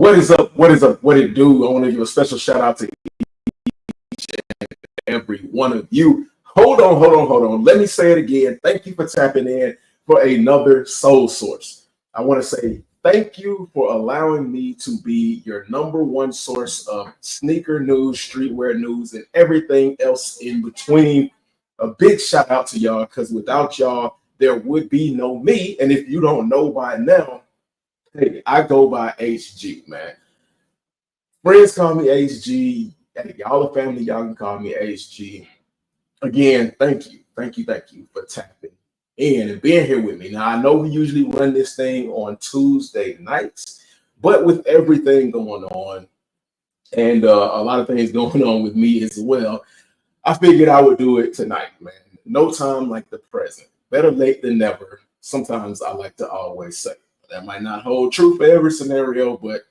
What is up? What is up? What it do? I want to give a special shout out to every one of you. Hold on. Let me say it again. Thank you for tapping in for another Soul Source. I want to say thank you for allowing me to be your number one source of sneaker news, streetwear news, and everything else in between. A big shout out to y'all, because without y'all, there would be no me. And if you don't know by now, hey, I go by HG, man. Friends call me HG. Hey, y'all are family, y'all can call me HG. Again, thank you for tapping in and being here with me. Now, I know we usually run this thing on Tuesday nights, but with everything going on and a lot of things going on with me as well, I figured I would do it tonight, man. No time like the present. Better late than never. Sometimes I like to always say. That might not hold true for every scenario, but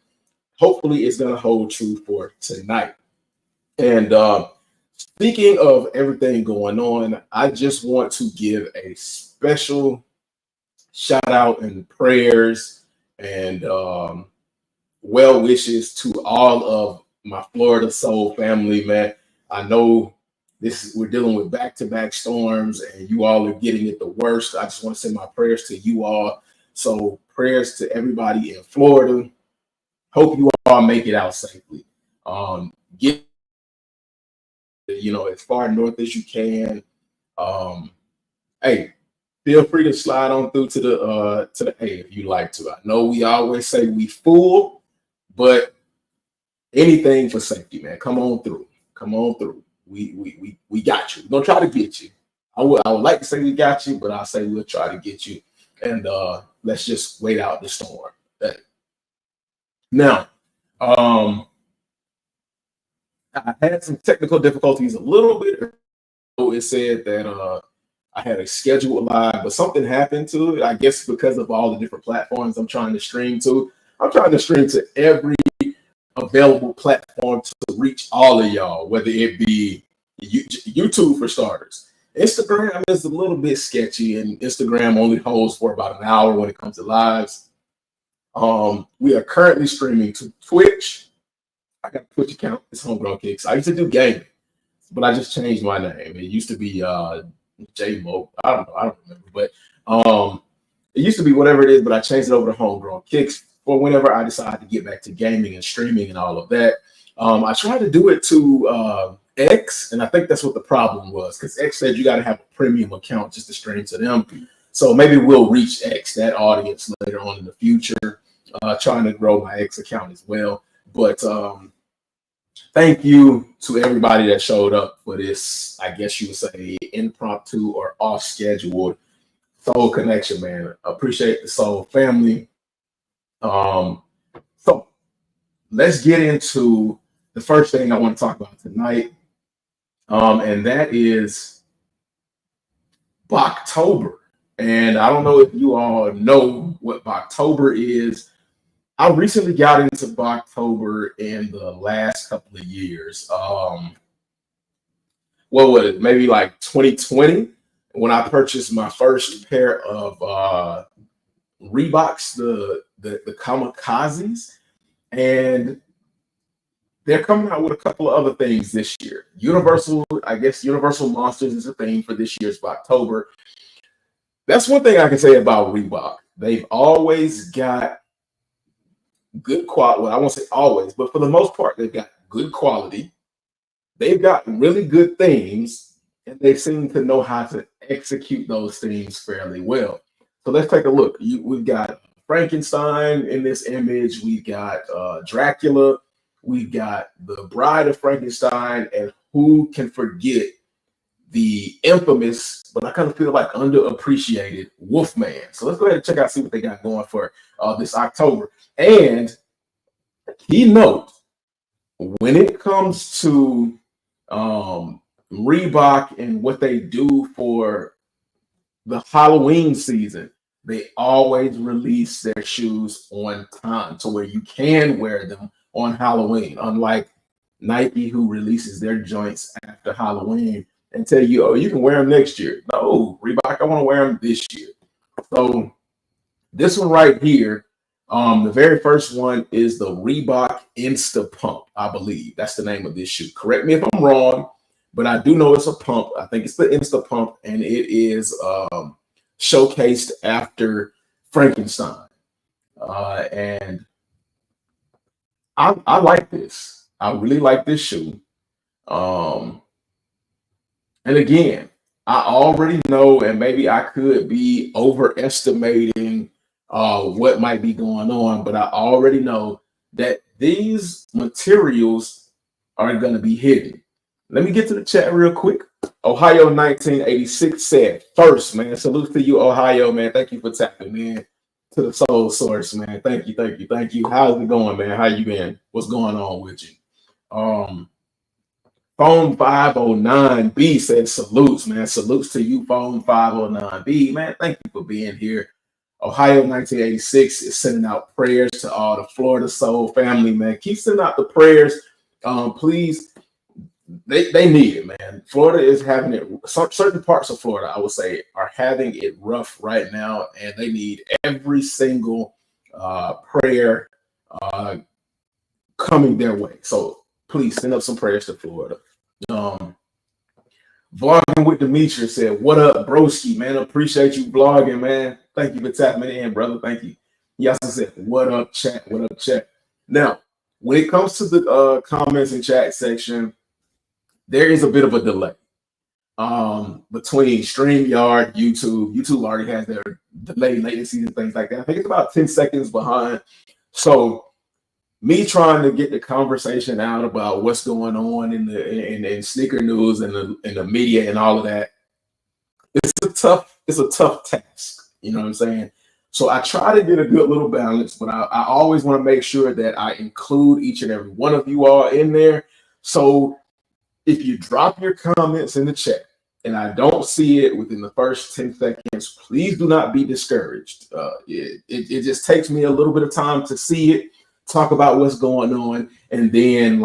hopefully it's going to hold true for tonight. And speaking of everything going on, I just want to give a special shout out and prayers and well wishes to all of my Florida Soul family, man. I know we're dealing with back-to-back storms and you all are getting it the worst. I just want to send my prayers to you all. So prayers to everybody in Florida. Hope you all make it out safely. Get as far north as you can. Hey, feel free to slide on through to the A if you like to. I know we always say we full, but anything for safety, man. Come on through. We got you. We're gonna try to get you. I would like to say we got you, but I'll say we'll try to get you. And let's just wait out the storm. Now, I had some technical difficulties a little bit. It said that I had a scheduled live, but something happened to it. I guess because of all the different platforms I'm trying to stream to. I'm trying to stream to every available platform to reach all of y'all, whether it be YouTube for starters. Instagram is a little bit sketchy, and Instagram only holds for about an hour when it comes to lives. We are currently streaming to Twitch. I got a Twitch account. It's Homegrown Kicks. I used to do gaming, but I just changed my name. It used to be J-Mo. I don't remember, but it used to be whatever it is, but I changed it over to Homegrown Kicks for whenever I decide to get back to gaming and streaming and all of that. I tried to do it to X, and I think that's what the problem was, because X said you got to have a premium account just to stream to them. So maybe we'll reach X, that audience, later on in the future. Trying to grow my X account as well. But thank you to everybody that showed up for this, I guess you would say, impromptu or off-scheduled Soul Connection, man. Appreciate the Soul family. So let's get into the first thing I want to talk about tonight. And that is Boktober. And I don't know if you all know what Boktober is. I recently got into Boktober in the last couple of years. What was it? Maybe like 2020 when I purchased my first pair of Reeboks, the Kamikazes, and they're coming out with a couple of other things this year. Universal Monsters is a thing for this year's Boktober. That's one thing I can say about Reebok. They've always got good quality. Well, I won't say always, but for the most part, they've got good quality. They've got really good themes, and they seem to know how to execute those themes fairly well. So let's take a look. We've got Frankenstein in this image. We've got Dracula. We've got the Bride of Frankenstein, and who can forget the infamous, but I kind of feel like underappreciated Wolfman. So let's go ahead and check out, see what they got going for this October. And key note, when it comes to Reebok and what they do for the Halloween season, they always release their shoes on time to where you can wear them on Halloween, unlike Nike, who releases their joints after Halloween and tell you, oh, you can wear them next year. No, Reebok, I want to wear them this year. So this one right here, The very first one is the Reebok Insta Pump. I believe that's the name of this shoe. Correct me if I'm wrong, but I do know it's a pump. I think it's the Insta Pump, and it is showcased after Frankenstein. And I like this. I really like this shoe. Um, and again, I already know, and maybe I could be overestimating what might be going on, but I already know that these materials are going to be hidden. Let me get to the chat real quick. Ohio 1986 said, first, man, salute to you, Ohio, man. Thank you for tapping in to the soul source, man. Thank you, thank you, thank you. How's it going, man? How you been? What's going on with you? Phone 509B says salutes, man. Salutes to you, Phone 509B, man. Thank you for being here. Ohio 1986 is sending out prayers to all the Florida Soul family, man. Keep sending out the prayers. Please, they need it, man. Florida is having it. Certain parts of Florida, I would say, are having it rough right now, and they need every single prayer coming their way. So please send up some prayers to Florida. Vlogging with Demetrius said, what up, broski, man? Appreciate you vlogging, man. Thank you for tapping in, brother. Thank you. He also said, what up, chat? What up, chat? Now, when it comes to the comments and chat section, there is a bit of a delay between StreamYard, YouTube. YouTube already has their delay latency and things like that. I think it's about 10 seconds behind. So me trying to get the conversation out about what's going on in the sneaker news and the media and all of that, it's a tough task. You know what I'm saying? So I try to get a good little balance, but I always want to make sure that I include each and every one of you all in there. So if you drop your comments in the chat and I don't see it within the first 10 seconds, please do not be discouraged. It just takes me a little bit of time to see it, talk about what's going on, and then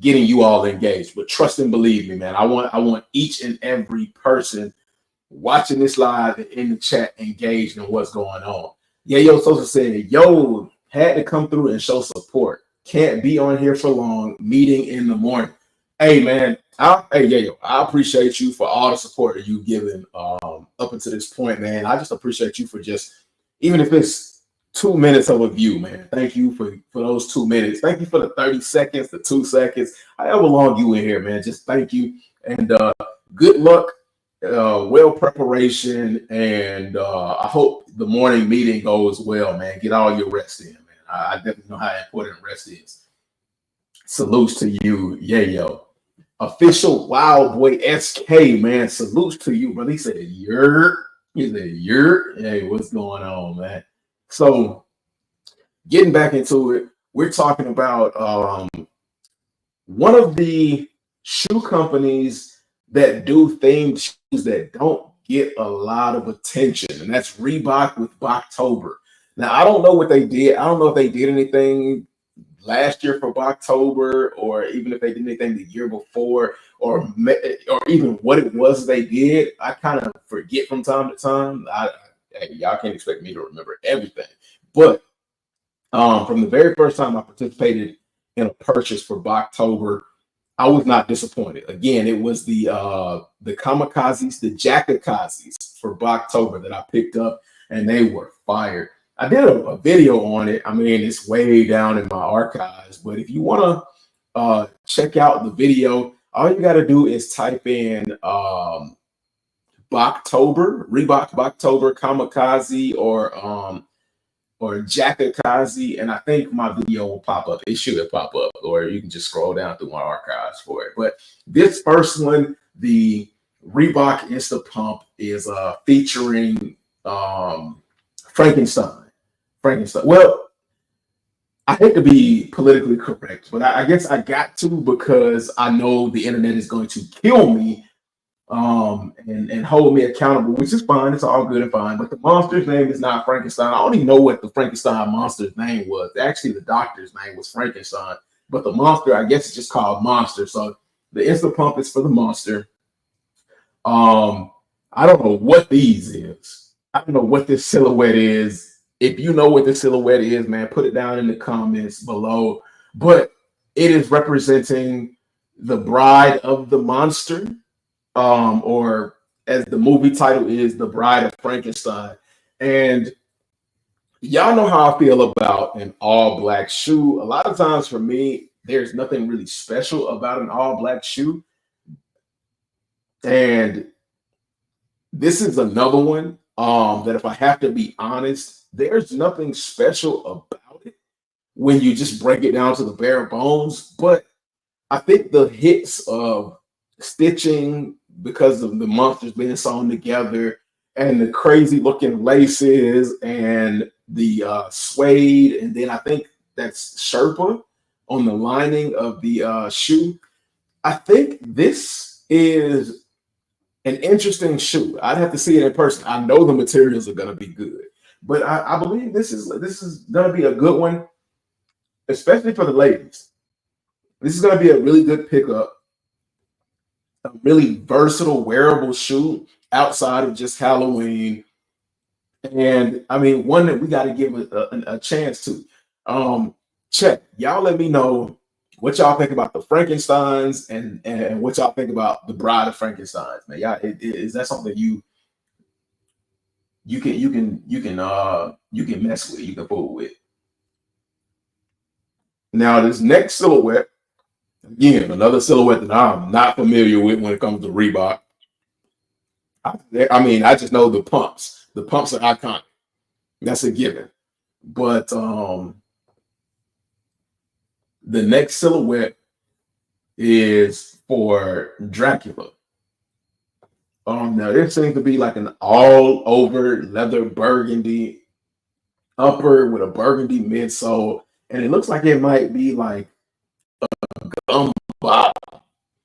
getting you all engaged. But trust and believe me, man, I want each and every person watching this live and in the chat engaged in what's going on. Yeah, yo, Sosa said, yo, had to come through and show support. Can't be on here for long. Meeting in the morning. Hey, man, I appreciate you for all the support that you've given up until this point, man. I just appreciate you for just, even if it's 2 minutes of a view, man. Thank you for those 2 minutes. Thank you for the 30 seconds, the 2 seconds, however long you in here, man. Just thank you. And good luck, well preparation, and I hope the morning meeting goes well, man. Get all your rest in, man. I definitely know how important rest is. Salutes to you, yo. Official Wild Boy SK, man. Salutes to you, brother. He said, "Yer." He said, "Yer." Hey, what's going on, man? So, getting back into it, we're talking about one of the shoe companies that do themed shoes that don't get a lot of attention, and that's Reebok with Boktober. Now, I don't know what they did. I don't know if they did anything last year for Boktober, or even if they did anything the year before, or even what it was they did. I kind of forget from time to time. Y'all can't expect me to remember everything. But from the very first time I participated in a purchase for Boktober, I was not disappointed. Again, it was the Kamikazes, the Jackakazes for Boktober that I picked up, and they were fire. I did a video on it. I mean, it's way down in my archives, but if you want to check out the video, all you got to do is type in Boktober, Reebok Boktober, Kamikaze, or Jackakaze, and I think my video will pop up. It should pop up, or you can just scroll down through my archives for it. But this first one, the Reebok Insta Pump, is featuring Frankenstein. Well, I hate to be politically correct, but I guess I got to, because I know the internet is going to kill me and hold me accountable, which is fine. It's all good and fine. But the monster's name is not Frankenstein. I don't even know what the Frankenstein monster's name was. Actually, the doctor's name was Frankenstein, but the monster, I guess, it's just called Monster. So the Insta Pump is for the monster. I don't know what these is. I don't know what this silhouette is. If you know what this silhouette is, man, put it down in the comments below. But it is representing the bride of the monster, or as the movie title is, The Bride of Frankenstein. And y'all know how I feel about an all black shoe. A lot of times for me, there's nothing really special about an all black shoe. And this is another one that, if I have to be honest, there's nothing special about it when you just break it down to the bare bones. But I think the hits of stitching, because of the monsters being sewn together, and the crazy looking laces, and the suede, and then I think that's Sherpa on the lining of the shoe. I think this is an interesting shoe. I'd have to see it in person. I know the materials are going to be good, but I believe this is going to be a good one, especially for the ladies. This is going to be a really good pickup, a really versatile, wearable shoe outside of just Halloween. And I mean, one that we got to give a chance to. Check. Y'all let me know what y'all think about the Frankensteins, and what y'all think about the Bride of Frankensteins, man. Y'all, is that something you can mess with, you can fool with? Now, this next silhouette, again, another silhouette that I'm not familiar with when it comes to Reebok. I just know the pumps. The pumps are iconic. That's a given. But the next silhouette is for Dracula. Now there seems to be like an all over leather burgundy upper with a burgundy midsole, and it looks like it might be like gum bottom.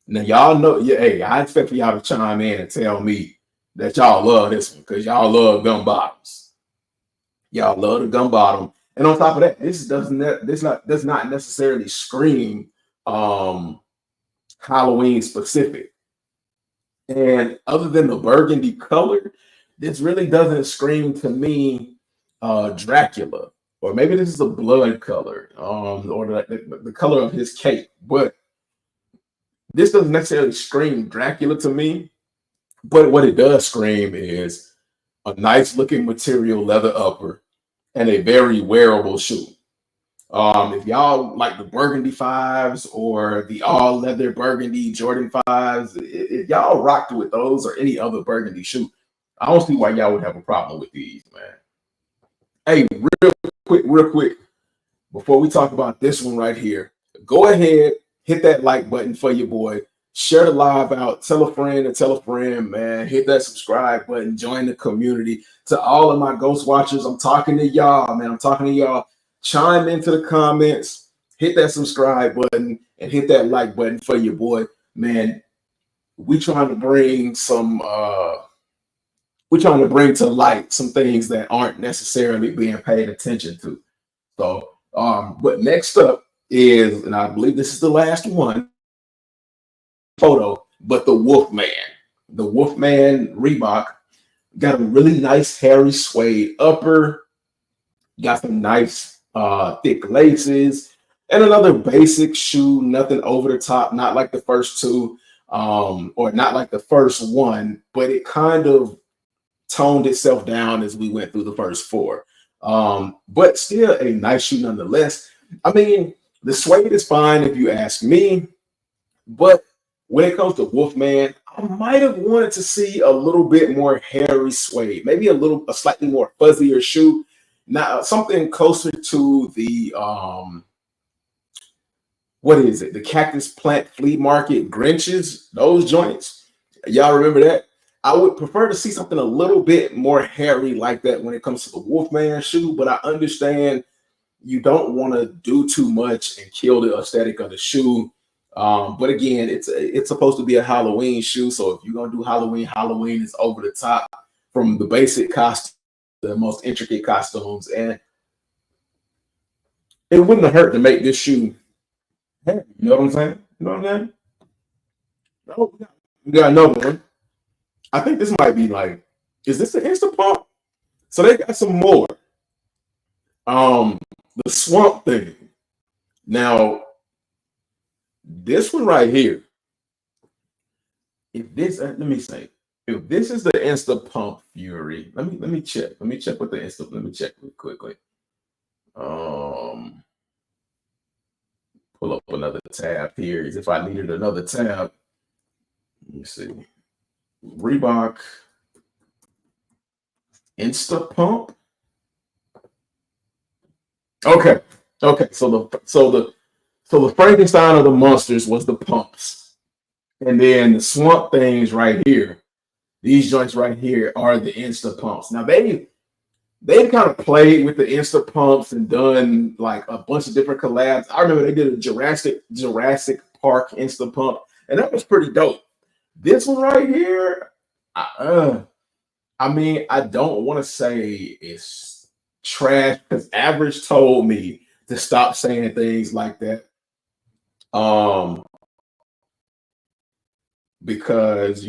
Now y'all know, yeah, hey, I expect for y'all to chime in and tell me that y'all love this one, because y'all love gum bottoms. Y'all love the gum bottom, and on top of that, does not necessarily scream Halloween specific. And other than the burgundy color, this really doesn't scream to me Dracula. Or maybe this is a blood color, or the color of his cape. But this doesn't necessarily scream Dracula to me. But what it does scream is a nice looking material leather upper and a very wearable shoe. If y'all like the burgundy fives or the all leather burgundy Jordan fives, if y'all rocked with those or any other burgundy shoe, I don't see why y'all would have a problem with these, man. Hey, real quick, before we talk about this one right here, go ahead, hit that like button for your boy. Share the live out. Tell a friend and tell a friend, man. Hit that subscribe button. Join the community. To all of my ghost watchers, I'm talking to y'all, man. I'm talking to y'all. Chime into the comments. Hit that subscribe button and hit that like button for your boy, man. We trying to bring to light some things that aren't necessarily being paid attention to. So, but next up is, and I believe this is the last one, photo, but the Wolfman. The Wolfman Reebok got a really nice hairy suede upper, got some nice thick laces, and another basic shoe, nothing over the top, not like the first two, or not like the first one, but it kind of toned itself down as we went through the first four. But still a nice shoe nonetheless. I mean, the suede is fine if you ask me, but when it comes to Wolfman, I might have wanted to see a little bit more hairy suede, maybe a slightly more fuzzier shoe. Now, something closer to the what is it? The Cactus Plant Flea Market Grinches, those joints. Y'all remember that? I would prefer to see something a little bit more hairy like that when it comes to the Wolfman shoe, but I understand you don't want to do too much and kill the aesthetic of the shoe. But again, it's supposed to be a Halloween shoe, so if you're gonna do Halloween, Halloween is over the top, from the basic costume to the most intricate costumes, and it wouldn't hurt to make this shoe heavy. You know what I'm saying? You know what I'm saying? Oh, we got another one. I think this might be like, is this an Insta pump? So they got some more. Um, the Swamp Thing. Now, this one right here, if this let me say, if this is the Insta Pump Fury, let me check. Let me check with the Insta. Let me check real quickly. Um, pull up another tab here. As if I needed another tab. Let me see. Reebok Insta Pump. Okay. Okay. So the Frankenstein of the monsters was the pumps. And then the Swamp Things right here. These joints right here are the Insta Pumps. Now they've kind of played with the Insta Pumps and done like a bunch of different collabs. I remember they did a Jurassic Park Insta Pump, and that was pretty dope. This one right here, I mean, I don't want to say it's trash because Average told me to stop saying things like that. Um, because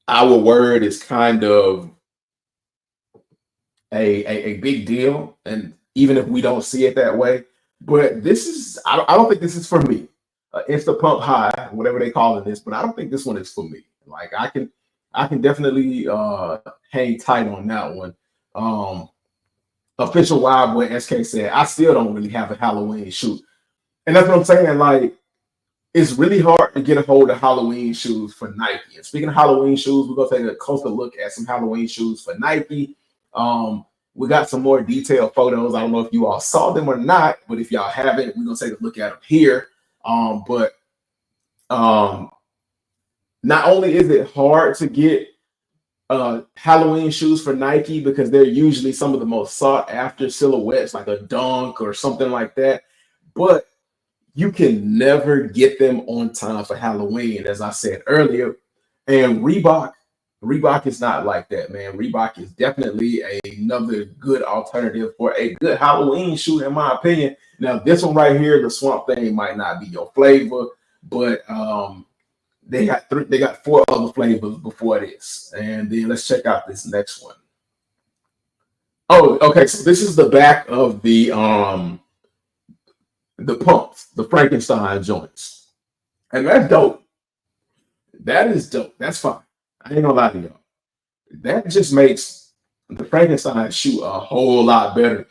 our word is kind of a big deal, and even if we don't see it that way, but this is I don't think this is for me. Insta Pump High, whatever they call it this, but I don't think this one is for me. Like I can definitely hang tight on that one. Um, Official Wild Boy SK said, I still don't really have a Halloween shoot. And that's what I'm saying. Like, it's really hard to get a hold of Halloween shoes for Nike. And speaking of Halloween shoes, we're gonna take a closer look at some Halloween shoes for Nike. We got some more detailed photos. I don't know if you all saw them or not, but if y'all haven't, we're gonna take a look at them here. But not only is it hard to get Halloween shoes for Nike because they're usually some of the most sought after silhouettes, like a dunk or something like that, but you can never get them on time for Halloween, as I said earlier. And Reebok is not like that, man. Reebok is definitely another good alternative for a good Halloween shoe, in my opinion. Now, this one right here, the Swamp Thing, might not be your flavor, but they got four other flavors before this. And then let's check out this next one. Oh, okay. So this is the back of the pumps, the Frankenstein joints. And that's dope. That is dope. That's fine. I ain't gonna lie to y'all. That just makes the Frankenstein shoe a whole lot better.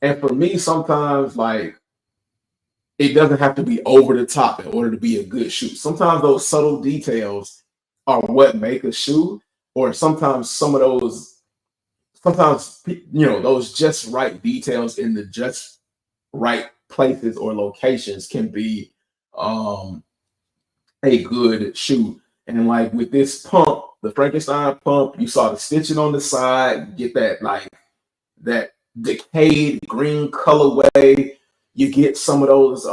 And for me, sometimes like it doesn't have to be over the top in order to be a good shoe. Sometimes those subtle details are what make a shoe, or sometimes those just right details in the just right places or locations can be a good shoe. And like with this pump, the Frankenstein pump, you saw the stitching on the side, get that decayed green colorway. You get some of those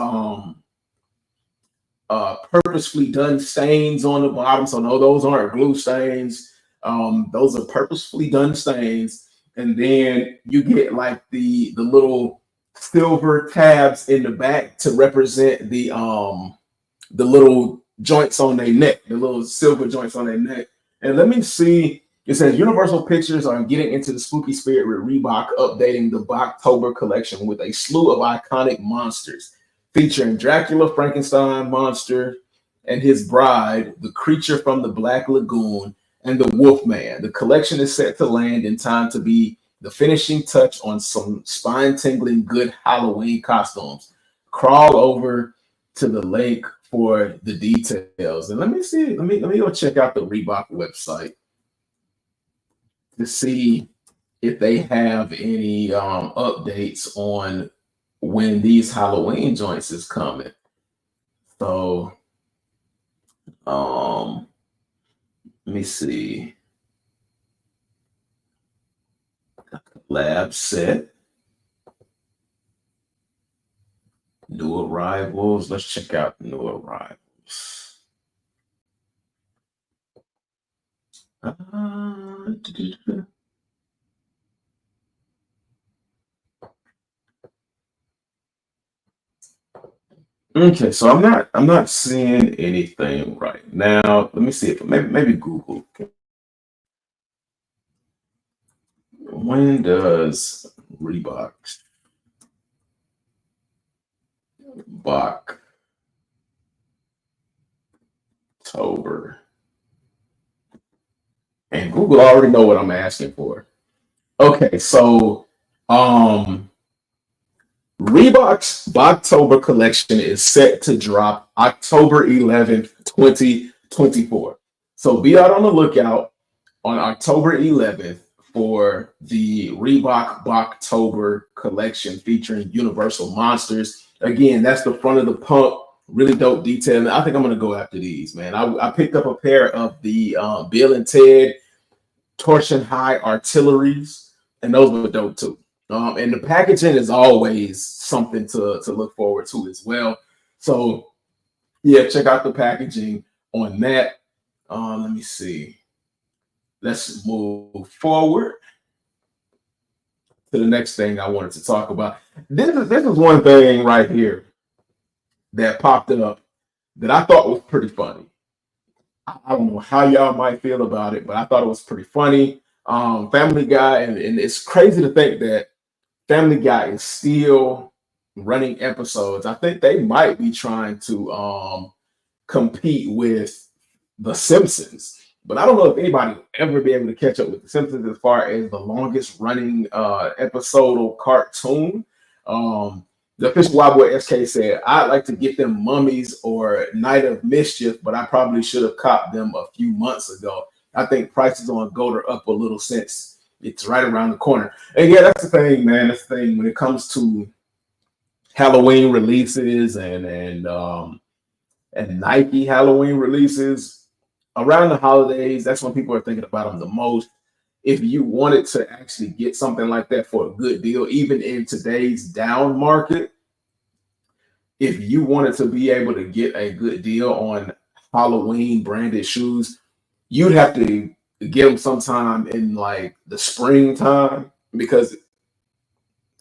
purposefully done stains on the bottom. So no, those aren't glue stains. Those are purposefully done stains. And then you get like the little silver tabs in the back to represent the little joints on their neck, the little silver joints on their neck. And let me see. It says Universal Pictures are getting into the spooky spirit with Reebok, updating the Boktober collection with a slew of iconic monsters, featuring Dracula, Frankenstein monster, and his bride, the creature from the Black Lagoon, and the Wolfman. The collection is set to land in time to be the finishing touch on some spine-tingling good Halloween costumes. Crawl over to the link for the details. And let me see. Let me go check out the Reebok website to see if they have any updates on when these Halloween joints is coming. So let me see. Lab set. New arrivals. Let's check out new arrivals. Okay, so I'm not seeing anything right now. Let me see if maybe Google. When does Reebok October? And Google already know what I'm asking for. Okay, so Reebok's Boktober collection is set to drop October 11th, 2024. So be out on the lookout on October 11th for the Reebok Boktober collection featuring Universal Monsters. Again, that's the front of the pump. Really dope detail. I think I'm going to go after these, man. I picked up a pair of the Bill and Ted Torsion High Artilleries, and those were dope too. And the packaging is always something to look forward to as well. So, yeah, check out the packaging on that. Let me see. Let's move forward to the next thing I wanted to talk about. This is one thing right here that popped up that I thought was pretty funny. I don't know how y'all might feel about it, but I thought it was pretty funny. Family Guy, and it's crazy to think that Family Guy is still running episodes. I think they might be trying to compete with The Simpsons, but I don't know if anybody will ever be able to catch up with The Simpsons as far as the longest running episodal cartoon. The official Wild Boy SK said, I'd like to get them Mummies or Night of Mischief, but I probably should have copped them a few months ago. I think prices on gold are up a little since it's right around the corner. And yeah, that's the thing, man. That's the thing when it comes to Halloween releases and Nike Halloween releases around the holidays. That's when people are thinking about them the most. If you wanted to actually get something like that for a good deal, even in today's down market, if you wanted to be able to get a good deal on Halloween branded shoes, you'd have to get them sometime in like the springtime, because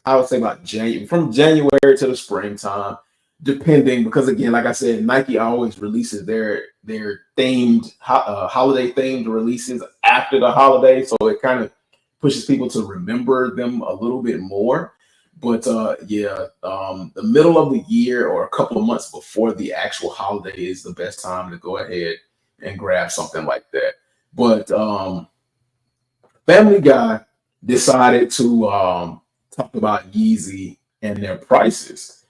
I would say about from January to the springtime, depending, because again, like I said, Nike always releases their themed holiday themed releases after the holiday, so it kind of pushes people to remember them a little bit more. But the middle of the year or a couple of months before the actual holiday is the best time to go ahead and grab something like that. But Family Guy decided to talk about Yeezy and their prices.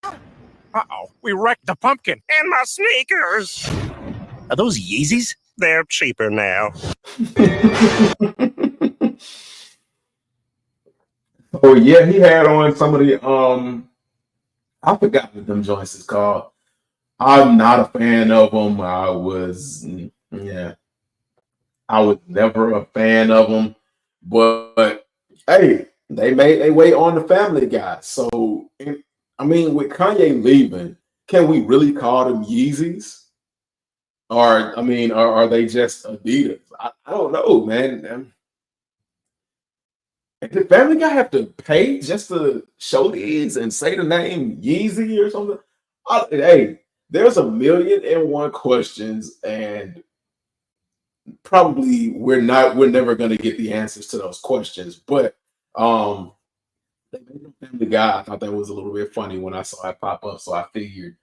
Uh-oh, we wrecked the pumpkin and my sneakers. Are those Yeezys? They're cheaper now. Oh yeah, he had on some of the I forgot what them joints is called. I'm not a fan of them. I was never a fan of them. But hey, they made their way on the Family Guy. So I mean, with Kanye leaving, can we really call them Yeezys? Or I mean, are they just Adidas? I don't know, man. Did Family Guy have to pay just to show these and say the name Yeezy or something? Hey, there's 1,000,001 questions, and probably we're never going to get the answers to those questions. But they made them Family Guy. I thought that was a little bit funny when I saw it pop up, so I figured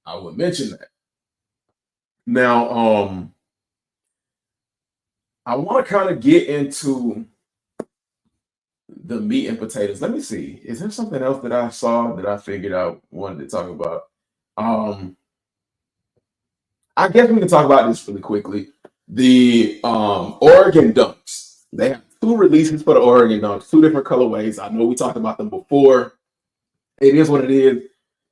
I would mention that. Now, I want to kind of get into the meat and potatoes. Let me see. Is there something else that I saw that I figured out wanted to talk about? I guess we can talk about this really quickly. The Oregon Dunks. They have two releases for the Oregon Dunks, two different colorways. I know we talked about them before. It is what it is.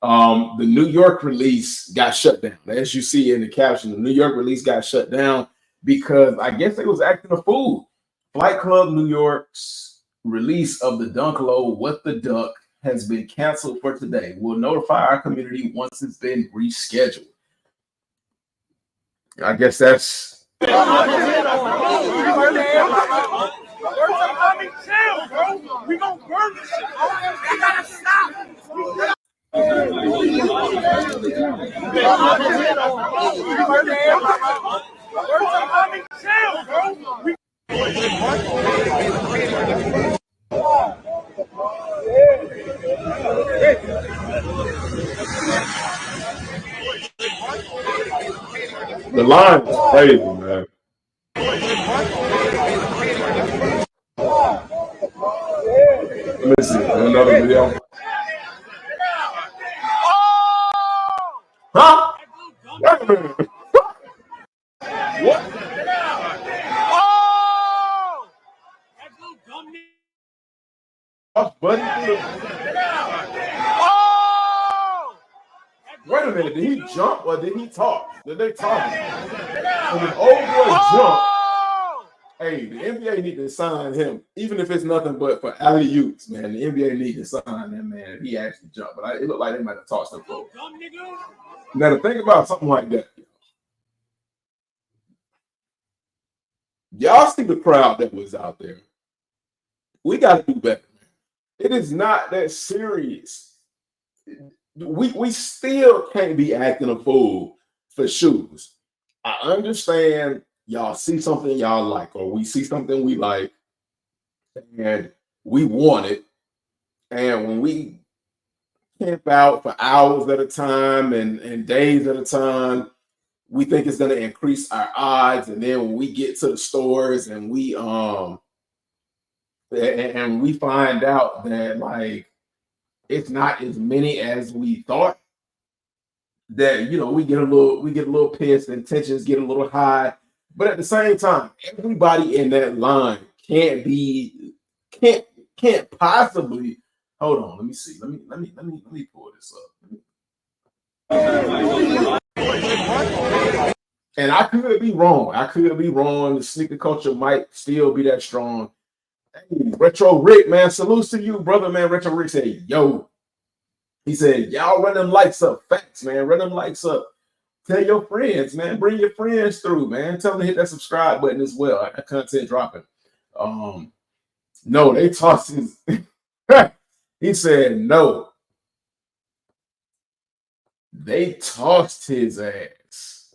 The New York release got shut down. As you see in the caption, the New York release got shut down because I guess it was acting a fool. Flight Club New York's release of the Dunk Low What the Duck has been canceled for today. We'll notify our community once it's been rescheduled. I guess that's We gonna burn this shit. We gotta stop. The line is crazy, man. Let me see another video. Huh? Wait a minute. What? Buddy, wait a minute. Did he jump or did he talk? Did they talk? When an old boy jumped, hey, the NBA need to sign him, even if it's nothing but for alley oops, man. The NBA need to sign that man. He actually jumped, but it looked like they might have tossed him forward. Now to think about something like that, y'all see the crowd that was out there. We got to do better, man. It is not that serious. We still can't be acting a fool for shoes. I understand y'all see something y'all like, or we see something we like, and we want it. And when we camp out for hours at a time and days at a time, we think it's going to increase our odds. And then when we get to the stores and we find out that like it's not as many as we thought, that we get a little pissed and tensions get a little high. But at the same time, everybody in that line can't possibly hold on. Let me see. Let me pull this up. And I could be wrong. The sneaker culture might still be that strong. Hey, Retro Rick, man, salutes to you, brother, man. Retro Rick said, yo. He said, y'all run them likes up. Facts, man. Run them likes up. Tell your friends, man. Bring your friends through, man. Tell them to hit that subscribe button as well. That content dropping. No, they tossed his. He said no. They tossed his ass.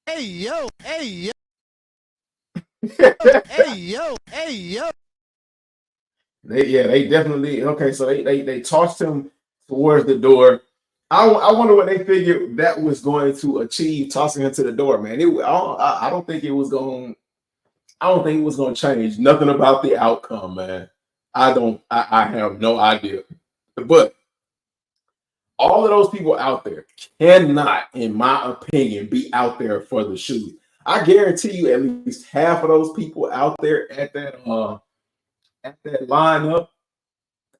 Hey yo, hey yo. Hey yo, hey yo. They definitely okay. So they tossed him towards the door. I wonder what they figured that was going to achieve, tossing him to the door, man. I don't think it was going. I don't think it was going to change nothing about the outcome, man. I have no idea. But all of those people out there cannot, in my opinion, be out there for the shoes. I guarantee you, at least half of those people out there at that lineup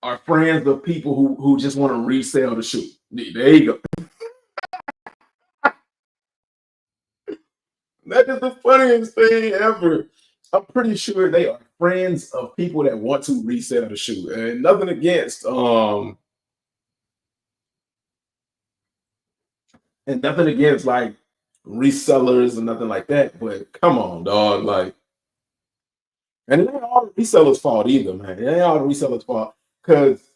are friends of people who just want to resell the shoe. There you go. That is the funniest thing ever. I'm pretty sure they are friends of people that want to resell the shoe. And nothing against like resellers or nothing like that. But come on, dog. Like, and it ain't all the resellers' fault either, man. It ain't all the resellers' fault. Because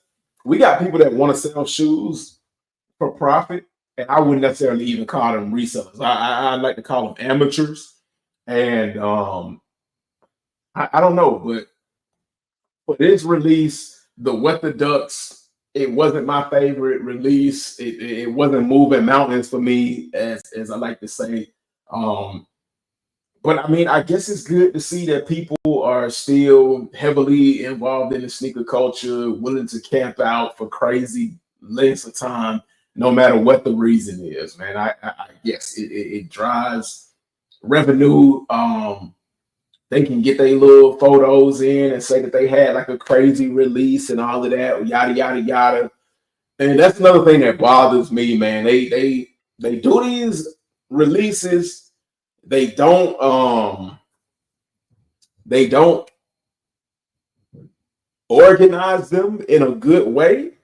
we got people that want to sell shoes for profit, and I wouldn't necessarily even call them resellers. I like to call them amateurs. And I don't know, but for this release, the Wet the Ducks, it wasn't my favorite release. It wasn't moving mountains for me, as I like to say. But I mean, I guess it's good to see that people are still heavily involved in the sneaker culture, willing to camp out for crazy lengths of time, no matter what the reason is, man. I guess it drives revenue. They can get their little photos in and say that they had like a crazy release and all of that, yada yada yada. And that's another thing that bothers me, man. They do these releases. They don't organize them in a good way,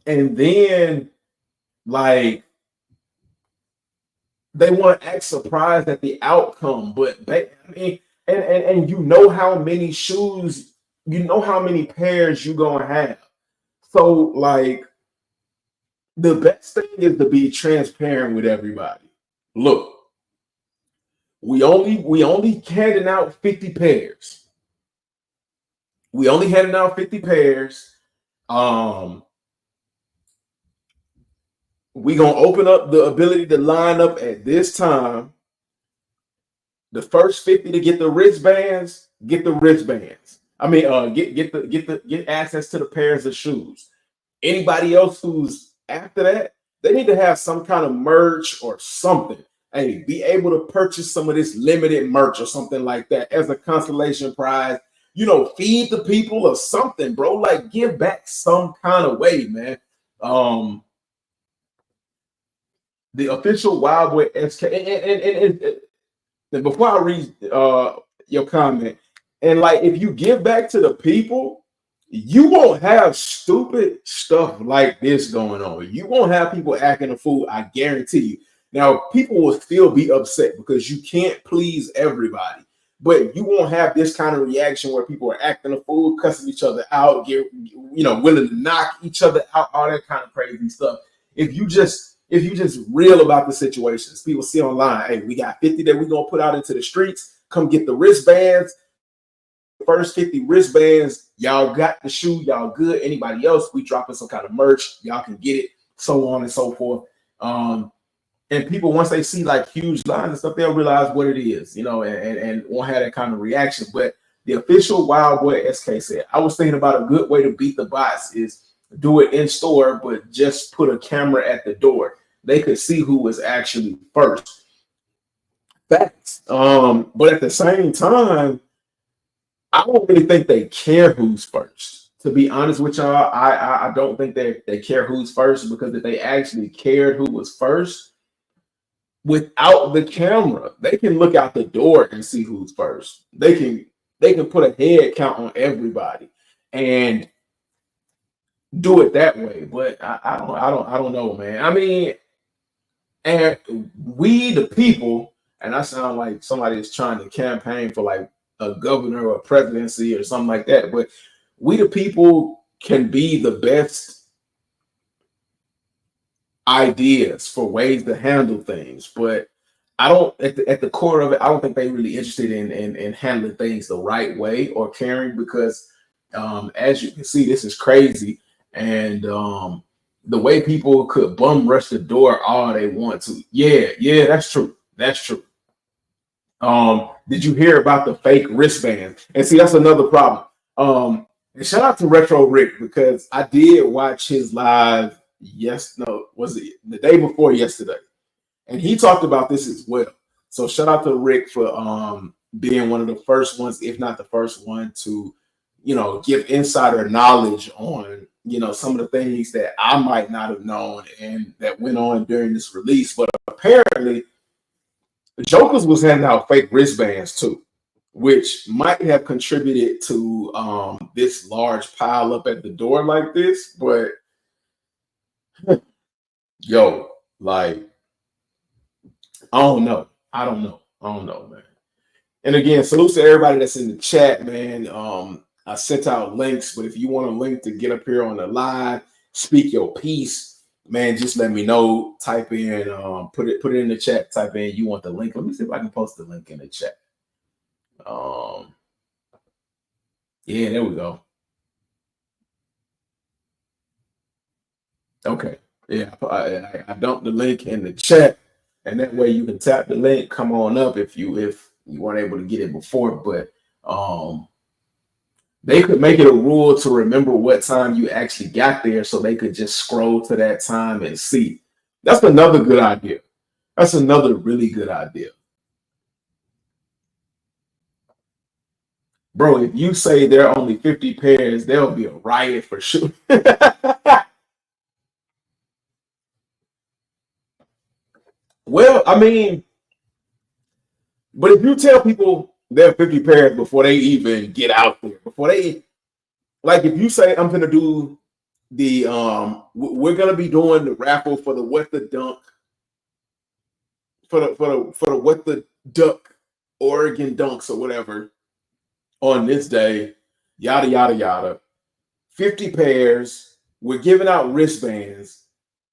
and then like they want to act surprised at the outcome. But I mean, and you know how many shoes, you know how many pairs you're gonna have. So like the best thing is to be transparent with everybody. Look, we only handing out 50 pairs. We only handing out 50 pairs. we gonna open up the ability to line up at this time. The first 50 to get the wristbands, get the wristbands. I mean, get access to the pairs of shoes. Anybody else who's after that, they need to have some kind of merch or something. Hey, be able to purchase some of this limited merch or something like that as a consolation prize. Feed the people or something, bro. Like, give back some kind of way, man. The official Wild Boy SK, and before I read your comment, and like, if you give back to the people, you won't have stupid stuff like this going on. You won't have people acting a fool, I guarantee you. Now, people will still be upset because you can't please everybody, but you won't have this kind of reaction where people are acting a fool, cussing each other out, willing to knock each other out, all that kind of crazy stuff. If you just real about the situations, people see online, hey, we got 50 that we're gonna put out into the streets. Come get the wristbands. First 50 wristbands, y'all got the shoe, y'all good. Anybody else, we dropping some kind of merch, y'all can get it, so on and so forth. And people, once they see like huge lines and stuff, they'll realize what it is, and won't have that kind of reaction. But the official Wild Boy SK said, I was thinking about a good way to beat the bots is do it in store, but just put a camera at the door. They could see who was actually first. Facts. But at the same time, I don't really think they care who's first. To be honest with y'all, I don't think they care who's first, because if they actually cared who was first, without the camera, they can look out the door and see who's first. They can put a head count on everybody and do it that way. But I don't know, man. I mean, and we the people, and I sound like somebody is trying to campaign for like a governor or a presidency or something like that, but we the people can be the best ideas for ways to handle things. But I don't, at the core of it, I don't think they're really interested in handling things the right way or caring, because as you can see, this is crazy. And the way people could bum rush the door all they want to. Yeah, that's true. That's true. Did you hear about the fake wristband? And see, that's another problem. And shout out to Retro Rick, because I did watch his live. Was it the day before yesterday? And he talked about this as well. So shout out to Rick for being one of the first ones, if not the first one, to give insider knowledge on some of the things that I might not have known and that went on during this release. But apparently, the Jokers was handing out fake wristbands too, which might have contributed to this large pile up at the door like this. But yo, like, I don't know, man. And again, salute to everybody that's in the chat, man. I sent out links, but if you want a link to get up here on the line, speak your piece, man, just let me know. Type in, put it in the chat. Type in you want the link. Let me see if I can post the link in the chat. Yeah, there we go. Okay, yeah, I dumped the link in the chat, and that way you can tap the link, come on up if you weren't able to get it before. But they could make it a rule to remember what time you actually got there, so they could just scroll to that time and see. That's another good idea. That's another really good idea. Bro, if you say there are only 50 pairs, there'll be a riot for sure. Well, I mean, but if you tell people there are 50 pairs before they even get out there, before they, like, if you say I'm gonna do the we're gonna be doing the raffle for the what the dunk for the what the duck Oregon dunks or whatever on this day, yada yada yada, 50 pairs, we're giving out wristbands.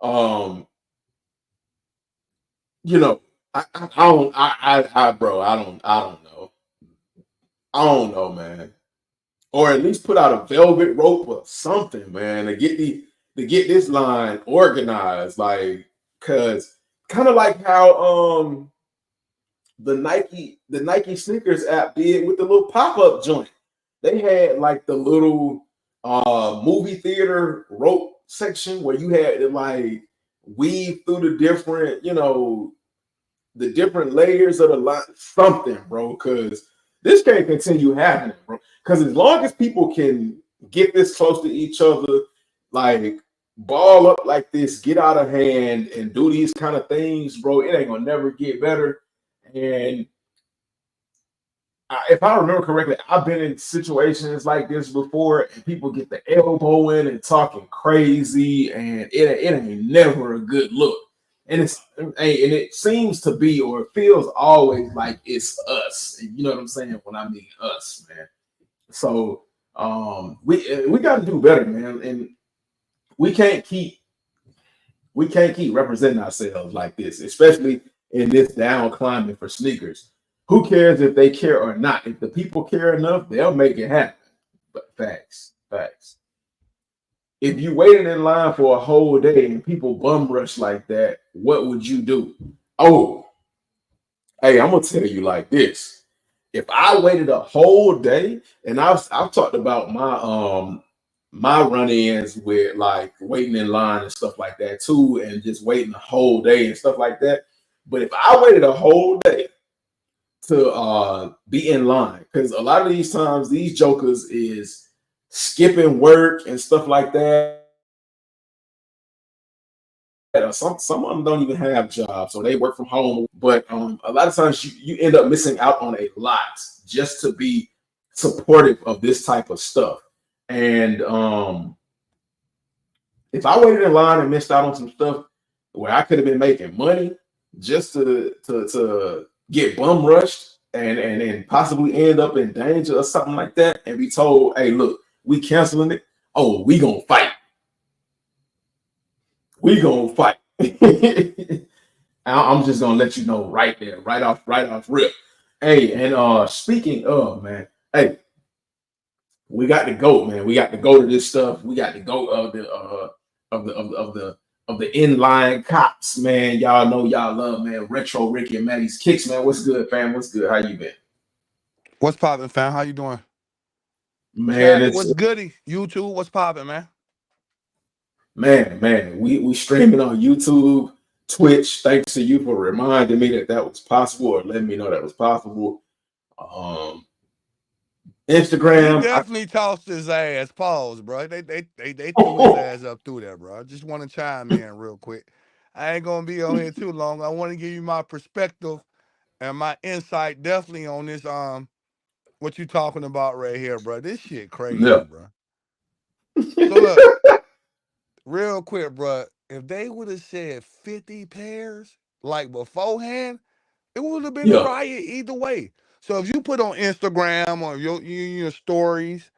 I don't bro, I don't know. I don't know, man. Or at least put out a velvet rope or something, man, to get this line organized. Like, Cause kind of like how the Nike sneakers app did with the little pop-up joint. They had like the little movie theater rope section where you had to like weave through the different, the different layers of the line, something, bro. Because this can't continue happening, bro. Because as long as people can get this close to each other, like ball up like this, get out of hand, and do these kind of things, bro, it ain't gonna never get better. And if I remember correctly, I've been in situations like this before, and people get the elbowing and talking crazy, and it ain't never a good look. And it seems to be, or it feels always like it's us. You know what I'm saying when I mean us, man. So we got to do better, man, and we can't keep representing ourselves like this, especially in this down climate for sneakers. Who cares if they care or not? If the people care enough, they'll make it happen. But facts. If you waited in line for a whole day and people bum rush like that, what would you do? Oh, hey, I'm gonna tell you like this. If I waited a whole day, and I've talked about my run-ins with like waiting in line and stuff like that too, and just waiting a whole day and stuff like that. But if I waited a whole day to be in line, because a lot of these times these jokers is skipping work and stuff like that. Some of them don't even have jobs, so they work from home. But a lot of times you end up missing out on a lot just to be supportive of this type of stuff. And if I waited in line and missed out on some stuff where I could have been making money just to get bum rushed and possibly end up in danger or something like that, and be told, "Hey, look, we canceling it. Oh, we gonna fight. We gonna fight." I'm just gonna let you know right there, right off rip. Hey, and speaking of, man, hey, we got to go, man. We got to go to this stuff. We got to go of the inline cops, man. Y'all know y'all love, man. Retro Ricky and Maddie's Kicks, man. What's good, fam? What's good? How you been? What's poppin', fam? How you doing? Man, Chat, it's what's goody? YouTube, what's poppin', man? man. We streaming on YouTube, Twitch. Thanks to you for reminding me that was possible, or letting me know that was possible. He Instagram. definitely tossed his ass. Pause, bro. They threw his ass up through there, bro. I just want to chime in real quick. I ain't gonna be on here too long. I want to give you my perspective and my insight definitely on this what you talking about right here, bro. This shit crazy, Yeah. bro. So look, real quick, bro. If they would have said 50 pairs like beforehand, it would have been a Yeah. riot either way. So if you put on Instagram or your stories,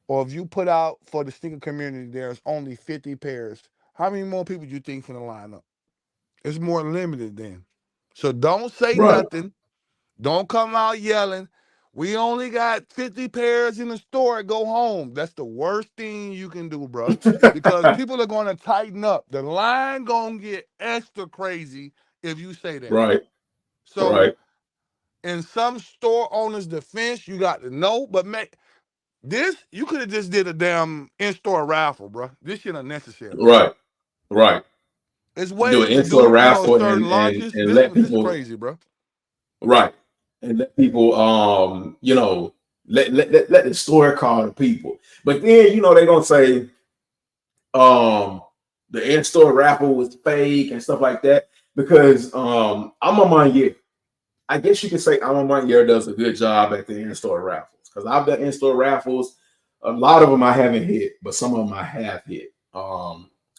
or if you put out for the sneaker community, there's only 50 pairs. How many more people do you think finna line up? It's more limited then. So don't say Right. nothing. Don't come out yelling. We only got 50 pairs in the store. Go home. That's the worst thing you can do, bro. Because people are going to tighten up. The line going to get extra crazy if you say that. Right. So in some store owners' defense, you got to know, but this, you could have just did a damn in-store raffle, bro. This shit unnecessary. Right. It's Do an ways to in-store do, raffle certain launches. and This let was just people crazy, bro. right and let people let the store call the people. But then they're gonna say the in-store raffle was fake and stuff like that because Amamanya, I guess you could say Amamanya does a good job at the in-store raffles because I've done in-store raffles. A lot of them I haven't hit, but some of them I have hit.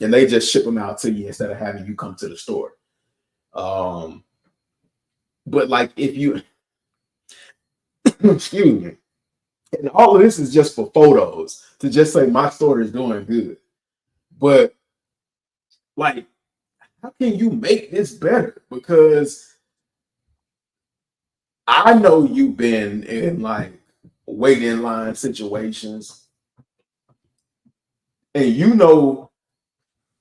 And they just ship them out to you instead of having you come to the store. But like if you excuse me, and all of this is just for photos to just say my store is doing good. But like, how can you make this better? Because I know you've been in like wait in line situations, and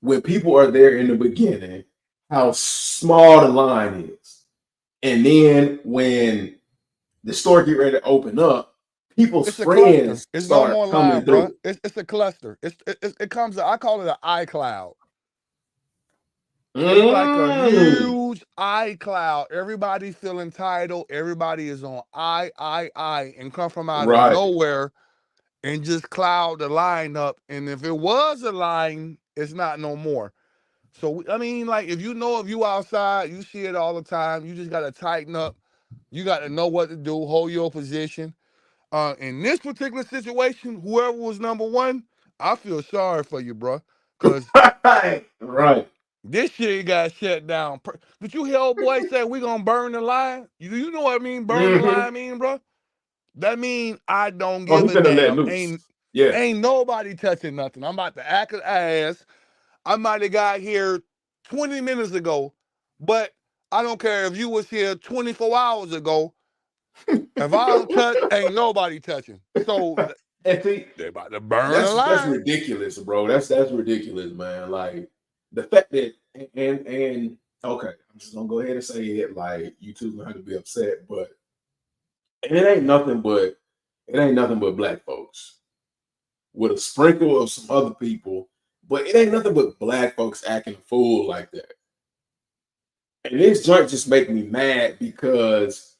when people are there in the beginning how small the line is. And then when the store get ready to open up, people's It's a cluster. friends It's no start more coming line, bro. through. It's a cluster. It comes. I call it an iCloud. It's like a Mm, huge iCloud. Everybody feel entitled. Everybody is on I, and come from out of right. nowhere and just cloud the line up. And if it was a line, it's not no more. So I mean, like if you outside, you see it all the time. You just gotta tighten up. You gotta know what to do. Hold your position. In this particular situation, whoever was number one, I feel sorry for you, bro, because right. this shit got shut down. Did you hear old boy say we gonna burn the line? You know what I mean? Burn the Hmm. line mean, bro? That mean I don't Oh, he give a finna let damn. loose. Yeah. Ain't nobody touching nothing. I'm about to act an ass. I might have got here 20 minutes ago, but I don't care if you was here 24 hours ago. If I don't touch, ain't nobody touching. So And see, they about to burn the that's line. ridiculous, bro. That's ridiculous, man. Like the fact that and okay, I'm just gonna go ahead and say it. Like you two gonna have to be upset, but it ain't nothing but black folks with a sprinkle of some other people, but it ain't nothing but black folks acting a fool like that. And this joint just make me mad because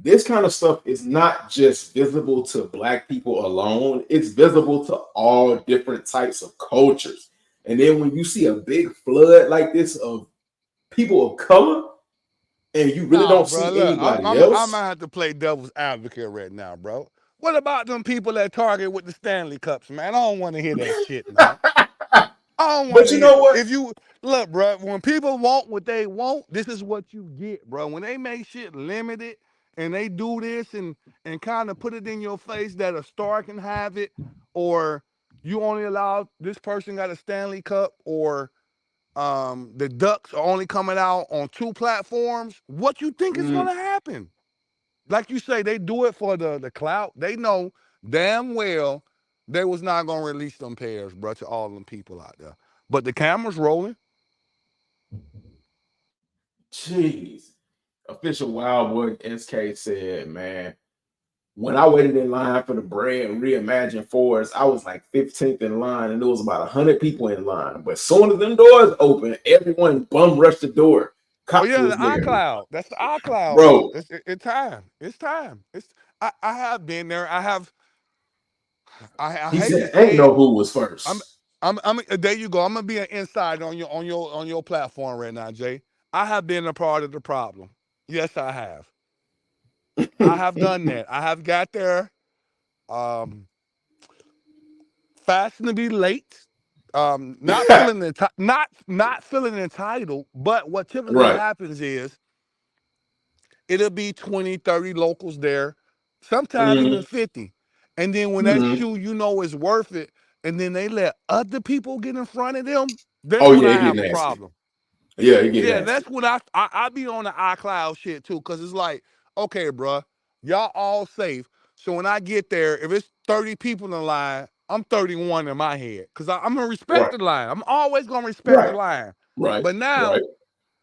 this kind of stuff is not just visible to black people alone, it's visible to all different types of cultures. And then when you see a big flood like this of people of color and you really Nah, don't bro. see Look, anybody I might else. have to play devil's advocate right now, bro. What about them people at Target with the Stanley Cups, man? I don't want to hear that shit, man. I don't want But to you hear. know what? If you look, bro, when people want what they want, this is what you get, bro. When they make shit limited and they do this and kind of put it in your face that a star can have it, or you only allow this person got a Stanley Cup, or the Ducks are only coming out on 2 platforms, what you think is Mm, gonna happen? Like you say, they do it for the clout. They know damn well they was not gonna release them pairs, bro, to all them people out there. But the camera's rolling. jeez. Official Wild Boy SK said, man, when I waited in line for the brand Reimagine Force, I was like 15th in line, and there was about 100 people in line. But soon as them doors open, everyone bum rushed the door. Oh Cops yeah, the was there, iCloud. That's the iCloud, bro. bro. It's time. It's time. I have been there. I He hate to said, "Ain't say it. know who was I'm first." I'm there you go. I'm gonna be an inside on your platform right now, Jay. I have been a part of the problem. Yes, I have. I have done that. I have got there fashionably late. Not feeling entitled, but what typically Right. happens is it'll be 20, 30 locals there, sometimes even Mm-hmm. 50. And then when that Mm-hmm. shoe you know is worth it, and then they let other people get in front of them, that's Oh when yeah, I it get have a nasty. problem. Yeah, it get Yeah, nasty. that's when I be on the iCloud shit too, because it's like, okay, bruh, y'all all safe. So when I get there, if it's 30 people in line, I'm 31 in my head. Because I'm going to respect Right. the line. I'm always going to respect the Right. line. Right. But Right. now,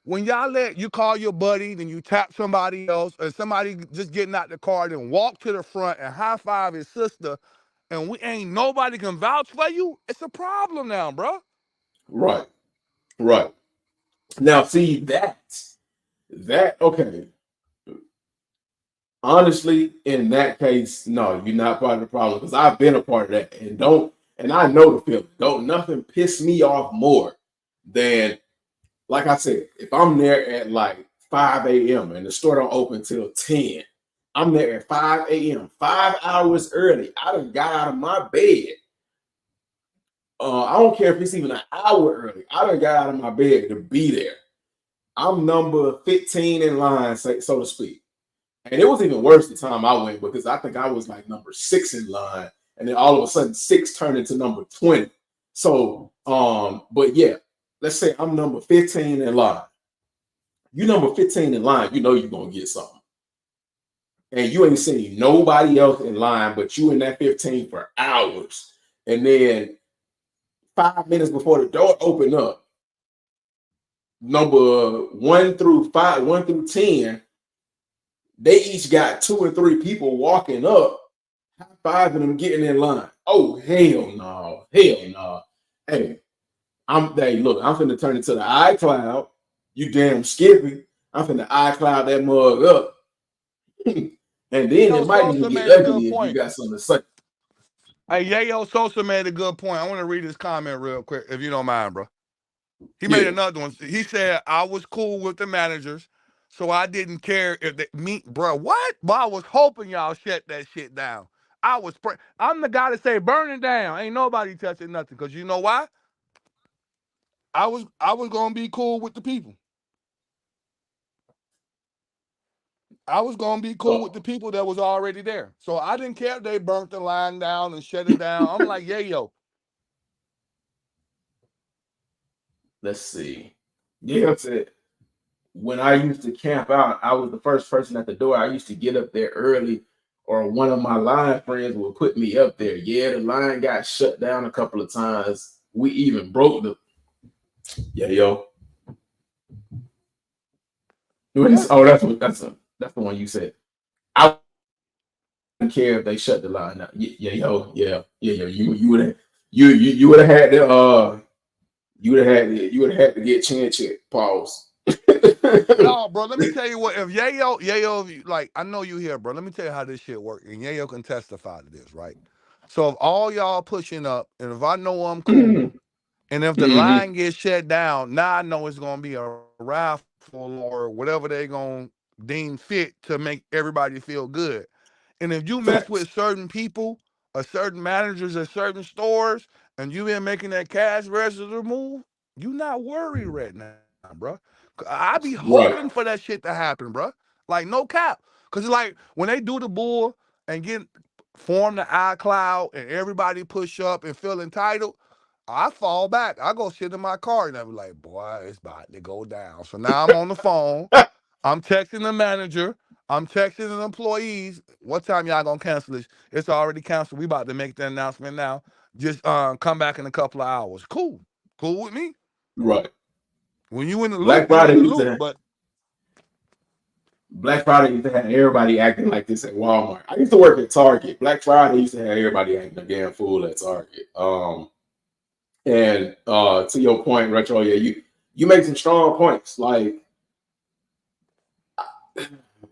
when y'all you call your buddy, then you tap somebody else, or somebody just getting out the car, then walk to the front and high five his sister, and we ain't nobody can vouch for you, it's a problem now, bro. Right. Right. Now, see that okay. Honestly, in that case, no, you're not part of the problem because I've been a part of that, and I know the feeling. Don't nothing piss me off more than, like I said, if I'm there at like 5 a.m. and the store don't open till 10, I'm there at 5 a.m., 5 hours early. I done got out of my bed. I don't care if it's even an hour early. I done got out of my bed to be there. I'm number 15 in line, so to speak. And it was even worse the time I went because I think I was like number 6 in line, and then all of a sudden 6 turned into number 20. So, but yeah, let's say I'm number 15 in line. You number 15 in line, you know you're gonna get something. And you ain't seen nobody else in line but you in that 15 for hours. And then 5 minutes before the door open up, number 1 through 5, 1 through 10, they each got 2 or 3 people walking up, high-fiving them, getting in line. Oh, hell no. Hell no. Hey, look, I'm finna turn it to the iCloud. You damn skippy. I'm finna iCloud that mug up. And then it might Sosa even get made a good ugly if you point. got something to say. Hey, Yayo Sosa made a good point. I want to read his comment real quick, if you don't mind, bro. He made Yeah. another one. He said, I was cool with the managers, so I didn't care if they meet, bro. What? But I was hoping y'all shut that shit down. I'm the guy to say, burn it down. Ain't nobody touching nothing. Because you know why? I was going to be cool with the people. I was going to be cool with the people that was already there. So I didn't care if they burnt the line down and shut it down. I'm like, yeah, yo. Let's see. Yeah, when I used to camp out, I was the first person at the door. I used to get up there early, or one of my line friends would put me up there. Yeah, the line got shut down a couple of times. We even broke the. Yeah, yo. Yeah. Oh, that's the one you said. I wouldn't care if they shut the line down. Yeah, yo, yeah. You would have had to you would have had to get chin check. Pause. No, bro, let me tell you what. If Yayo, like, I know you here, bro. Let me tell you how this shit works. And Yayo can testify to this, right? So if all y'all pushing up, and if I know I'm cool, and if the line gets shut down, now I know it's gonna be a raffle or whatever they gonna deem fit to make everybody feel good. And if you mess with certain people, or certain managers at certain stores, and you been making that cash register move, you not worried right now, bro. I be Right. hoping for that shit to happen, bro. Like, no cap. Cause like when they do the bull and form the iCloud and everybody push up and feel entitled, I fall back. I go sit in my car and I be like, boy, it's about to go down. So now I'm on the phone. I'm texting the manager. I'm texting the employees. What time y'all gonna cancel this? It's already canceled. We about to make the announcement now. Just come back in a couple of hours. Cool. Cool with me. Right. When you in the Black loop, you Friday in the used loop. to But Black Friday used to have everybody acting like this at Walmart. I used to work at Target. Black Friday used to have everybody acting a damn fool at Target. And to your point, Retro, yeah, you make some strong points. Like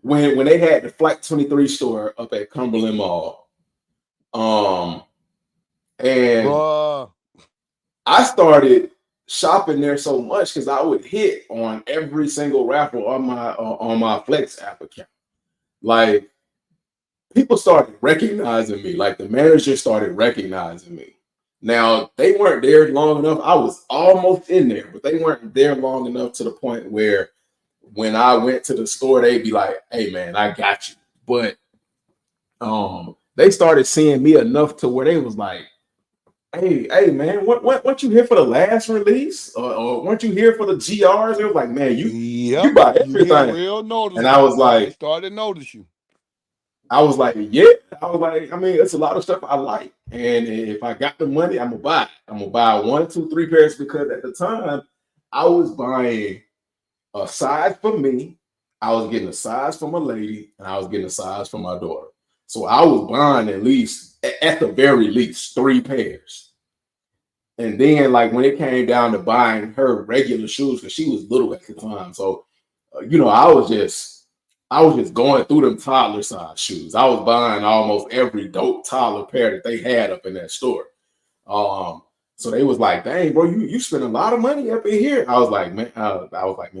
when they had the Flight 23 store up at Cumberland Mall, and bruh, I started shopping there so much because I would hit on every single raffle on my Flex app account. Like people started recognizing me. Like the manager started recognizing me. Now they weren't there long enough. I was almost in there, but they weren't there long enough to the point where when I went to the store, they'd be like, "Hey man, I got you." But they started seeing me enough to where they was like, "Hey man, weren't you here for the last release, or weren't you here for the GRs?" It was like, "Man, you yep, buy you get everything." real And I noticeable, was boy. They like, started to notice you. yeah. I was like, I mean, it's a lot of stuff I like, and if I got the money, I'm gonna buy it. I'm gonna buy 1, 2, 3 pairs because at the time I was buying a size for me, I was getting a size for my lady, and I was getting a size for my daughter. So I was buying at least, at the very least, 3 pairs. And then, like when it came down to buying her regular shoes, because she was little at the time, so I was just going through them toddler size shoes. I was buying almost every dope toddler pair that they had up in that store. So they was like, "Dang, bro, you spend a lot of money up in here." I was like, "Man,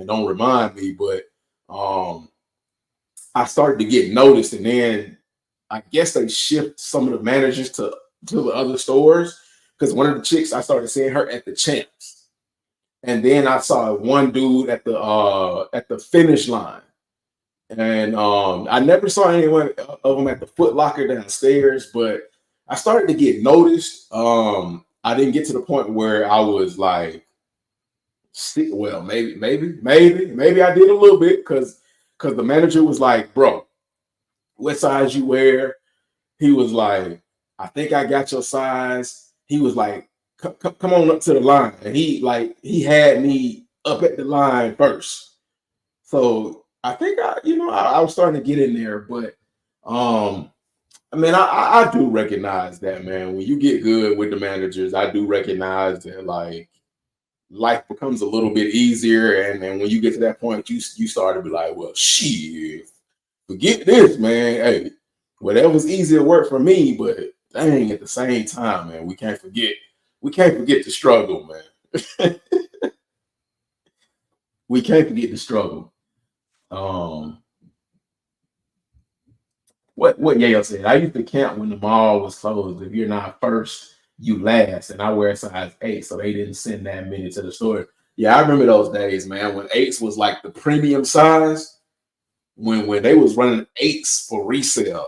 don't remind me." But I started to get noticed, and then I guess they shift some of the managers to the other stores because one of the chicks I started seeing her at the Champs, and then I saw one dude at the Finish Line. And I never saw anyone of them at the Foot Locker downstairs, but I started to get noticed. I didn't get to the point where I was like, well, maybe I did a little bit because the manager was like, "Bro, what size you wear?" He was like, "I think I got your size." He was like, "Come on up to the line," and he had me up at the line first. So I think I was starting to get in there, but I mean, I do recognize that, man. When you get good with the managers, I do recognize that like life becomes a little bit easier, and when you get to that point, you start to be like, well, shit, forget this, man. Hey, whatever's easier work for me, but dang, at the same time, man, we can't forget the struggle, man. We can't forget the struggle. What Yale said. I used to camp when the mall was closed. If you're not first, you last. And I wear a size 8, so they didn't send that many to the store. Yeah, I remember those days, man, when 8s was like the premium size. When they was running 8s for resale,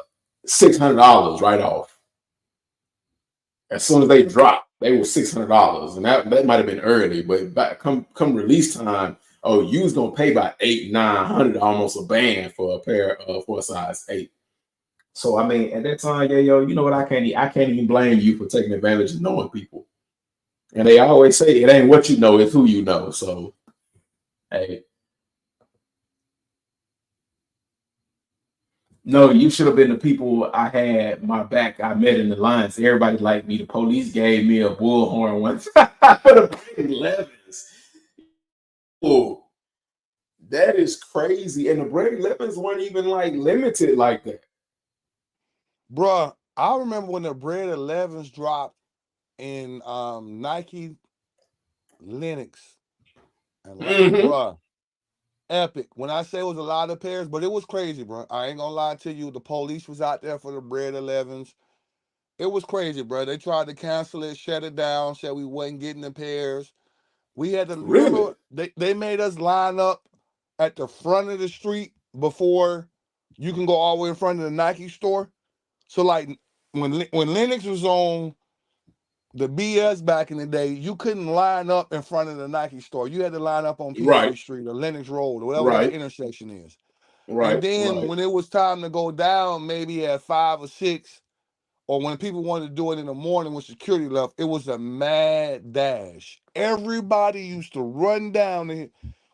$600 right off. As soon as they dropped, they were $600, and that might have been early, but come release time, oh, you was gonna pay about $800-900, almost a band for a pair for a size 8. So I mean, at that time, you know what? I can't even blame you for taking advantage of knowing people. And they always say it ain't what you know, it's who you know. So hey, no, you should have been the people I had my back. I met in the lines. Everybody liked me. The police gave me a bullhorn once for the Brady 11s. Oh, that is crazy. And the Brady 11s weren't even like limited like that. Bruh, I remember when the Bread 11s dropped in Nike Linux. And bruh, epic. When I say it was a lot of pairs, but it was crazy, bro. I ain't gonna lie to you. The police was out there for the Bread 11s. It was crazy, bro. They tried to cancel it, shut it down, said we wasn't getting the pairs. We had to Really? remember they made us line up at the front of the street before you can go all the way in front of the Nike store. So like when Linux was on the BS back in the day, you couldn't line up in front of the Nike store. You had to line up on Peachtree Right. Street or Lennox Road or whatever that Right. intersection is. And Right. then Right. when it was time to go down, maybe at 5 or 6, or when people wanted to do it in the morning when security left, it was a mad dash. Everybody used to run down there.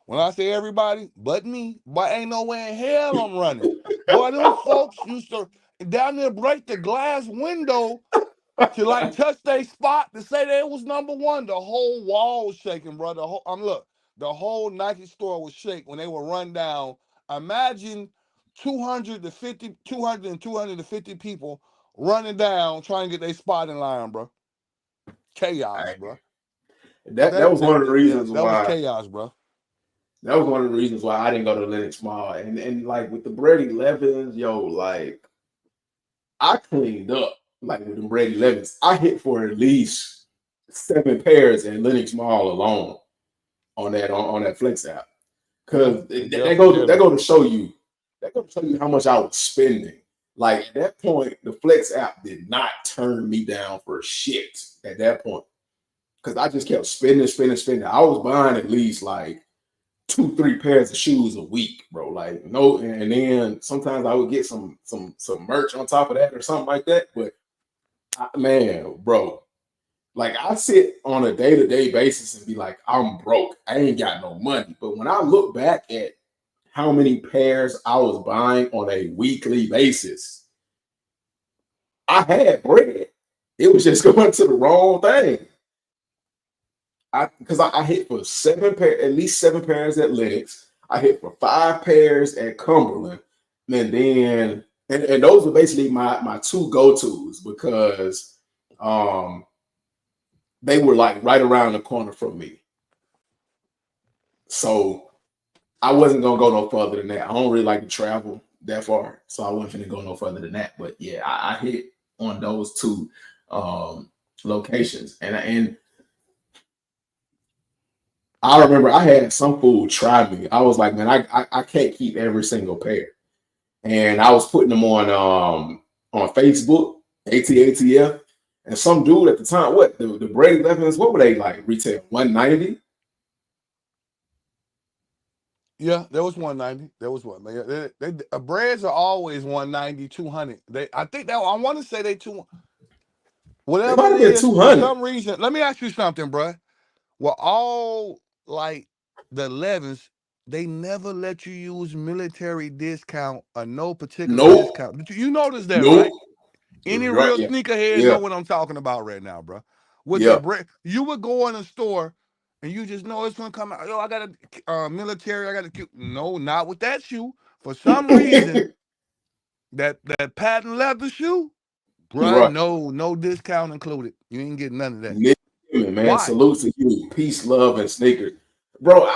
When I say everybody, but me, but ain't no way in hell I'm running. Boy, them folks used to down there break the glass window to like touch their spot to say they was number one. The whole wall was shaking, bro. The whole Nike store was shaking when they were run down. Imagine 200 and 250 people running down trying to get their spot in line, bro. Chaos, bro. That was one of the Yeah, reasons that was why. chaos, bro. That was one of the reasons why I didn't go to the Linux Mall. And like with the Brady 11s, like I cleaned up like with the Brady 11s. I hit for at least 7 pairs in Linux Mall alone on that Flex app. Because they go to show you how much I was spending. Like at that point, the Flex app did not turn me down for shit at that point. Because I just kept spending. I was buying at least like 2-3 pairs of shoes a week, bro. Like no, and then sometimes I would get some merch on top of that or something like that. But man, bro, like I sit on a day-to-day basis and be like, I'm broke. I ain't got no money. But when I look back at how many pairs I was buying on a weekly basis, I had bread. It was just going to the wrong thing. Because I hit for at least 7 pairs at Linux. I hit for 5 pairs at Cumberland. And then and those were basically my 2 go-tos because they were like right around the corner from me. So I wasn't gonna go no further than that. I don't really like to travel that far, so I wasn't gonna go no further than that. But yeah, I hit on those 2 locations, and I remember I had some fool try me. I was like, man, I can't keep every single pair, and I was putting them on Facebook, ATATF, and some dude at the time, what the Brady 11s, what were they like retail? 190. Yeah, there was 190. There was what, man. Breads are always 190, 200. I think that I want to say they two. Whatever might it have been is, for 200. some reason, let me ask you something, bro. Were all like the 11s, they never let you use military discount or no particular Nope. discount. Did you notice that, Nope. right? Any Right. real Yeah. sneakerheads know Yeah. what I'm talking about right now, bro. With the Yeah. bread, you would go in a store and you just know it's gonna come out. Yo, I got a military. I got a no, not with that shoe. For some reason, that patent leather shoe, bruh, Right. no discount included. You ain't getting none of that. Nick Fury, man, Why? salute to you. Peace, love, and sneakers. Bro,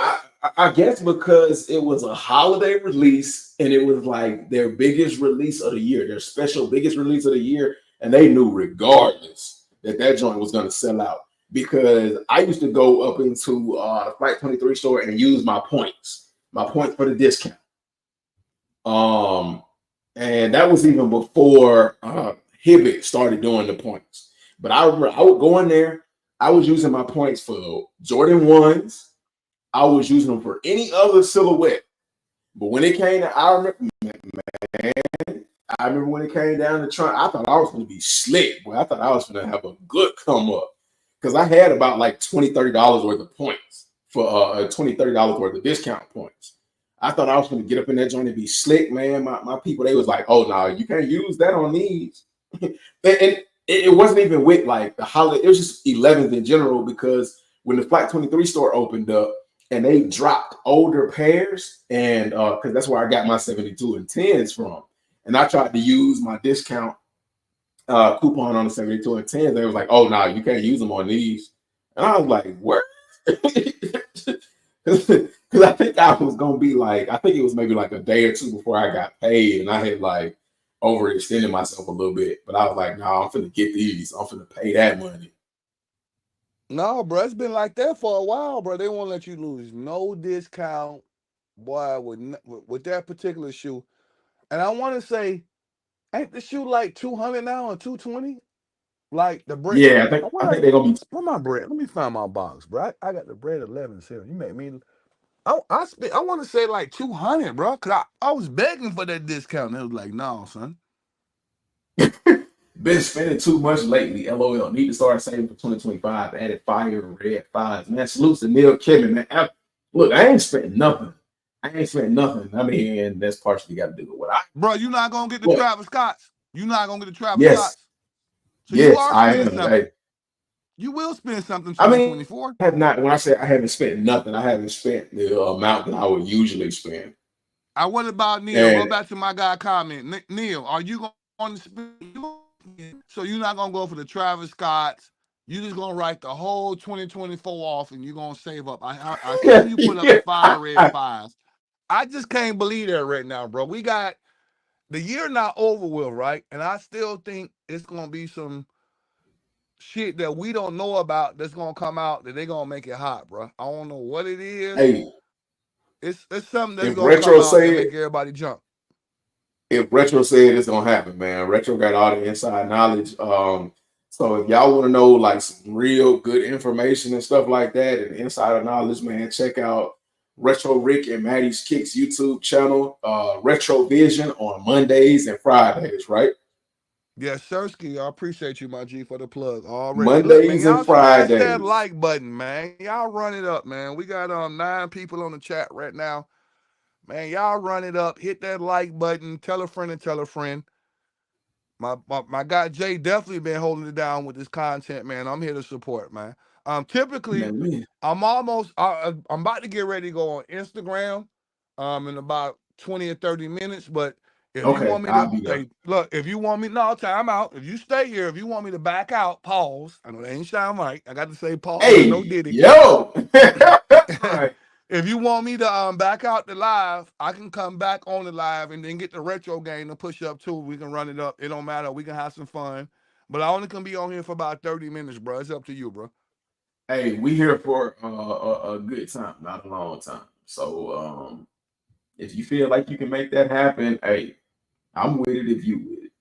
I guess because it was a holiday release and it was like their biggest release of the year, their special biggest release of the year. And they knew regardless that joint was going to sell out because I used to go up into the Flight 23 store and use my points for the discount. And that was even before Hibbett started doing the points. But I remember I would go in there. I was using my points for Jordan 1s. I was using them for any other silhouette. But when it came to, I remember when it came down to trying, I thought I was going to be slick. Boy, I thought I was going to have a good come up. Because I had about like $20, $30 worth of points for $20, $30 worth of discount points. I thought I was going to get up in that joint and be slick, man. My people, they was like, oh, no, you can't use that on these. and it wasn't even with like the holiday. It was just 11th in general because when the Flight 23 store opened up and they dropped older pairs and because that's where I got my 72 and 10s from. And I tried to use my discount coupon on the 72 and 10s. They was like, oh, no, you can't use them on these. And I was like, what? Because I think I was going to be like, I think it was maybe like a day or two before I got paid. And I had like overextended myself a little bit. But I was like, no, I'm finna get these. I'm finna pay that money. No, bro, it's been like that for a while, bro. They won't let you lose no discount, boy, with that particular shoe. And I want to say, ain't the shoe like 200 now or 220? Like the bread. Yeah, I think Where they're gonna be. my bread? Let me find my box, bro. I got the bread 11 here. You make me. I want to say like 200, bro, because I was begging for that discount. And it was like, no, son. Been spending too much lately. LOL. Need to start saving for 2025. Added fire and red fives. Man, salutes to Neil Kevin, man. Look, I ain't spent nothing. I mean, that's partially got to do with what I. Bro, you not going to get the What? Travis Scotts. You not going to get the Travis Yes. Scotts. So you Yes, are I spending am. something. Hey, You will spend something I mean, 2024. I have not. When I say I haven't spent nothing, I haven't spent the amount that I would usually spend. What about Neil? Go And back to my guy comment. Neil, are you going to spend? So you're not going to go for the Travis Scotts. You're just going to write the whole 2024 off and you're going to save up. I seen you put up the fire red fives. I just can't believe that right now, bro. We got the year not over with, right? And I still think it's going to be some shit that we don't know about that's going to come out that they're going to make it hot, bro. I don't know what it is. hey, It's something that's if going to come Retro out that said make everybody jump. it's gonna happen, man. Retro got all the inside knowledge. So if y'all want to know like some real good information and stuff like that and insider knowledge, man, check out Retro Rick and Maddie's Kicks YouTube channel, Retro Vision on Mondays and Fridays, right? Yes, Sirski, I appreciate you, my G, for the plug already. Look, man, Mondays and y'all smash that Fridays. like button, man. Y'all run it up, man. We got 9 people on the chat right now. Man, y'all run it up. Hit that like button. Tell a friend and tell a friend. My guy Jay definitely been holding it down with this content, man. I'm here to support, man. Typically, Man. I'm about to get ready to go on Instagram in about 20 or 30 minutes. But if you Okay, want me to, I'll be there. hey, look, if you want me, no, time out. If you stay here, if you want me to back out, pause. I know that ain't sound right. I got to say pause and no Hey, diddy. yo. All right. If you want me to back out the live, I can come back on the live and then get the retro game to push up too. We can run it up. It don't matter. We can have some fun. But I only can be on here for about 30 minutes, bro. It's up to you, bro. Hey, we here for a good time, not a long time. So if you feel like you can make that happen, hey, I'm with it if you with it.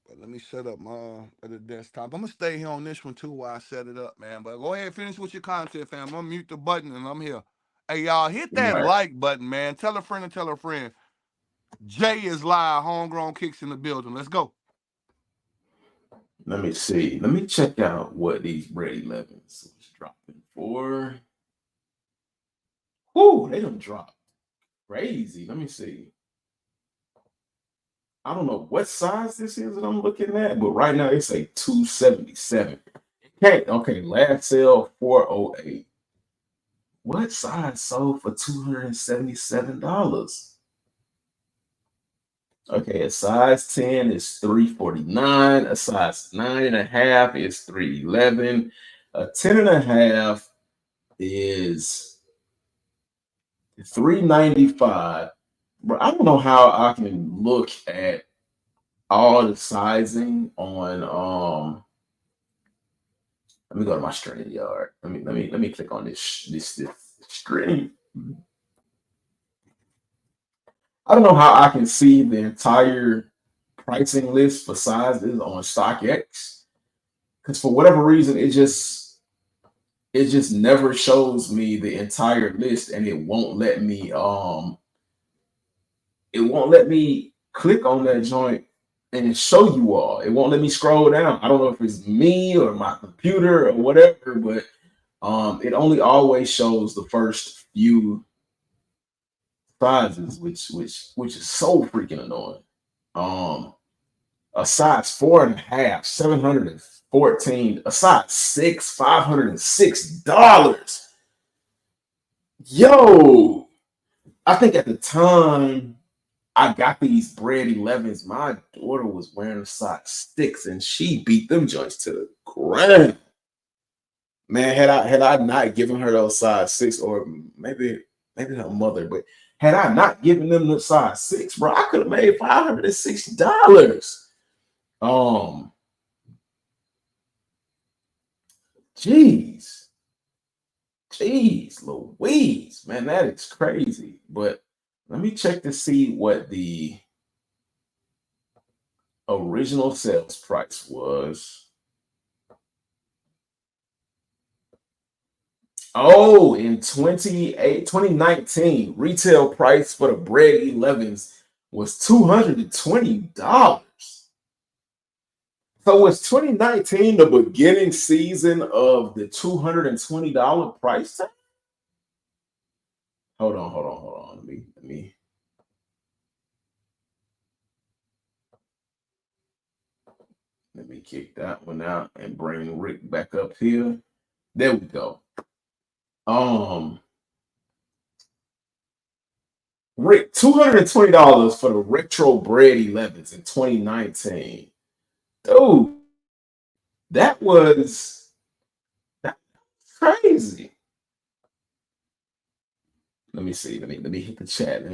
But let me set up my the desktop. I'm gonna stay here on this one too while I set it up, man. But go ahead and finish with your content, fam. I'm gonna mute the button and I'm here. Hey, y'all, hit that Right. like button, man. Tell a friend and tell a friend. Jay is live, homegrown kicks in the building. Let's go. Let me see. Let me check out what these Red 11s was dropping for. Whoo, they done dropped crazy. Let me see. I don't know what size this is that I'm looking at, but right now it's a 277. Okay, last sale 408. What size sold for $277? Okay, a size 10 is 349. A size 9.5 is 311. A 10.5 is 395. But I don't know how I can look at all the sizing on let me go to my stream yard. Let me click on this stream. I don't know how I can see the entire pricing list for sizes on StockX, because for whatever reason it just never shows me the entire list, and it won't let me click on that joint and show you all. It won't let me scroll down. I don't know if it's me or my computer or whatever, but it only always shows the first few sizes, which is so freaking annoying. A size 4.5, 714. A size 6, $506. Yo, I think at the time I got these bread 11s, my daughter was wearing a size 6 and she beat them joints to the ground. Man, had I not given her those size 6, or maybe her mother, but had I not given them the size 6, bro, I could have made $506. Jeez Louise, man, that is crazy. But let me check to see what the original sales price was. Oh, in 2019, retail price for the bread 11s was $220. So was 2019 the beginning season of the $220 price tag? Hold on. Let me kick that one out and bring Rick back up here. There we go. Rick, $220 for the retro bread 11s in 2019. Dude, that's crazy. Let me see. Let me hit the chat.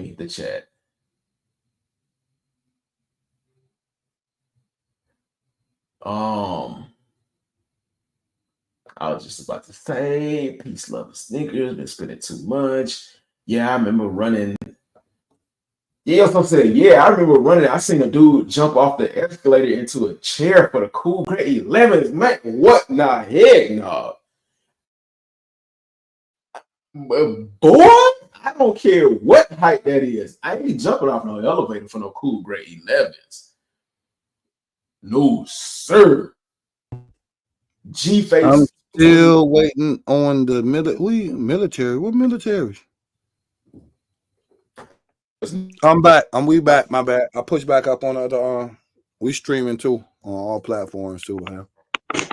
I was just about to say, peace, love, and sneakers. Been spending too much. Yeah, I remember running. Yeah, I was saying, yeah, I remember running. I seen a dude jump off the escalator into a chair for the cool grade 11s. Man, what the heck, no? Boy, I don't care what height that is. I ain't jumping off no elevator for no cool grade 11s. No, sir. G-Face. I'm still waiting on the military. What military? I'm back. We back. My bad. I pushed back up on other. We streaming too on all platforms too, man.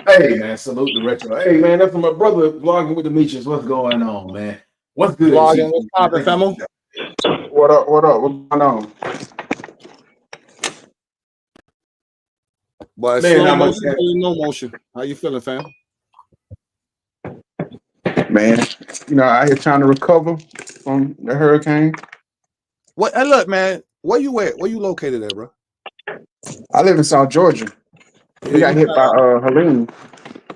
Hey man, salute the retro. Hey man, that's my brother vlogging with Demetrius. What's going on, man? What's good? Vlogging. What's poppin', famo? What up? What's going on? But Man, slow how much motion, no motion. How you feeling, fam? Man, out here trying to recover from the hurricane. What? Hey, look, man. Where you at? Where you located at, bro? I live in South Georgia. We got hit by Helene.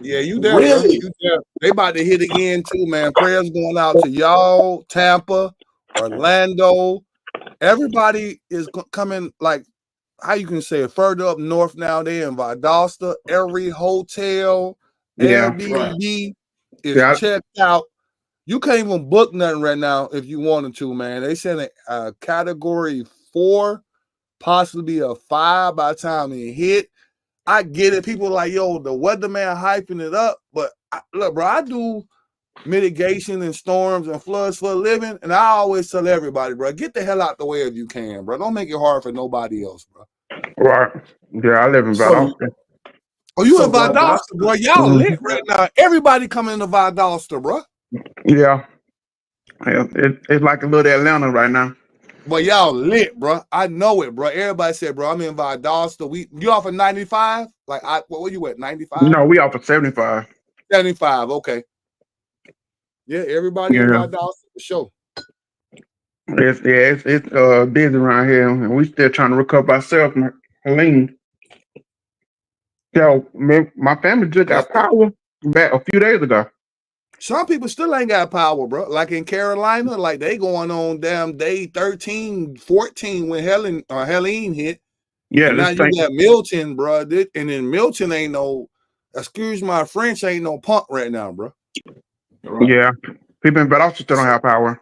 Yeah, you there, bro. You there. They about to hit again too, man. Prayers going out to y'all, Tampa, Orlando. Everybody is coming, like, how you can say it, further up north now. They in Valdosta. Every hotel, Airbnb is checked out. You can't even book nothing right now if you wanted to, man. They said a category 4, possibly a 5 by the time it hit. I get it. People are like, yo, the weatherman hyping it up. But look, bro, I do mitigation and storms and floods for a living. And I always tell everybody, bro, get the hell out the way if you can, bro. Don't make it hard for nobody else, bro. Right. Yeah, I live in So, Valdosta. Oh, you in but Valdosta, bro? Y'all lit right now. Everybody coming to Valdosta, bro. Yeah. It's like a little Atlanta right now. But y'all lit, bro. I know it, bro. Everybody said, bro, I'm in Valdosta. You off of 95? Like, what were you at, 95? No, we offer 75. 75, okay. Yeah, everybody in Valdosta for sure. It's busy around here, and we still trying to recover ourselves from Helene. So my family just got power back a few days ago. Some people still ain't got power, bro. Like in Carolina, like they going on damn day 13, 14 when Helene hit. Yeah, and now you got Milton, bro. And then Milton ain't no, excuse my French, ain't no punk right now, bro. Right. Yeah, people in Valdosta still don't have power.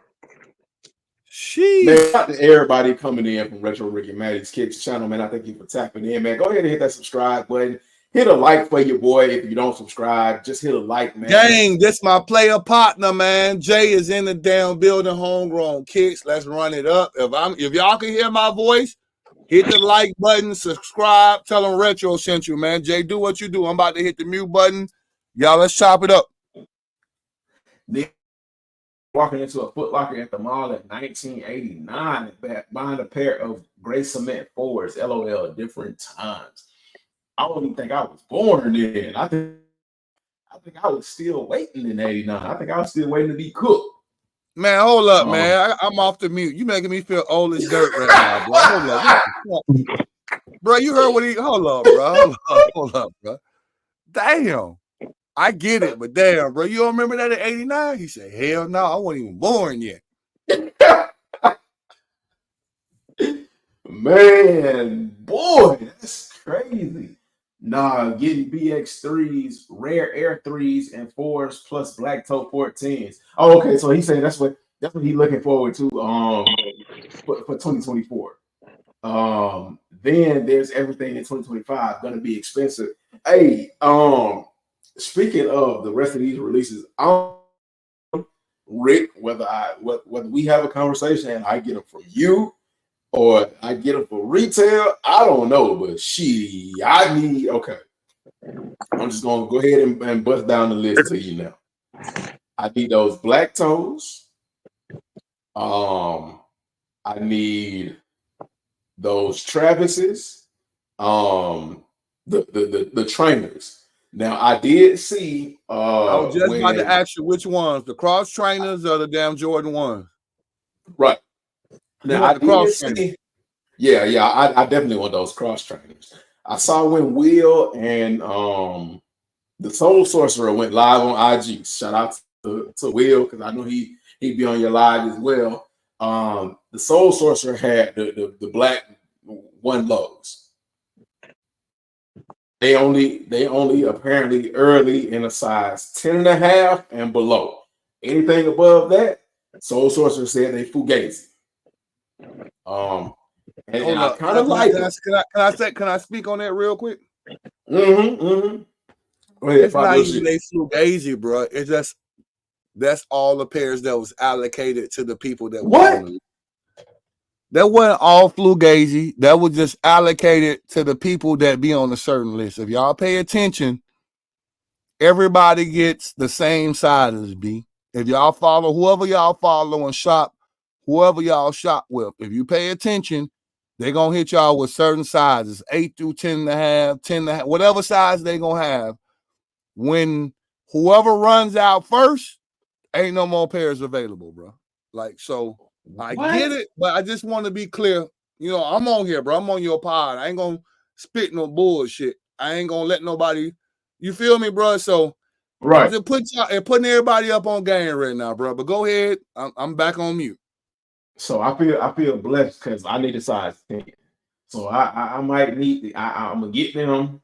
Man, shout out to everybody coming in from Retro Rick and Maddie's Kids channel, man. I thank you for tapping in, man. Go ahead and hit that subscribe button. Hit a like for your boy. If you don't subscribe, just hit a like, man. Gang, this my player partner, man. Jay is in the damn building, homegrown kicks. Let's run it up. If y'all can hear my voice, hit the like button, subscribe, tell them Retro sent you, man. Jay, do what you do. I'm about to hit the mute button. Y'all, let's chop it up. Walking into a Foot Locker at the mall in 1989, buying a pair of gray cement fours, LOL, different times. I don't even think I was born then. I think I was still waiting in 89. I think I was still waiting to be cooked. Man, hold up, man. I'm off the mute. You making me feel old as dirt right now, bro. Hold up. Bro, you heard what he... Hold up, bro. Hold up, bro. Damn. I get it, but damn, bro. You don't remember that in 89? He said, hell no, I wasn't even born yet. Man, boy, that's crazy. Nah, getting BX3s, rare Air 3s and 4s plus black toe 14s. Oh, okay. So he's saying that's what he's looking forward to for 2024. Then there's everything in 2025 gonna be expensive. Hey, speaking of the rest of these releases, Rick, whether we have a conversation and I get them from you or I get them for retail, I don't know, but I need, okay. I'm just gonna go ahead and bust down the list to you now. I need those black toes. I need those Travises, the trainers. Now I did see. I was just about to ask you which ones, the cross trainers or the damn Jordan ones. Right. Now I did see. Yeah, I definitely want those cross trainers. I saw when Will and the Soul Sorcerer went live on IG. Shout out to Will because I know he'd be on your live as well. The Soul Sorcerer had the black one lows. They only apparently early in a size 10.5 and below. Anything above that, Soul Sorcerer said they fugazi. And I kind of like it. Can I speak on that real quick? Go ahead, it's not even they fugazi, bro. It's just that's all the pairs that was allocated to the people that what? That wasn't all fugazi. That was just allocated to the people that be on a certain list. If y'all pay attention, everybody gets the same sizes, B. If y'all follow whoever y'all follow and shop, whoever y'all shop with, if you pay attention, they're going to hit y'all with certain sizes, 8 through 10.5, 10.5, whatever size they're going to have. When whoever runs out first, ain't no more pairs available, bro. Like, so I get it, but I just want to be clear. You know, I'm on here, bro. I'm on your pod. I ain't going to spit no bullshit. I ain't going to let nobody, you feel me, bro? So, right. I'm just putting everybody up on game right now, bro. But go ahead. I'm back on mute. So I feel blessed because I need a size 10. So I might need I'm gonna get them.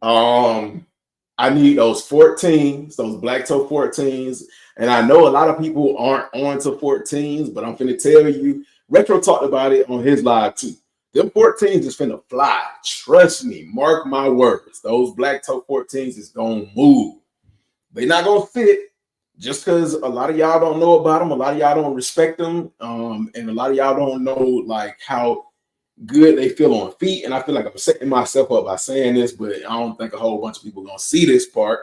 I need those 14s, those black toe 14s. And I know a lot of people aren't on to 14s, but I'm finna tell you, Retro talked about it on his live too. Them 14s is finna fly. Trust me, mark my words. Those black toe 14s is gonna move. They're not gonna fit, just because a lot of y'all don't know about them, a lot of y'all don't respect them, and a lot of y'all don't know like how good they feel on feet. And I feel like I'm setting myself up by saying this, but I don't think a whole bunch of people are gonna see this part.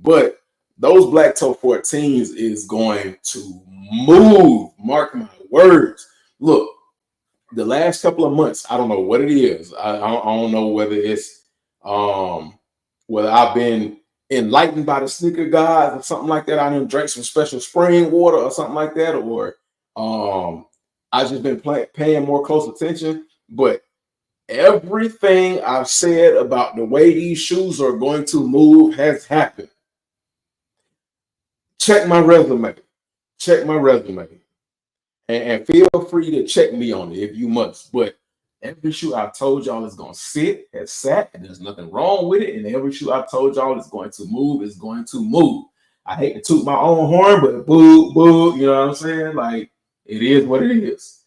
But those black toe 14s is going to move. Mark my words. Look, the last couple of months, I don't know what it is. I don't know whether it's whether I've been enlightened by the sneaker gods or something like that. I didn't drink some special spring water or something like that, or I just been paying more close attention. But everything I've said about the way these shoes are going to move has happened. Check my resume. Check my resume. And feel free to check me on it if you must. But every shoe I've told y'all is going to sit, has sat, and there's nothing wrong with it. And every shoe I've told y'all is going to move, is going to move. I hate to toot my own horn, but boo, boo, you know what I'm saying? Like, it is what it is.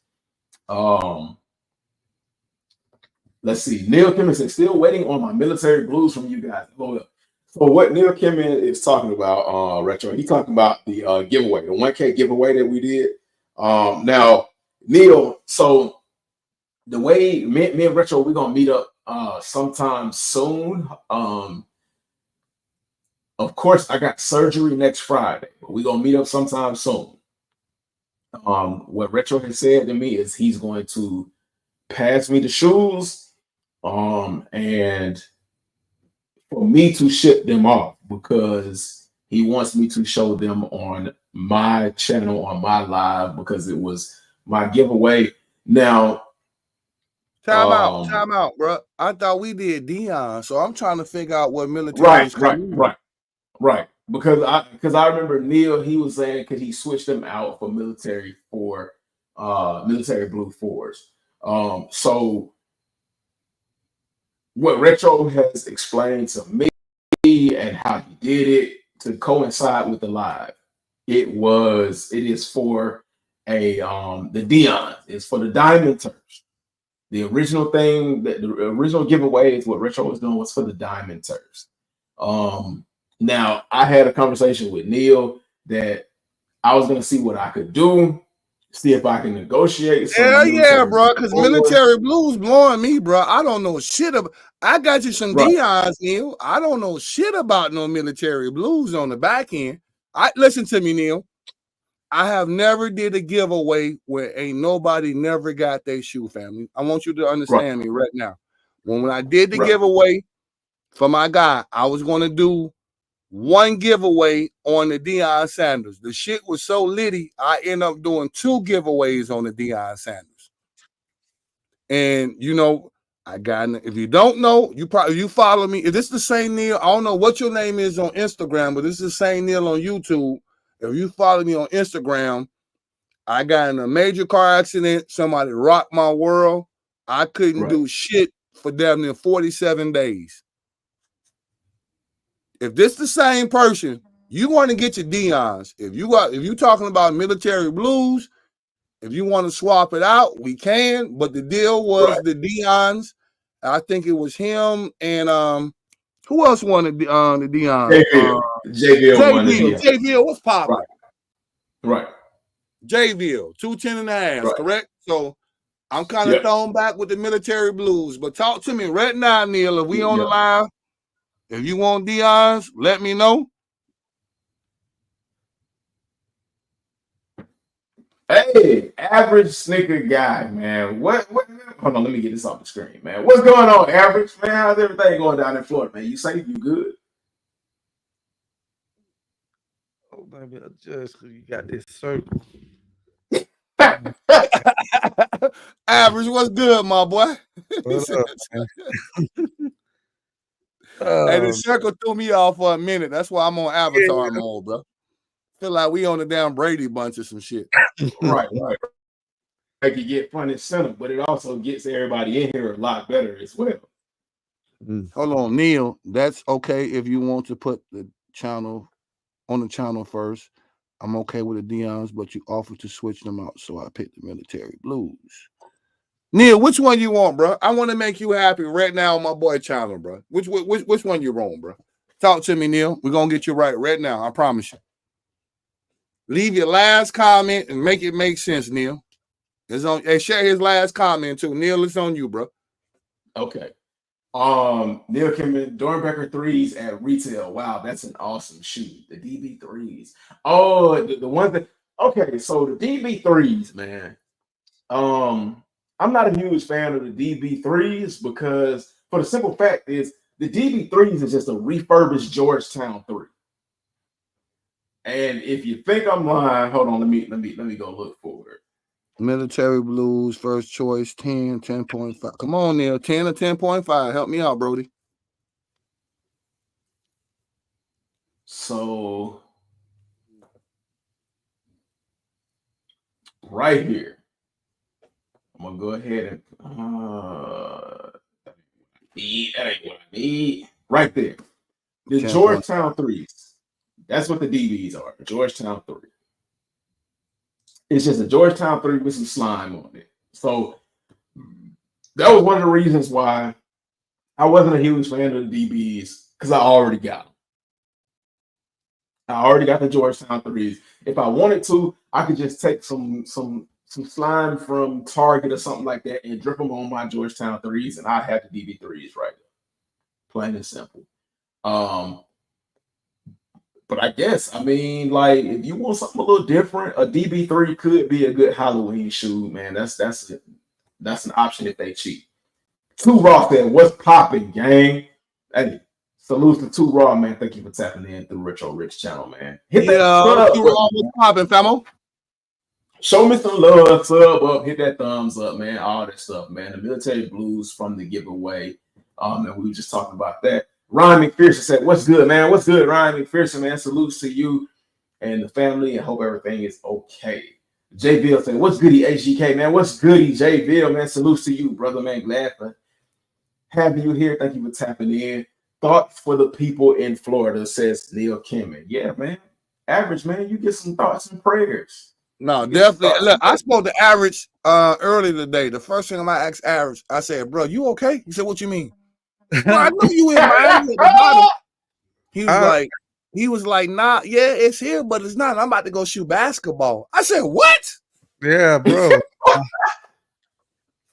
Let's see. Neil Kimmon said, still waiting on my military blues from you guys. Hold up. So what Neil Kimmon is talking about, Retro, he's talking about the giveaway, the 1K giveaway that we did. Now, Neil, so the way me and Retro, we're going to meet up sometime soon. Of course, I got surgery next Friday, but we're going to meet up sometime soon. What Retro has said to me is he's going to pass me the shoes and for me to ship them off because he wants me to show them on my channel, on my live, because it was my giveaway. Now, Time out, bro. I thought we did Dion, so I'm trying to figure out what military was coming. Right. Because I remember Neil, he was saying because he switched them out for military blue 4s. So what Retro has explained to me and how he did it to coincide with the live, it is for the Dion. It's for the Diamond Turfs. The original thing, the original giveaway is what Retro was doing was for the Diamond Turfs. Now I had a conversation with Neil that I was going to see what I could do, see if I can negotiate. Hell yeah, bro, because military blues blowing me, bro. I don't know shit about. I got you some Dion's, Neil. I don't know shit about no military blues on the back end. Listen to me, Neil. I have never did a giveaway where ain't nobody never got their shoe, family. I want you to understand me right now. When I did the giveaway for my guy, I was going to do one giveaway on the Deion Sanders. The shit was so litty, I end up doing 2 giveaways on the Deion Sanders. And you know, I got. If you don't know, you follow me. If this is the same Neil, I don't know what your name is on Instagram, but this is the same Neil on YouTube. If you follow me on Instagram, I got in a major car accident. Somebody rocked my world. I couldn't do shit for damn near 47 days. If this the same person, you want to get your Dion's. If you talking about military blues, if you want to swap it out, we can. But the deal was the Dion's. I think it was him and who else wanted the Dion's? JVille was popping. Right. JVille, 210.5, correct? So I'm kind of thrown back with the military blues. But talk to me right now, Neil. If we on the line. If you want Dion's, let me know. Hey, average sneaker guy, man. What hold on, let me get this off the screen, man. What's going on, average, man? How's everything going down in Florida, man? You safe? You good? Oh, baby, just you got this circle. Average, what's good, my boy? What up, Hey, the circle threw me off for a minute. That's why I'm on avatar mode, bro. Feel like we on the damn Brady bunch or some shit. Right. Like you get front and center, but it also gets everybody in here a lot better as well. Hold on, Neil. That's okay if you want to put the channel on the channel first. I'm okay with the Dion's, but you offered to switch them out, so I picked the military blues. Neil, which one you want, bro? I want to make you happy right now on my boy channel, bro. Which one you want, bro? Talk to me, Neil. We're gonna get you right now. I promise you. Leave your last comment and make it make sense, Neil. It's on. Hey, share his last comment too. Neil, it's on you, bro. Okay. Neil Kimman, Dornbecker threes at retail. Wow, that's an awesome shoe. The DB threes. Oh, the one that. Okay, so the DB threes, man. I'm not a huge fan of the DB threes because, for the simple fact is, the DB threes is just a refurbished Georgetown 3. And if you think I'm lying, hold on, let me go look for it. Military Blues, first choice, 10, 10.5. Come on, Neil, 10 or 10.5. Help me out, Brody. So right here, I'm gonna go ahead and that ain't what I need. Right there. The 10. Georgetown threes. That's what the DBs are. Georgetown 3. It's just a Georgetown 3 with some slime on it. So that was one of the reasons why I wasn't a huge fan of the DBs, because I already got them. I already got the Georgetown 3s. If I wanted to, I could just take some slime from Target or something like that and drip them on my Georgetown 3s, and I'd have the DB 3s right there. Plain and simple. But I guess, I mean, like, if you want something a little different, a DB3 could be a good Halloween shoe, man. That's an option if they cheap. 2 Raw said, "What's popping, gang?" Hey, salute to 2 Raw, man. Thank you for tapping in through Retro Rich channel, man. Hit that sub What's popping, famo? Show me some love, sub up, hit that thumbs up, man. All that stuff, man. The Military Blues from the giveaway. And we were just talking about that. Ryan McPherson said, "What's good, man? What's good, Ryan McPherson, man? Salutes to you and the family, and hope everything is okay." J Bill said, "What's goody, HGK, man? What's goody, J Bill, man? Salutes to you, brother, man. Glad for having you here. Thank you for tapping in. Thoughts for the people in Florida," says Neil Kimman. Yeah, man. Average, man. You get some thoughts and prayers. No, definitely. Look, I spoke to Average earlier today. The first thing I asked Average, I said, "Bro, you okay?" He said, "What you mean?" "Bro, I know you in Miami at the bottom." He was like, "Nah, yeah, it's here, but it's not. I'm about to go shoot basketball." I said, "What?" Yeah, bro.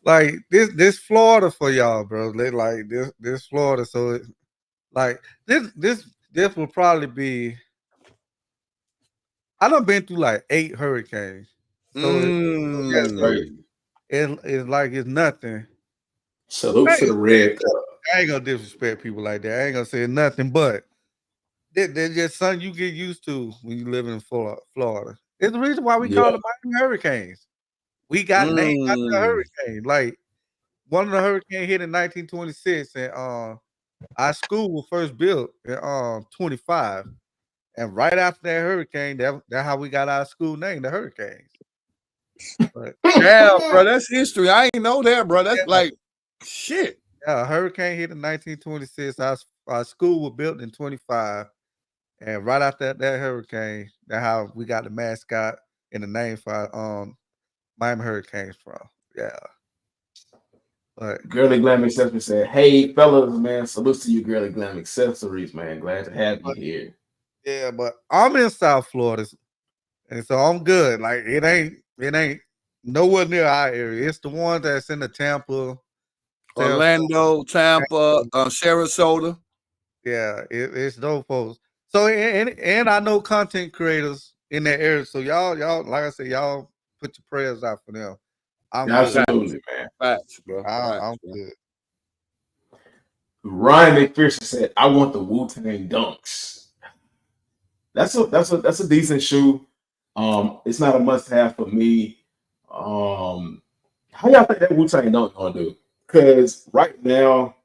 Like this Florida for y'all, bro. They like this Florida. So it, like this will probably be. I done been through like 8 hurricanes. So it's like it's nothing. Salute to the red cup. I ain't gonna disrespect people like that. I ain't gonna say nothing, but there's just something you get used to when you live in Florida. It's the reason why we call them Miami Hurricanes. We got named after the hurricane. Like one of the hurricanes hit in 1926, and our school was first built in 25. And right after that hurricane, that's how we got our school name, the Hurricanes. But, yeah, bro, that's history. I ain't know that, bro. That's like shit. Yeah, a hurricane hit in 1926. Our school was built in 25. And right after that hurricane, that's how we got the mascot and the name for our, Miami Hurricanes from. Yeah. But Girly Glam Accessories said, "Hey, fellas, man. Salutes to you, Girly Glam Accessories, man. Glad to have you here." Yeah, but I'm in South Florida, and so I'm good. Like it ain't nowhere near our area. It's the one that's in the Tampa, Orlando, Tampa, Sarasota. Yeah, it's those folks. So and I know content creators in that area. So y'all, like I said, y'all put your prayers out for them. I'm Absolutely, good. man. Facts, bro. I'm good. Ryan McPherson said, "I want the Wu-Tang Dunks." That's a decent shoe. It's not a must-have for me. How y'all think that Wu-Tang Dunk gonna do? Because right now,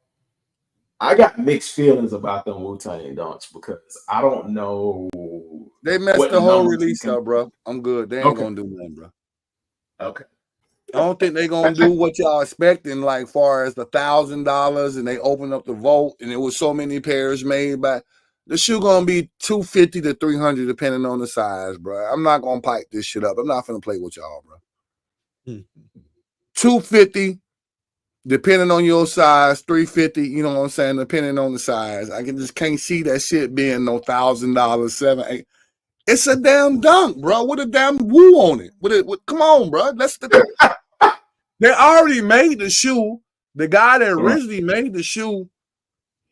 I got mixed feelings about them Wu-Tang Dunks because I don't know. They messed the whole release up, bro. I'm good. They ain't gonna do nothing, bro. Okay. I don't think they're gonna do what y'all expecting, like far as $1,000, and they open up the vault, and there was so many pairs made. But the shoe gonna be $250 to $300, depending on the size, bro. I'm not gonna pipe this shit up. I'm not gonna play with y'all, bro. $250, depending on your size. $350, you know what I'm saying, depending on the size. I just can't see that shit being no $1,000, $700, $800. It's a damn dunk, bro, with a damn woo on it. Come on, bro. They already made the shoe. The guy that originally made the shoe,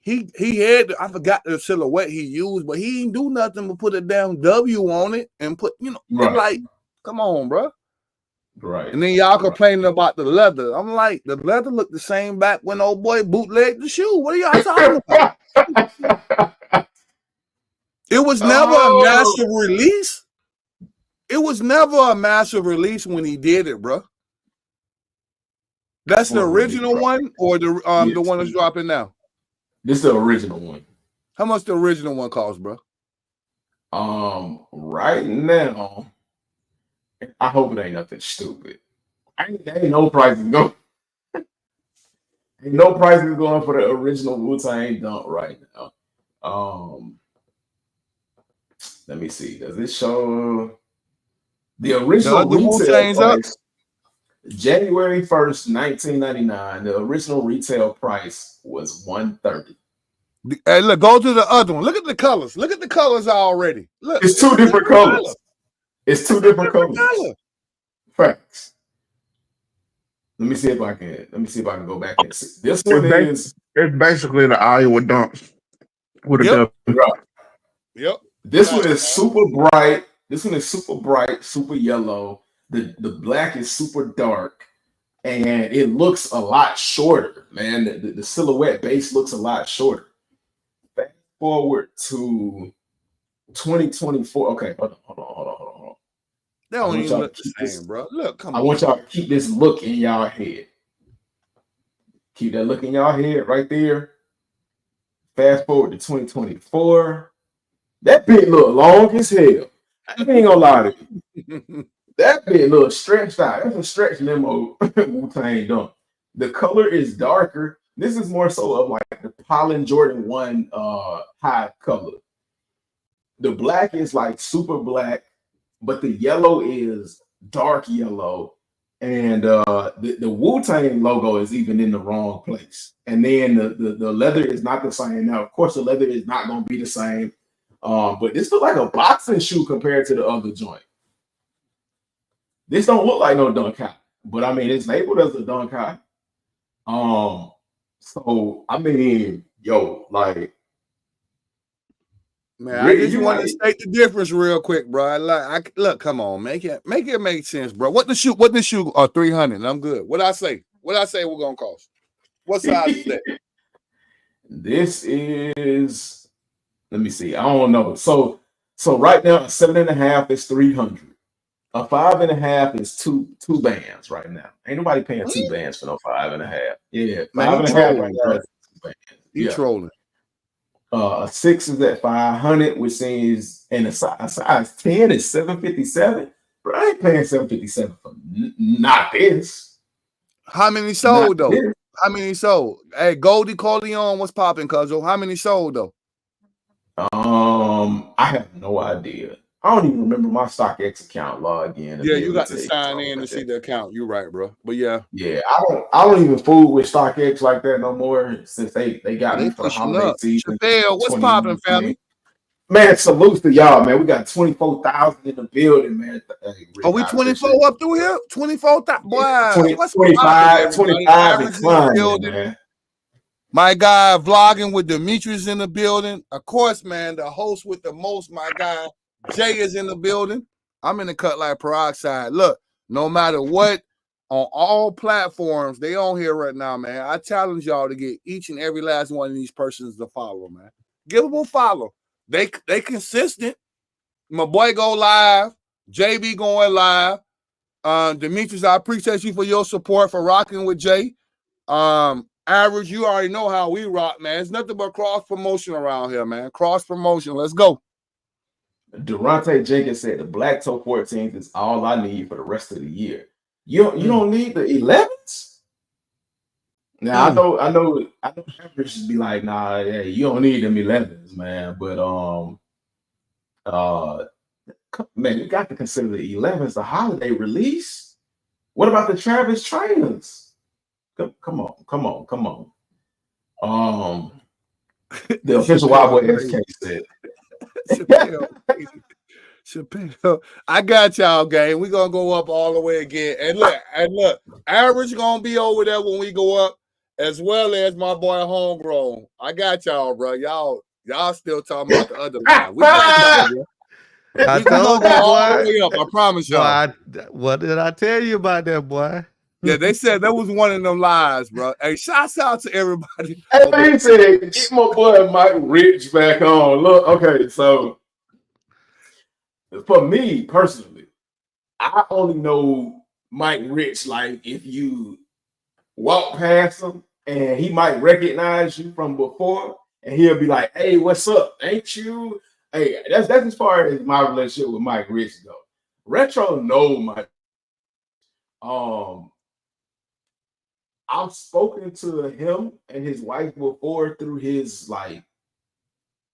he had, I forgot the silhouette he used, but he didn't do nothing but put a damn W on it and put, it's like, come on, bro. Right. And then y'all complaining about the leather. I'm like, the leather looked the same back when old boy bootlegged the shoe. What are y'all talking about? It was never a massive release. It was never a massive release when he did it, bro. That's the original one, or the one that's dropping now? This is the original one. How much the original one cost, bro? Right now, I hope it ain't nothing stupid. Ain't no prices going. Ain't no prices going for the original Wu-Tang Dunk right now. Let me see. Does it show the original retail price? January 1st, 1999. The original retail price was $130. Hey, look, go to the other one. Look at the colors. Look at the colors already. Look, it's two different colors. It's two different colors. Facts. Let me see if I can go back and see. This one it's basically the Iowa Dunks with a W. Yep. This one is super bright. This one is super bright, super yellow. The black is super dark, and it looks a lot shorter, man. The silhouette base looks a lot shorter. Fast forward to 2024. Okay, hold on. They don't even look the same, bro. Look, come on. I want y'all to keep this look in y'all head. Keep that look in y'all head right there. Fast forward to 2024. That bit look long as hell. I ain't gonna lie to you. That bit look stretched out. That's a stretch limo Wu-Tang Dunk. The color is darker. This is more so of like the Pollen Jordan 1 high color. The black is like super black, but the yellow is dark yellow. And the Wu-Tang logo is even in the wrong place. And then the leather is not the same. Now, of course, the leather is not going to be the same. But this looks like a boxing shoe compared to the other joint. This don't look like no dunk high, but I mean, it's labeled as a dunk high. So I mean, yo, like, man, I just want to state the difference real quick, bro. Look, come on, make it make sense, bro. What the shoe? 300. I'm good. What I say we're gonna cost? What size is that? This is, let me see. I don't know. So right now, 7.5 is 300. A 5.5 is two bands right now. Ain't nobody paying 2 bands for no 5.5. Yeah, 5.5 right now. He's trolling. A 6 is at 500, which is, and a size 10 is 757. But I ain't paying 757 for not this. How many sold though? How many sold? Hey, Goldie Corleone, what's popping, Cuzzo? How many sold though? I have no idea. I don't even remember my StockX account login. Yeah, you got to sign in to see the account. You're right, bro. But yeah, I don't even fool with StockX like that no more since they got me for the holiday season. Chappelle, what's popping, family? Man, salute to y'all, man. We got 24,000 in the building, man. Are we 24 up through here? 24,000. Wow. 25 and climbing, man. My guy vlogging with Demetrius in the building. Of course, man, the host with the most, my guy Jay is in the building. I'm in the cut like peroxide. Look, no matter what, on all platforms, they on here right now, man. I challenge y'all to get each and every last one of these persons to follow, man. Give them a follow. They consistent. My boy go live. JB going live. Demetrius, I appreciate you for your support for rocking with Jay. Average, you already know how we rock, man. It's nothing but cross promotion around here, man. Cross promotion. Let's go. Durante Jenkins said the Black Toe 14th is all I need for the rest of the year. You don't need the 11s. Now I know average should be like, nah, yeah, you don't need them 11s, man. But man, you got to consider the 11s a holiday release. What about the Travis trainers? Come on. The official Wild Boy SK said. Chappelle, I got y'all, gang. We gonna go up all the way again. And look, average gonna be over there when we go up, as well as my boy Homegrown. I got y'all, bro. Y'all still talking about the other line. We got y'all, bro. I We gonna told go you, all the boy. way up. I promise y'all. What did I tell you about that, boy? Yeah, they said that was one of them lies, bro. Hey, shouts out to everybody. Hey, he said, get my boy Mike Rich back on. Look, okay, so for me personally, I only know Mike Rich like if you walk past him and he might recognize you from before and he'll be like, hey, what's up? Ain't you? Hey, that's as far as my relationship with Mike Rich go. Retro know Mike. Um, I've spoken to him and his wife before through his like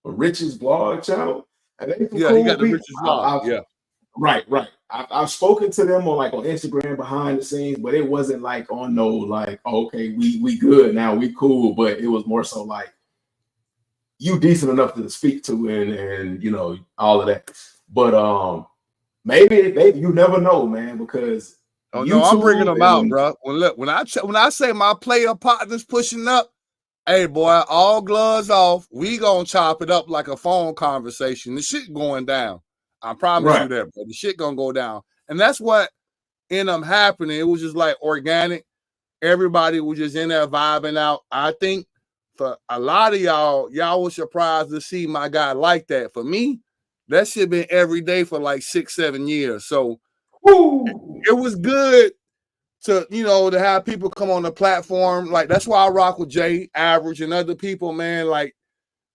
Rich's blog channel, and they some Yeah, he cool got the people. richest vlog. Yeah. Right. I've spoken to them on Instagram behind the scenes, but it wasn't like on no like, oh, okay, we good now, we cool. But it was more so like you decent enough to speak to and you know all of that. But maybe you never know, man, because Oh no, I'm bringing YouTube them out, and bro. When I say my player partners pushing up, hey boy, all gloves off. We gonna chop it up like a phone conversation. The shit going down. I promise you right, that, bro. The shit gonna go down, and that's what ended up happening. It was just like organic. Everybody was just in there vibing out. I think for a lot of y'all was surprised to see my guy like that. For me, that shit been every day for like 6-7 years. So woo, it was good to have people come on the platform. Like that's why I rock with Jay, Average, and other people, man. Like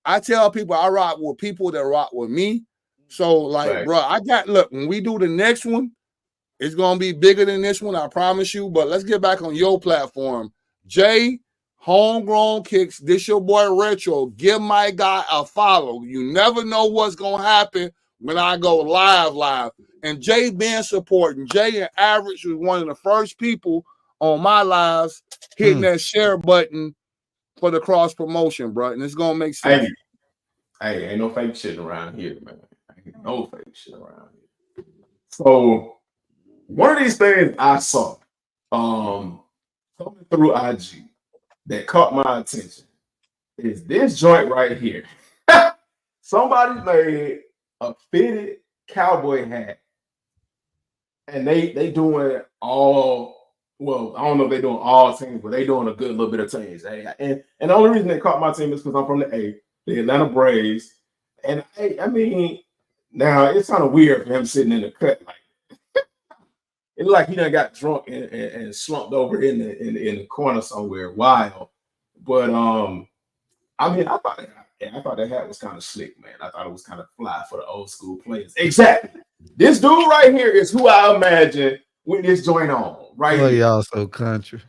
I tell people I rock with people that rock with me. So like, right. bro, when we do the next one, it's gonna be bigger than this one, I promise you. But let's get back on your platform. Jay, Homegrown Kicks, this your boy Retro. Give my guy a follow. You never know what's gonna happen when I go live. And Jay been supporting. Jay and Average was one of the first people on my lives hitting that share button for the cross promotion, bro. And it's gonna make sense. Hey, ain't no fake shit around here, man. Ain't no fake shit around here. So one of these things I saw coming through IG that caught my attention is this joint right here. Somebody made a fitted cowboy hat, and they doing all well. I don't know if they're doing all things, but they doing a good little bit of things. And the only reason they caught my team is because I'm from the Atlanta Braves, and I mean, now it's kind of weird for him sitting in the cut like. It looked like he done got drunk and slumped over in the corner somewhere wild. But I mean, I thought that hat was kind of slick, man. I thought it was kind of fly for the old school players. Exactly. This dude right here is who I imagine when this joint on. Right Boy, here. y'all so country.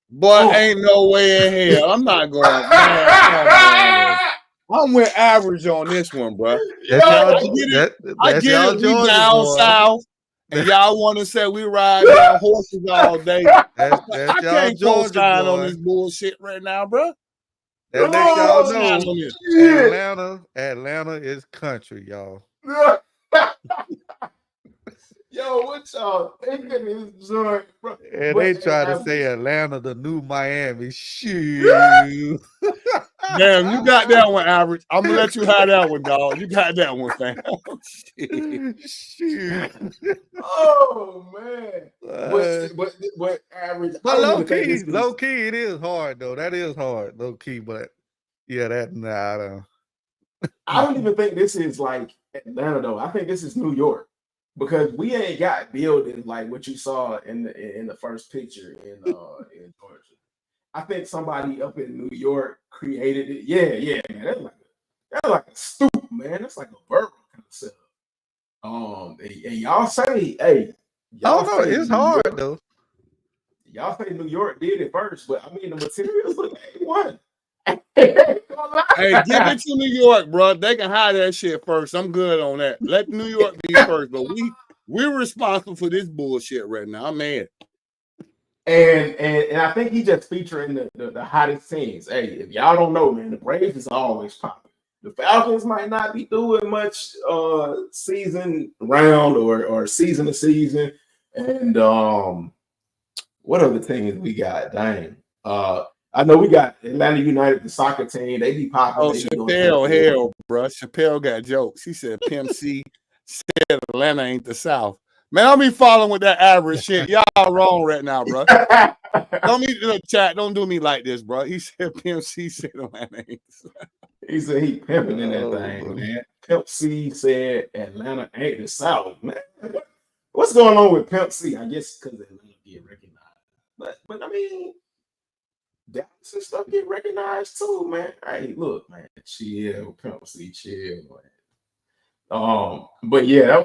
Boy, ain't no way in hell. I'm not going, man. Come on. I'm with Average on this one, bro. That's y'all. I That's get y'all it. We Georgia down boy. south, and y'all want to say we riding on horses all day. That's I y'all can't Georgia co-sign on boy. this bullshit right now, bro. That lets y'all know Atlanta is country, y'all. Yo, what y'all thinking this joint, bro? And But they try to say Atlanta the new Miami. Shoot. Damn, you got that one, Average. I'm gonna let you have that one, dog. You got that one, fam. Shoot. Oh man. But Average. I But don't even think this low key, it is hard though. That is hard, low key. But yeah, I don't even think this is like Atlanta though. I think this is New York because we ain't got buildings like what you saw in the first picture in Georgia. I think somebody up in New York created it. Yeah, man. That's like a stoop, man. That's like a bourbon kind of setup. And y'all say, hey, I y'all don't know. say It's New hard York. though. Y'all say New York did it first, but I mean the materials look like one. Hey, give it to New York, bro. They can hide that shit first. I'm good on that. Let New York be first, but we're responsible for this bullshit right now. I'm mad. And I think he just featuring the hottest scenes. Hey, if y'all don't know, man, the Braves is always popping. The Falcons might not be doing much season round or season to season. And what other teams we got? Dang. I know we got Atlanta United, the soccer team. They be popping. Oh, They be doing Chappelle, pretty good. hell, bro. Chappelle got jokes. He said Pimp C said Atlanta ain't the South. Man, don't be following with that average shit. Y'all wrong right now, bro. Don't be in the chat. Don't do me like this, bro. He said Pimp C said Atlanta ain't the South. He said he pimping in that thing, man. Pimp C said Atlanta ain't the South, man. What's going on with Pimp C? I guess because Atlanta get recognized. But I mean, Dallas and stuff get recognized too, man. Hey, look, man, chill, Pimp C, chill, man. But yeah,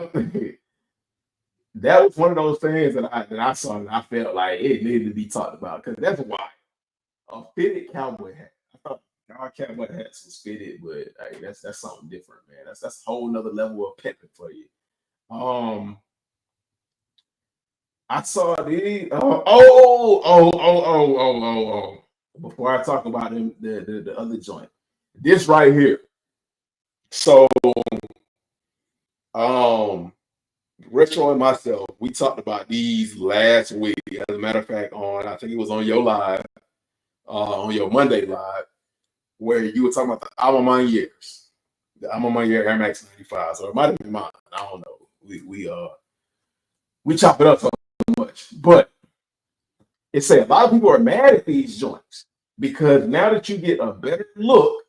that was one of those things that I saw and I felt like it needed to be talked about because that's why a fitted cowboy hat. I thought our cowboy hats was fitted, but hey, that's something different, man. That's a whole nother level of pimping for you. I saw these. Before I talk about them, the other joint, this right here. So, Retro and myself, we talked about these last week. As a matter of fact, I think it was on your live, on your Monday live, where you were talking about the Alma years, the Alma year Air Max 95. So it might have been mine. I don't know. We chop it up so much, but it said a lot of people are mad at these joints because now that you get a better look,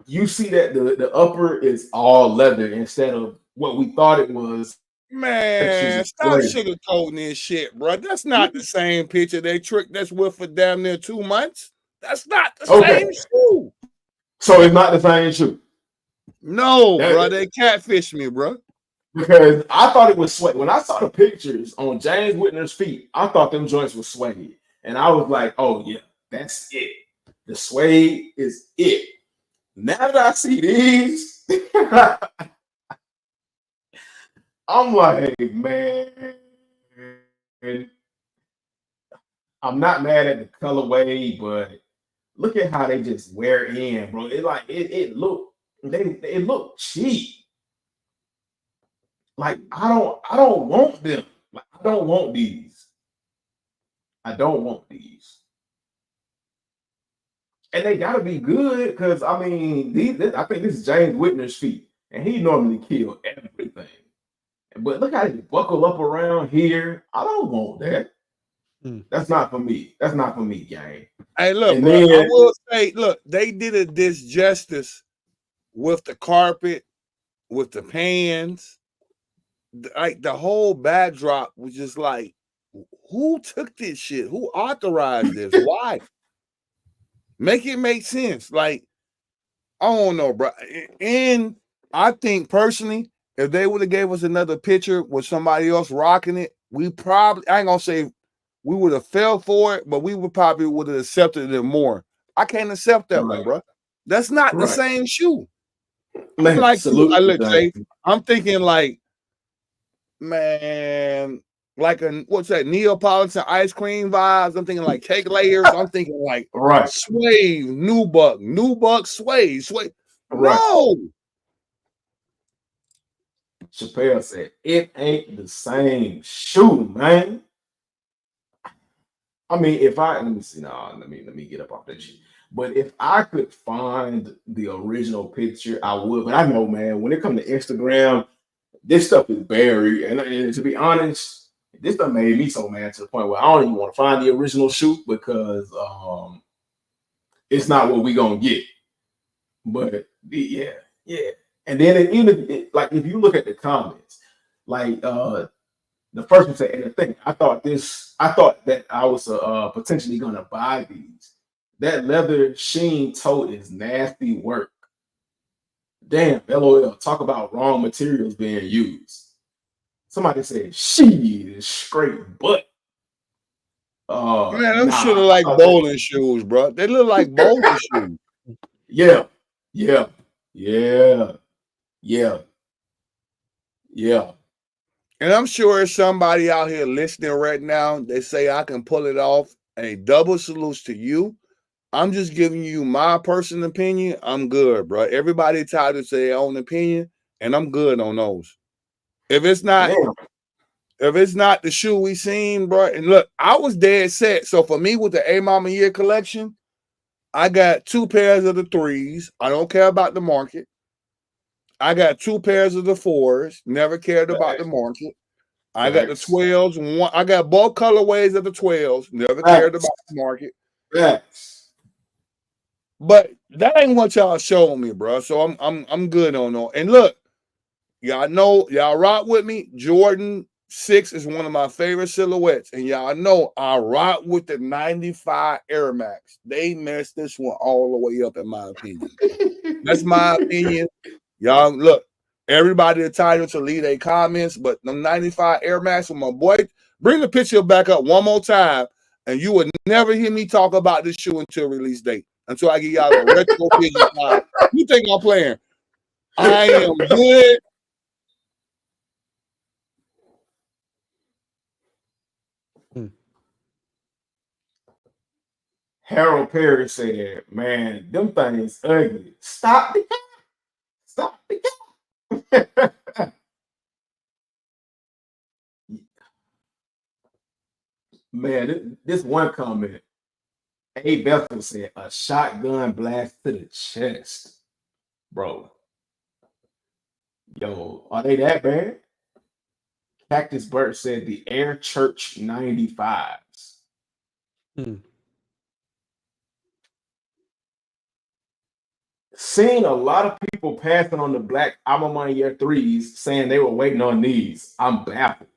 you see that the upper is all leather instead of what we thought it was. Man, stop sugarcoating this shit, bro. That's not the same picture they tricked us with for damn near 2 months. That's not the same shoe. So it's not the same shoe. No, bro. They catfished me, bro. Because I thought it was suede. When I saw the pictures on James Whitner's feet, I thought them joints were suede. And I was like, oh, yeah, that's it. The suede is it. Now that I see these, I'm like, man, I'm not mad at the colorway, but look at how they just wear in, bro. It look cheap. Like I don't want them. Like I don't want these. I don't want these. And they gotta be good because I mean, I think this is James Whitner's feet, and he normally kill everything. But look how they buckle up around here. I don't want that. That's not for me. That's not for me, gang. Hey, look, bro, I will say, look, they did a disjustice with the carpet, with the pans. Like the whole backdrop was just like, who took this shit? Who authorized this? Why? Make it make sense. Like, I don't know, bro. And I think personally, if they would have gave us another picture with somebody else rocking it, we probably, I ain't gonna say we would have fell for it, but we would probably would have accepted it more. I can't accept that one, bro. That's not the same shoe. Man, like, look, Jay, I'm thinking like, man, like what's that, Neapolitan ice cream vibes. I'm thinking like cake layers. I'm thinking like suede, nubuck, suede. No. Chappelle said it ain't the same shoe, man. I mean, if I let me see now, let me get up off that shit. But if I could find the original picture, I would. But I know, man, when it comes to Instagram, this stuff is buried. And to be honest, this stuff made me so mad to the point where I don't even want to find the original shoot because it's not what we gonna get. But yeah. And then even like if you look at the comments, like the first one said, and the thing, I thought that I was potentially gonna buy these. That leather sheen toe is nasty work. Damn, LOL. Talk about wrong materials being used. Somebody said she is straight butt. Man, them should have like bowling shoes, bro. They look like bowling shoes. Yeah. And I'm sure there's somebody out here listening right now. They say I can pull it off. A double salute to you I'm just giving you my personal opinion. I'm good, bro. Everybody entitled to their own opinion, and I'm good on those. If it's not, the shoe we seen, bro, and look, I was dead set. So for me, with the A Mama Year collection, I got 2 pairs of the 3s. I don't care about the market. I got 2 pairs of the 4s. Never cared about the market. I got the 12s. I got both colorways of the 12s. Never cared about the market. But that ain't what y'all showed me, bro. So I'm good on that. And look, y'all know, y'all rock with me. Jordan 6 is one of my favorite silhouettes. And y'all know I rock with the 95 Air Max. They messed this one all the way up, in my opinion. That's my opinion. Y'all, look, everybody entitled to leave their comments, but the 95 Air Max with my boy, bring the picture back up one more time, and you would never hear me talk about this shoe until release date, until I give y'all a retro vision time. You think I'm playing? I am good. Harold Perry said, man, them things ugly. Stop the cap. Stop the cap. Man, this one comment. A. Bethel said, a shotgun blast to the chest. Bro. Yo, are they that bad? Cactus Burt said the Air Church 95s. Seeing a lot of people passing on the black Alma Year 3s saying they were waiting on these. I'm baffled.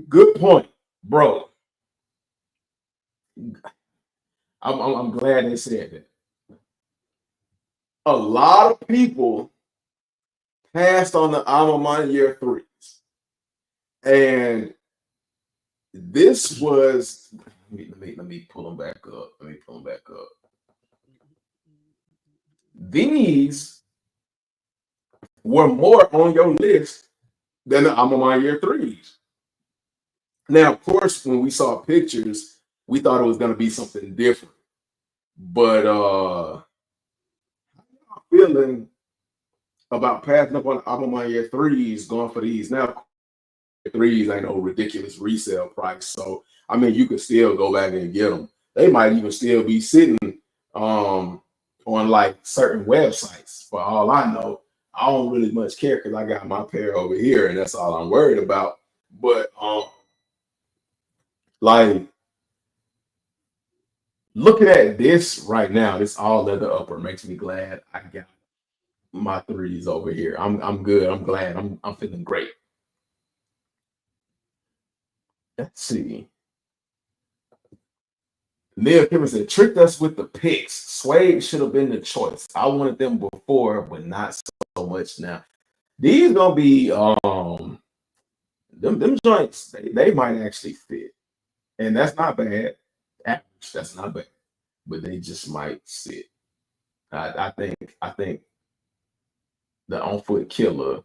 Good point, bro. I'm glad they said that. A lot of people passed on the Alma Year 3s. And this was, let me pull them back up. These were more on your list than the Alma Year 3s. Now, of course, when we saw pictures, we thought it was going to be something different. But I'm feeling about passing up on Alma Year 3s, going for these. Now, 3s ain't no ridiculous resale price. So, I mean, you could still go back and get them. They might even still be sitting on like certain websites. For all I know, I don't really much care because I got my pair over here and that's all I'm worried about. But like looking at this right now, this all leather upper makes me glad I got my 3s over here. I'm good. I'm glad. I'm feeling great. Let's see. Neil Kimmel said, tricked us with the picks. Suede should have been the choice. I wanted them before, but not so much now. These gonna be them joints, they might actually fit. And that's not bad. Average, that's not bad. But they just might sit. I think the on foot killer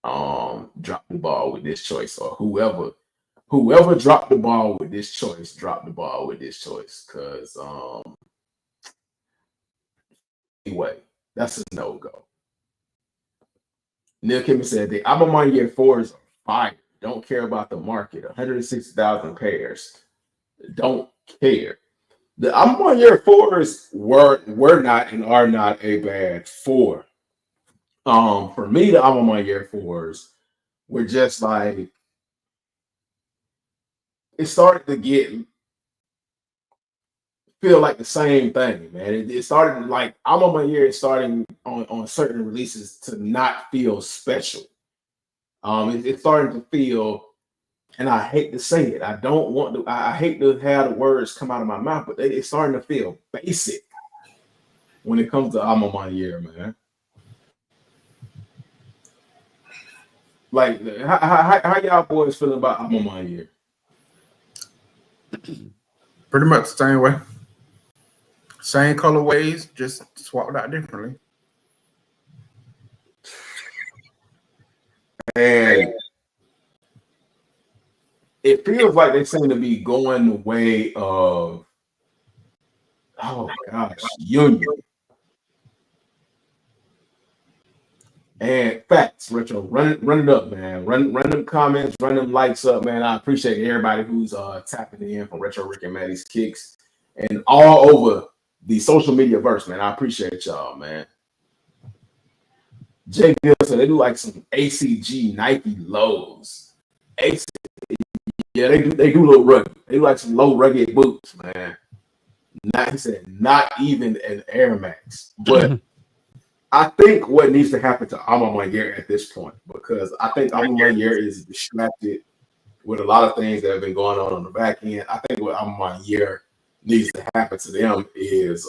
dropped the ball with this choice, or whoever dropped the ball with this choice dropped the ball with this choice, because anyway, that's a no-go. Neil Kimmel said the Alma Year 4s are fire. Don't care about the market. 160,000 pairs. Don't care. The Alma Year 4s were not and are not a bad 4. For me, the Alma Year 4s were just like, it started to feel like the same thing, man. It started like Alma Year is starting on certain releases to not feel special. It's starting to feel, and I hate to say it, I don't want to, I hate to have the words come out of my mouth, but it's starting to feel basic when it comes to Alma Year, man. Like, how y'all boys feeling about Alma Year? Pretty much the same way. Same colorways, just swapped out differently. And it feels like they seem to be going the way of Oh gosh, Union. And facts, Retro. Run it up, man. Run them comments, run them likes up, man. I appreciate everybody who's tapping in from Retro Rick and Maddie's Kicks and all over the social media verse, man. I appreciate y'all, man. Jay Bill said they do like some ACG Nike lows. AC, yeah, they do little rugged. They do like some low rugged boots, man. Not he said not even an Air Max, but I think what needs to happen to Amamayer at this point, because I think Amamayer is distracted with a lot of things that have been going on the back end. I think what Amamayer needs to happen to them is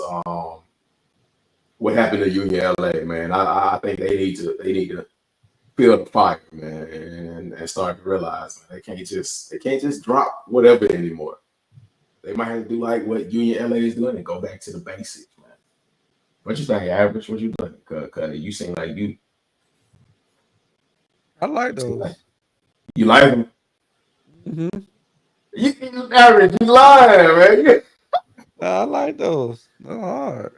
what happened to Union LA, man. I think they need to feel the fire, man, and start to realize, man, they can't just drop whatever anymore. They might have to do like what Union LA is doing and go back to the basics. What you think, Average? What you doing? Cause you seem like you. I like those. You like them? Mm-hmm. You Average, you lying, man. I like those. They're hard.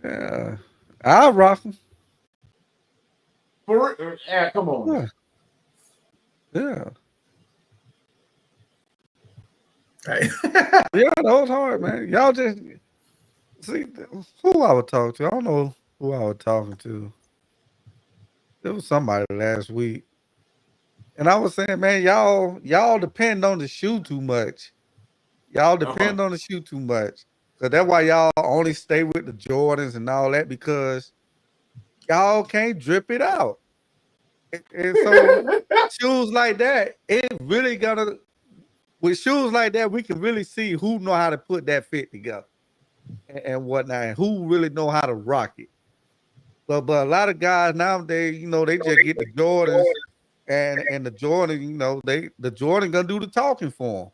Yeah, I'll rock them. Come on. Yeah. Hey. Yeah, those hard, man. Y'all just see who I was talking to. I don't know who I was talking to. There was somebody last week. And I was saying, man, y'all depend on the shoe too much. Y'all depend on the shoe too much. So that's why y'all only stay with the Jordans and all that, because y'all can't drip it out. And so shoes like that, it really gotta, with shoes like that, we can really see who know how to put that fit together and whatnot, and who really know how to rock it. But a lot of guys nowadays, they just get the Jordans and the Jordan, the Jordan gonna do the talking for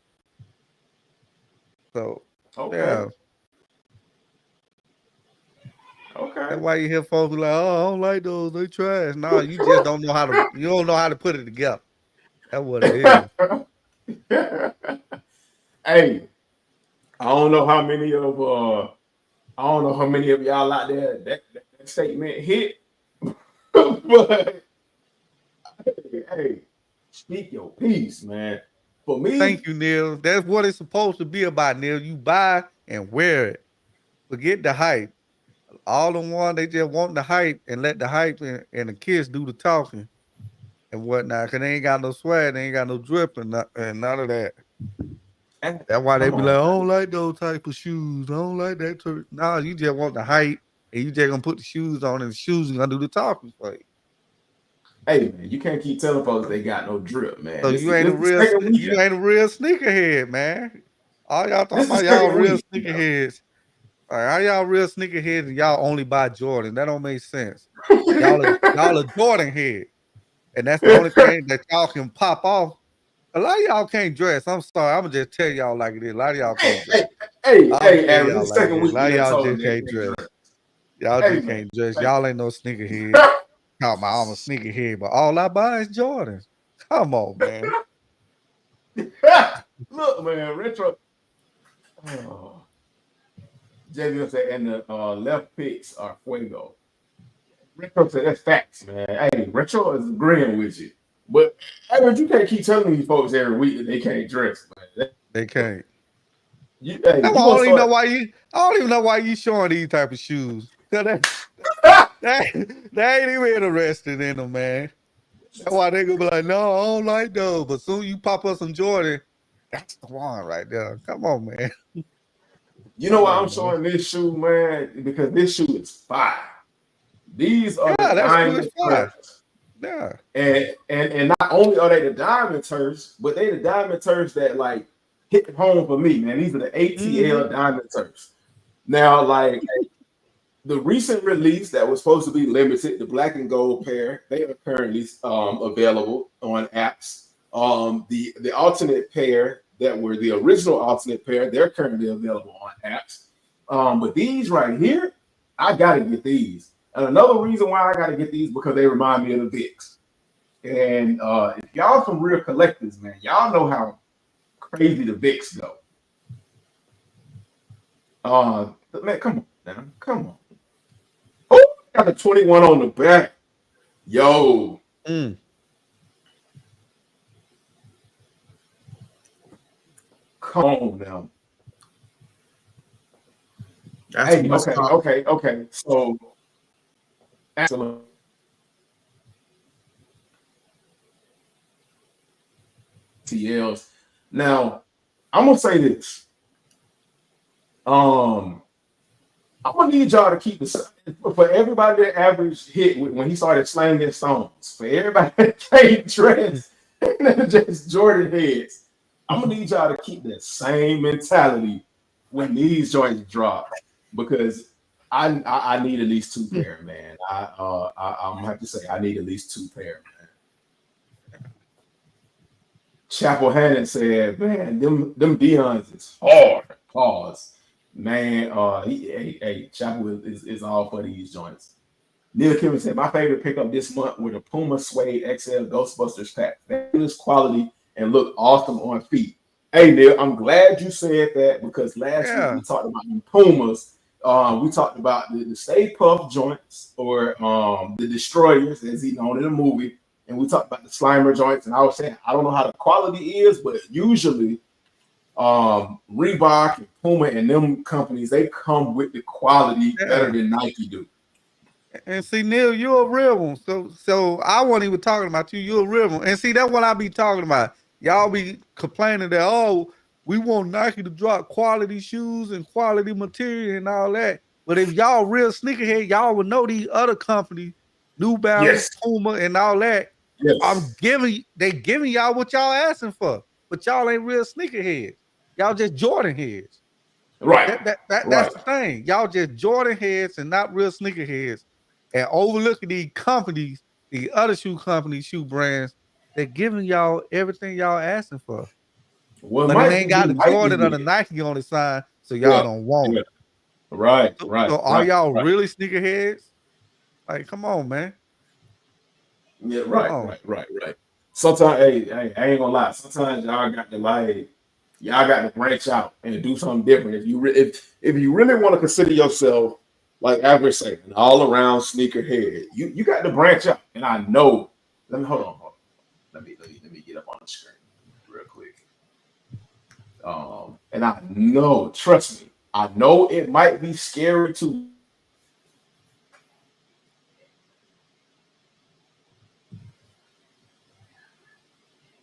them. So yeah. Okay. That's why you hear folks be like, "Oh, I don't like those. They trash." No, you just don't know how to. You don't know how to put it together. That's what it is. Hey, I don't know how many of y'all out there that statement hit, but hey, speak your piece, man. For me, thank you, Neil. That's what it's supposed to be about, Neil. You buy and wear it. Forget the hype. All the one they just want the hype and let the hype and the kids do the talking and whatnot. Cause they ain't got no swag, they ain't got no drip and none of that. That's why they be like, I don't like those type of shoes. I don't like that. No, you just want the hype and you just gonna put the shoes on and the shoes are gonna do the talking for you. Hey man, you can't keep telling folks they got no drip, man. So you ain't a real sneakerhead, man. All y'all talking about y'all real sneakerheads. All right, how y'all real sneakerheads and y'all only buy Jordan? That don't make sense. Y'all a Jordan head. And that's the only thing that y'all can pop off. A lot of y'all can't dress. I'm sorry. I'm gonna just tell y'all like it is. A lot of y'all can't dress. Hey, y'all like it. A lot of y'all just can't dress. Y'all just can't dress. Y'all ain't no sneakerhead. Talking about I'm a sneakerhead, but all I buy is Jordans. Come on, man. Look, man, Retro. Oh. JB said, and the left picks are fuego. Retro said, that's facts, man. Hey, Retro is agreeing with you. But hey, you can't keep telling these folks every week that they can't dress, man. They can't. I don't even know why you showing these type of shoes. Cause they ain't even interested in them, man. That's why they gonna be like, no, I don't like those. But soon you pop up some Jordan, that's the one right there. Come on, man. You know why I'm showing this shoe, man? Because this shoe is fire. These are the diamond turfs. Yeah. And not only are they the diamond turfs, but they the diamond turfs that like hit home for me, man. These are the ATL diamond turfs. Now, like the recent release that was supposed to be limited, the black and gold pair, they are currently available on apps. The alternate pair that were the original alternate pair, they're currently available on apps. But these right here, I gotta get these. And another reason why I gotta get these because they remind me of the Vicks. And if y'all some real collectors, man, y'all know how crazy the Vicks go. Man, come on, man. Come on. Oh, got the 21 on the back. Yo. Mm. Come on now. That's Hey, what's up. okay. So, excellent. TLs. Now, I'm gonna say this. Um, I'm gonna need y'all to keep this for everybody that average hit when he started slanging stones. For everybody that can't dress and just Jordan heads, I'm gonna need y'all to keep that same mentality when these joints drop because I need at least two pair, man. I'm gonna have to say I need at least two pair, man. Chapel Hannon said, "Man, them Dion's is hard." Pause, man. Chapel is all for these joints. Neil Kimmon said, "My favorite pickup this month were the Puma Suede XL Ghostbusters pack. Fabulous quality and look awesome on feet." Hey Neil, I'm glad you said that because last week Yeah. we talked about the Pumas. We talked about the Stay Puft joints or the Destroyers, as he known in the movie. And we talked about the Slimer joints, and I was saying I don't know how the quality is, but usually Reebok and Puma and them companies they come with the quality better Yeah. than Nike do. And see, Neil, you're a real one. So I wasn't even talking about you. You're a real one. And see, that's what I be talking about. Y'all be complaining that, oh, we want Nike to drop quality shoes and quality material and all that. But if y'all real sneakerhead, y'all would know these other companies, New Balance, Yes, Puma, and all that. yes, They giving y'all what y'all asking for. But y'all ain't real sneakerheads. Y'all just Jordan heads. right, That's right. the thing. Y'all just Jordan heads and not real sneaker heads, and overlooking these companies, the other shoe companies, shoe brands, they're giving y'all everything y'all asking for, Well, it but it might ain't just be got the Nike Jordan or then. the Nike on the side, so y'all Yeah, don't want yeah. it. Right, So, right, so are right, y'all right. really sneaker heads? Like, come on, man, Yeah, come right, on. right. Sometimes, hey, I ain't gonna lie. Sometimes y'all got to y'all got to branch out and do something different. If you really want to consider yourself like average say an all around sneakerhead, you got to branch out. And I know. Let me hold on. Let me get up on the screen real quick. And I know, trust me, I know it might be scary to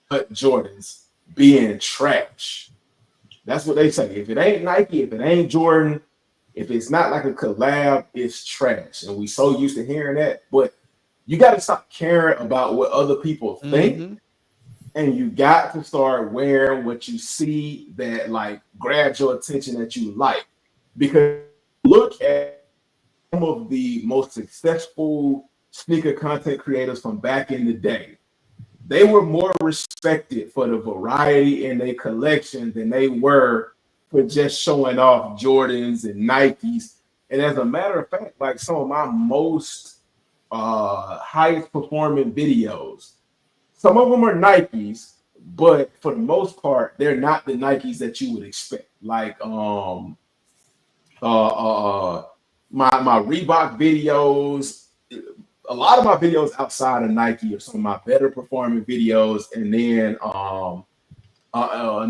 but Jordans being trash. That's what they say. If it ain't Nike, if it ain't Jordan, if it's not like a collab, it's trash. And we so used to hearing that. But you got to stop caring about what other people think, Mm-hmm. and you got to start wearing what you see that like grabs your attention that you like. Because look at some of the most successful sneaker content creators from back in the day. They were more respected for the variety in their collection than they were for just showing off Jordans and Nikes. And as a matter of fact, like some of my most highest performing videos, some of them are Nikes, but for the most part, they're not the Nikes that you would expect. Like uh, uh, my Reebok videos. A lot of my videos outside of Nike are some of my better performing videos, and then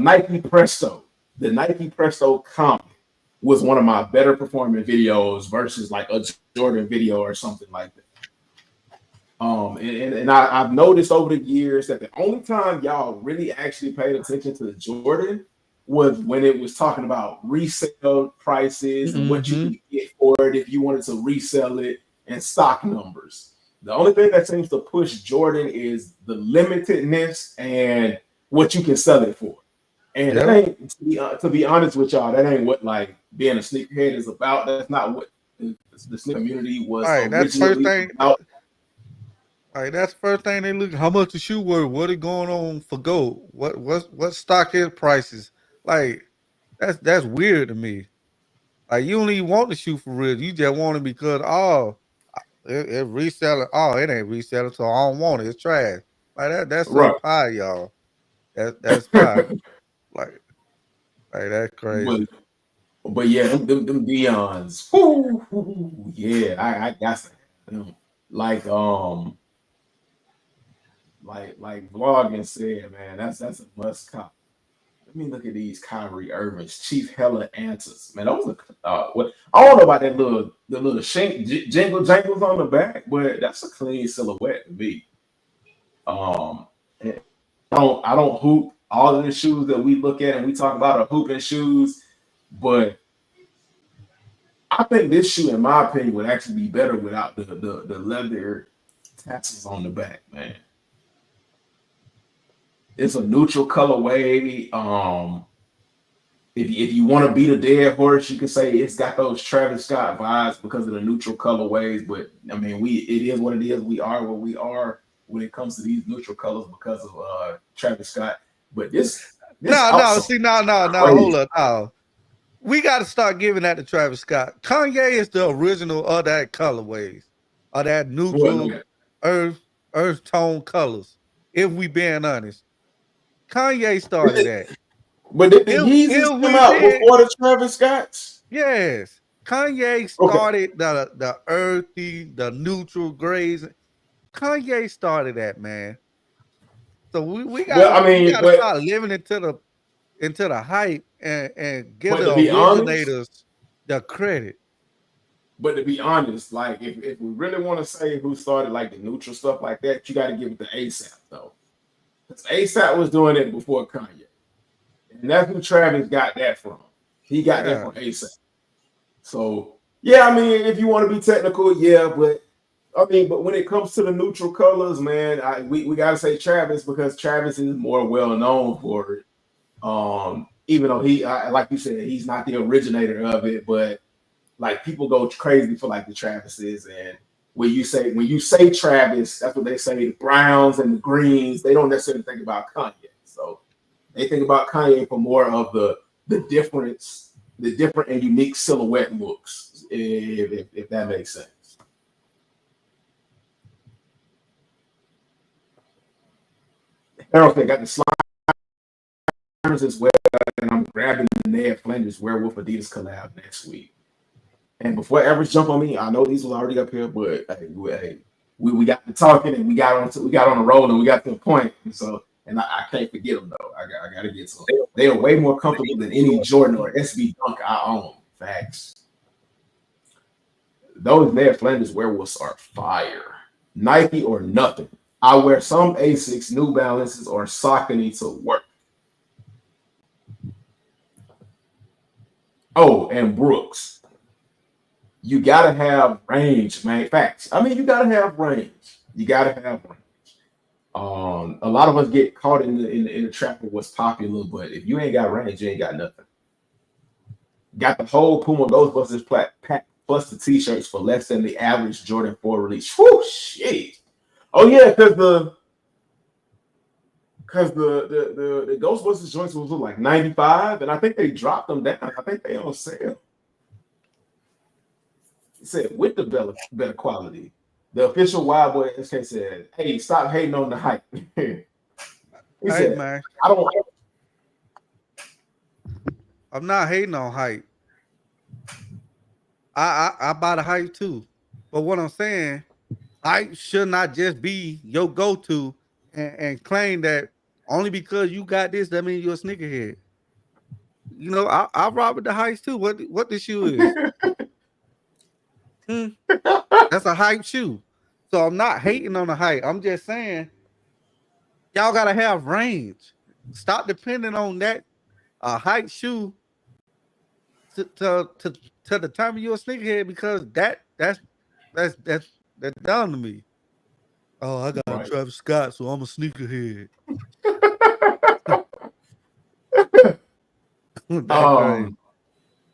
Nike Presto, the Nike Presto comp was one of my better performing videos versus like a Jordan video or something like that. I've noticed over the years that the only time y'all really actually paid attention to the Jordan was when it was talking about resale prices and what you Mm-hmm. could get for it if you wanted to resell it and stock numbers. The only thing that seems to push Jordan is the limitedness and what you can sell it for. And that Yep. ain't to be honest with y'all, that ain't what like being a sneakerhead is about. That's not what the sneaker community All was right, that's the first originally thing. about. All right, that's the first thing they look. How much the shoe worth? What is going on for gold? What stock is prices? Like that's weird to me. Like you don't even want the shoe for real. You just want it because it reselling. Oh, it ain't reselling, so I don't want it. It's trash. Like that's so Right. pie, y'all. That's pie. Like like that's But crazy. But yeah, them Dion's. Whoo, whoo, yeah, I got them. Like like vlogging said, man, that's a must cop. Let me look at these Kyrie Irving's Chief Hella answers. Man, those are what I don't know about that little jingle jangles on the back, but that's a clean silhouette to me. Um, and I don't hoop all of the shoes that we look at and we talk about are hooping shoes, but I think this shoe, in my opinion, would actually be better without the leather tassels on the back, man. It's a neutral colorway. If you want to beat a dead horse, you can say it's got those Travis Scott vibes because of the neutral colorways. But I mean, it is what it is. We are what we are when it comes to these neutral colors because of Travis Scott. But this No. outsole See, no. Hold crazy. up. No. We got to start giving that to Travis Scott. Kanye is the original of that colorways, of that Well, neutral earth tone colors. If we being honest, Kanye started that. but did the Yeezys If come we out being before the Travis Scotts? yes, Kanye Okay. started the earthy, the neutral grays. Kanye started that, man. So we Well, gotta I mean, start living into the hype and give but the to be honest, originators the credit. like if we really want to say who started like the neutral stuff like that, you got to give it to ASAP though, because ASAP was doing it before Kanye, and that's who Travis got that from. He got that Yeah. from ASAP. So yeah, I mean, if you want to be technical, yeah, but I mean, but when it comes to the neutral colors, man, we got to say Travis because Travis is more well known for it. Even though like you said, he's not the originator of it, but like people go crazy for like the Travises. And when you say Travis, that's what they say. The browns and the greens, they don't necessarily think about Kanye. So they think about Kanye for more of the difference, the different and unique silhouette looks, if that makes sense. Harold got the sliders as well, and I'm grabbing the Ned Flanders Werewolf Adidas collab next week. And before Average jump on me, I know these was already up here, but hey, we got to talking and we got on the roll and we got to the point. And I can't forget them though. I got to get to them. They are way more comfortable than any Jordan or SB Dunk I own. Facts. Those Ned Flanders Werewolves are fire. Nike or nothing. I wear some Asics, New Balances, or Saucony to work. Oh, and Brooks. You gotta have range, man. Facts. I mean, you gotta have range. You gotta have range. A lot of us get caught in the trap of what's popular, but if you ain't got range, you ain't got nothing. Got the whole Puma Ghostbusters pack plus the t-shirts for less than the average Jordan 4 release. Whoo, shit. Oh yeah, because the Ghostbusters joints was like 95, and I think they dropped them down. I think they on sale. It said with the better quality. The official Wild Boy SK said, "Hey, stop hating on the hype." He Hey said, man, "I don't." I'm not hating on hype. I buy the hype too. But what I'm saying, hype should not just be your go-to and claim that only because you got this, that means you're a sneakerhead. You know, I rock with the hype too. What the shoe is? Hmm, that's a hype shoe. So I'm not hating on the hype. I'm just saying y'all gotta have range. Stop depending on that hype shoe to to to, to determine you're a sneakerhead because that's dumb to me. Oh, I got a Right. Travis Scott, so I'm a sneakerhead. That crazy. um.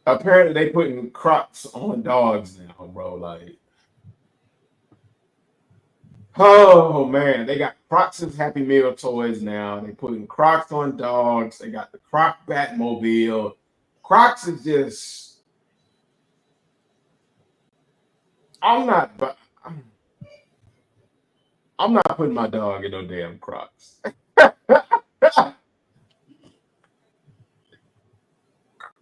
Apparently, they putting Crocs on dogs now, bro. Like, oh man, they got Crocs as Happy Meal toys now. They putting Crocs on dogs. They got the Croc Batmobile. Crocs is just. I'm not. But I'm not putting my dog in no damn Crocs.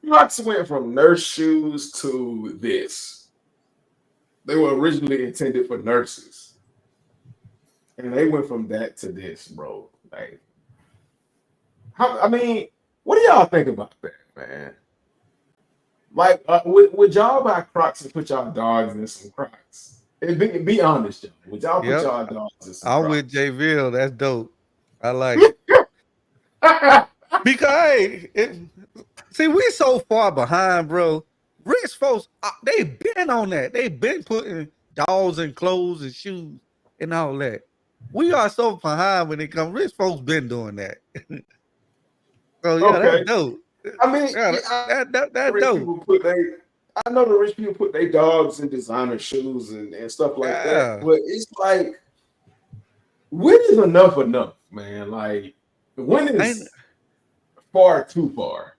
Crocs went from nurse shoes to this. They were originally intended for nurses. And they went from that to this, bro. Like, I mean, what do y'all think about that, man? Like, would y'all buy Crocs and put y'all dogs in some Crocs? Be honest, y'all. Would y'all put Yep. y'all dogs in some I'm Crocs? with Jayville. That's dope. I like it. Because hey, see, we so far behind, bro. Rich folks, they been on that. They been putting dolls in clothes and shoes and all that. We are so behind when it comes. Rich folks been doing that. So yeah, that's Okay. dope. I mean, Yeah, yeah, that's rich dope. people put they. I know the rich people put their dogs in designer shoes and stuff like that, Yeah. but it's like, when is enough, man? Like, when Ain't is far too far?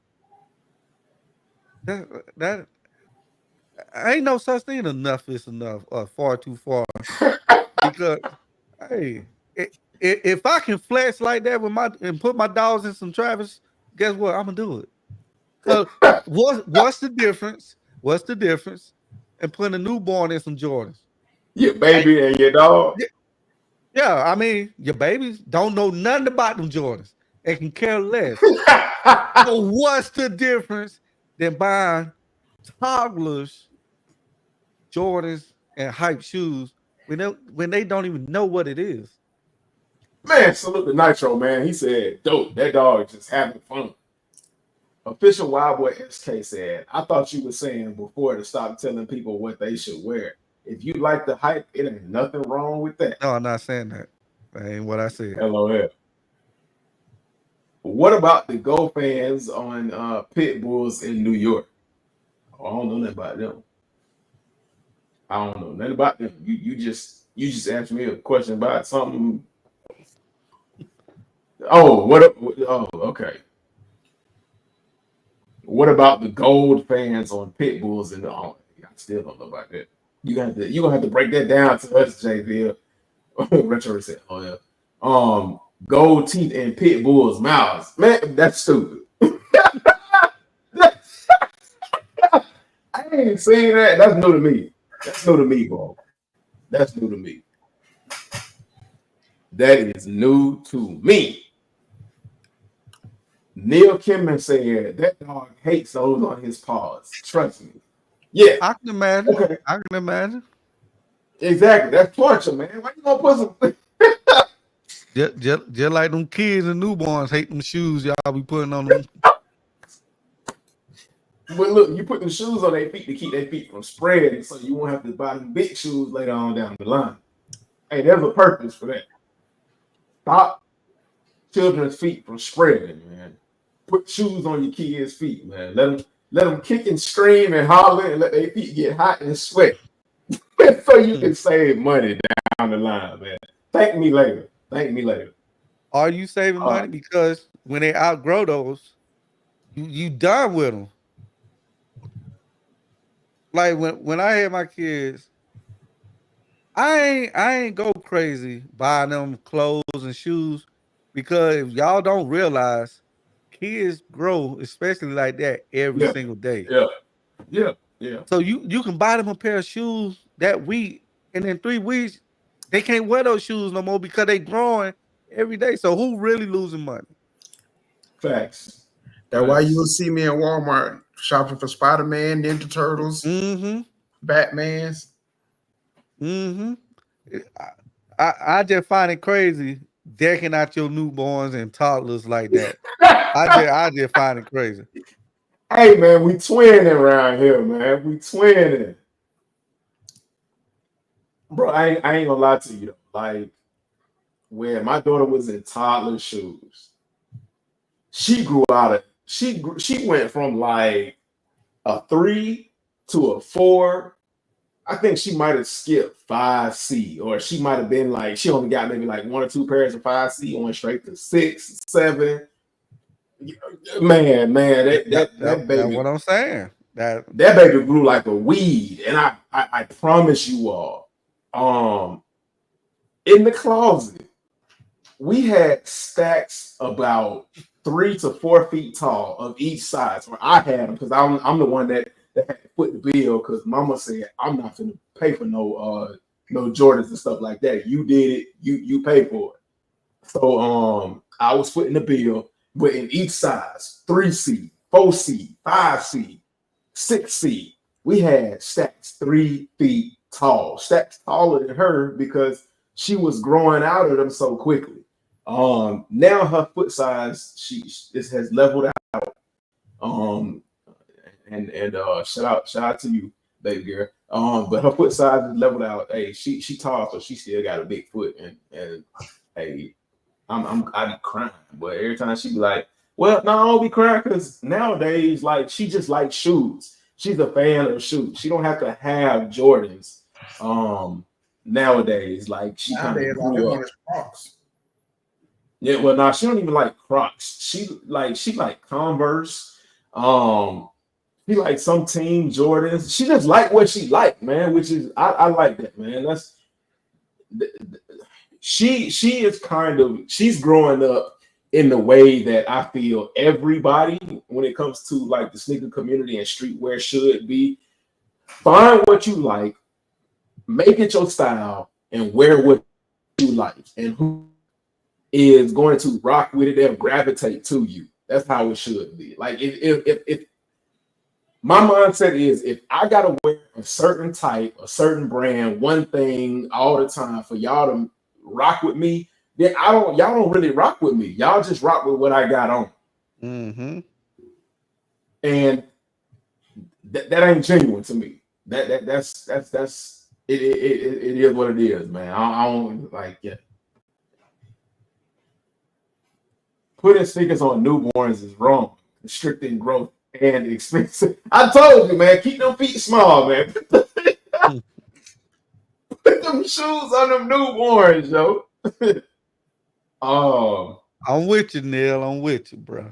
that ain't no such thing enough is enough or far too far. Because hey, if I can flex like that with my and put my dogs in some Travis, guess what? I'm gonna do it. Cause what's the difference? What's the difference in putting a newborn in some Jordans? Your Hey, baby and your dog. yeah, I mean, your babies don't know nothing about them Jordans and can care less. So what's the difference than buying toddlers Jordans and hype shoes when they don't even know what it is? Man, salute to Nitro, man. He said, dope, that dog is just having fun. Official Wild Boy SK said, I thought you were saying before to stop telling people what they should wear. If you like the hype, it ain't nothing wrong with that. No, I'm not saying that. That ain't what I said. LOL. What about the Go fans on Pit Bulls in New York? Oh, I don't know nothing about them. I don't know nothing about them. You just asked me a question about something. Oh, what? Oh, okay. What about the gold fans on Pit Bulls and I still don't know about that. You gonna have to break that down to us, JV. Retro said, "Oh yeah, gold teeth and Pit Bulls mouths, man, that's stupid." I ain't seen that. That's new to me. That's new to me, bro. That's new to me. That is new to me. Neil Kimman said that dog hates those on his paws. Trust me. Yeah. I can imagine. Okay. I can imagine. Exactly. That's torture, man. Why you gonna put some? Just like them kids and newborns hate them shoes y'all be putting on them. But look, you put the shoes on their feet to keep their feet from spreading, so you won't have to buy them big shoes later on down the line. Hey, there's a purpose for that. Stop children's feet from spreading, man. Put shoes on your kids' feet, man. Let them kick and scream and holler and let their feet get hot and sweat, so you can save money down the line, man. Thank me later. Thank me later. Are you saving money? Because when they outgrow those, you done with them. Like when I had my kids, I ain't go crazy buying them clothes and shoes because if y'all don't realize kids grow, especially like that, every Yeah, single day. yeah. So you can buy them a pair of shoes that week, and in 3 weeks they can't wear those shoes no more because they growing every day. So who really losing money? Facts. That's why you will see me in Walmart shopping for Spider-Man, Ninja Turtles, Batmans. I just find it crazy decking out your newborns and toddlers like that. I just find it crazy. Hey man, we twinning around here, man. We twinning. Bro, I ain't gonna lie to you though. Like, when my daughter was in toddler shoes, she went from like a 3 to a 4. I think she might have skipped 5C, or she might have been like, she only got maybe like 1 or 2 pairs of 5C, went straight to 6, 7. Man, that That's baby, what I'm saying. that baby grew like a weed. And I promise you all, in the closet, we had stacks about 3 to 4 feet tall of each size. Or I had them because I'm the one that had to foot the bill because Mama said I'm not going to pay for no Jordans and stuff like that. You did it. You pay for it. So I was footing the bill, but in each size, 3C, 4C, 5C, 6C, we had stacks 3 feet tall, stacks taller than her because she was growing out of them so quickly. Now her foot size this has leveled out. And shout out to you, baby girl. But her foot size is leveled out. Hey, she tall, so she still got a big foot. And hey, I be crying, but every time she be like, well, no, I don't be crying because nowadays, like, she just likes shoes. She's a fan of shoes. She don't have to have Jordans. Nowadays, like she kind of grew up. Crocs. Yeah, well, nah, she don't even like Crocs. She like Converse. She like some Team Jordans. She just like what she like, man. Which is I like that, man. That's she is she's growing up in the way that I feel everybody when it comes to like the sneaker community and streetwear should be. Find what you like, make it your style, and wear what you like. And who is going to rock with it, they'll gravitate to you. That's how it should be. Like if my mindset is if I gotta wear a certain type, a certain brand, one thing all the time for y'all to rock with me, then y'all don't really rock with me. Y'all just rock with what I got on. Mm-hmm. And that ain't genuine to me. That's it is what it is, man. I don't like putting stickers on newborns is wrong, restricting growth and expensive. I told you, man, keep them feet small, man. Put them shoes on them newborns, yo. I'm with you, Neil. I'm with you, bro.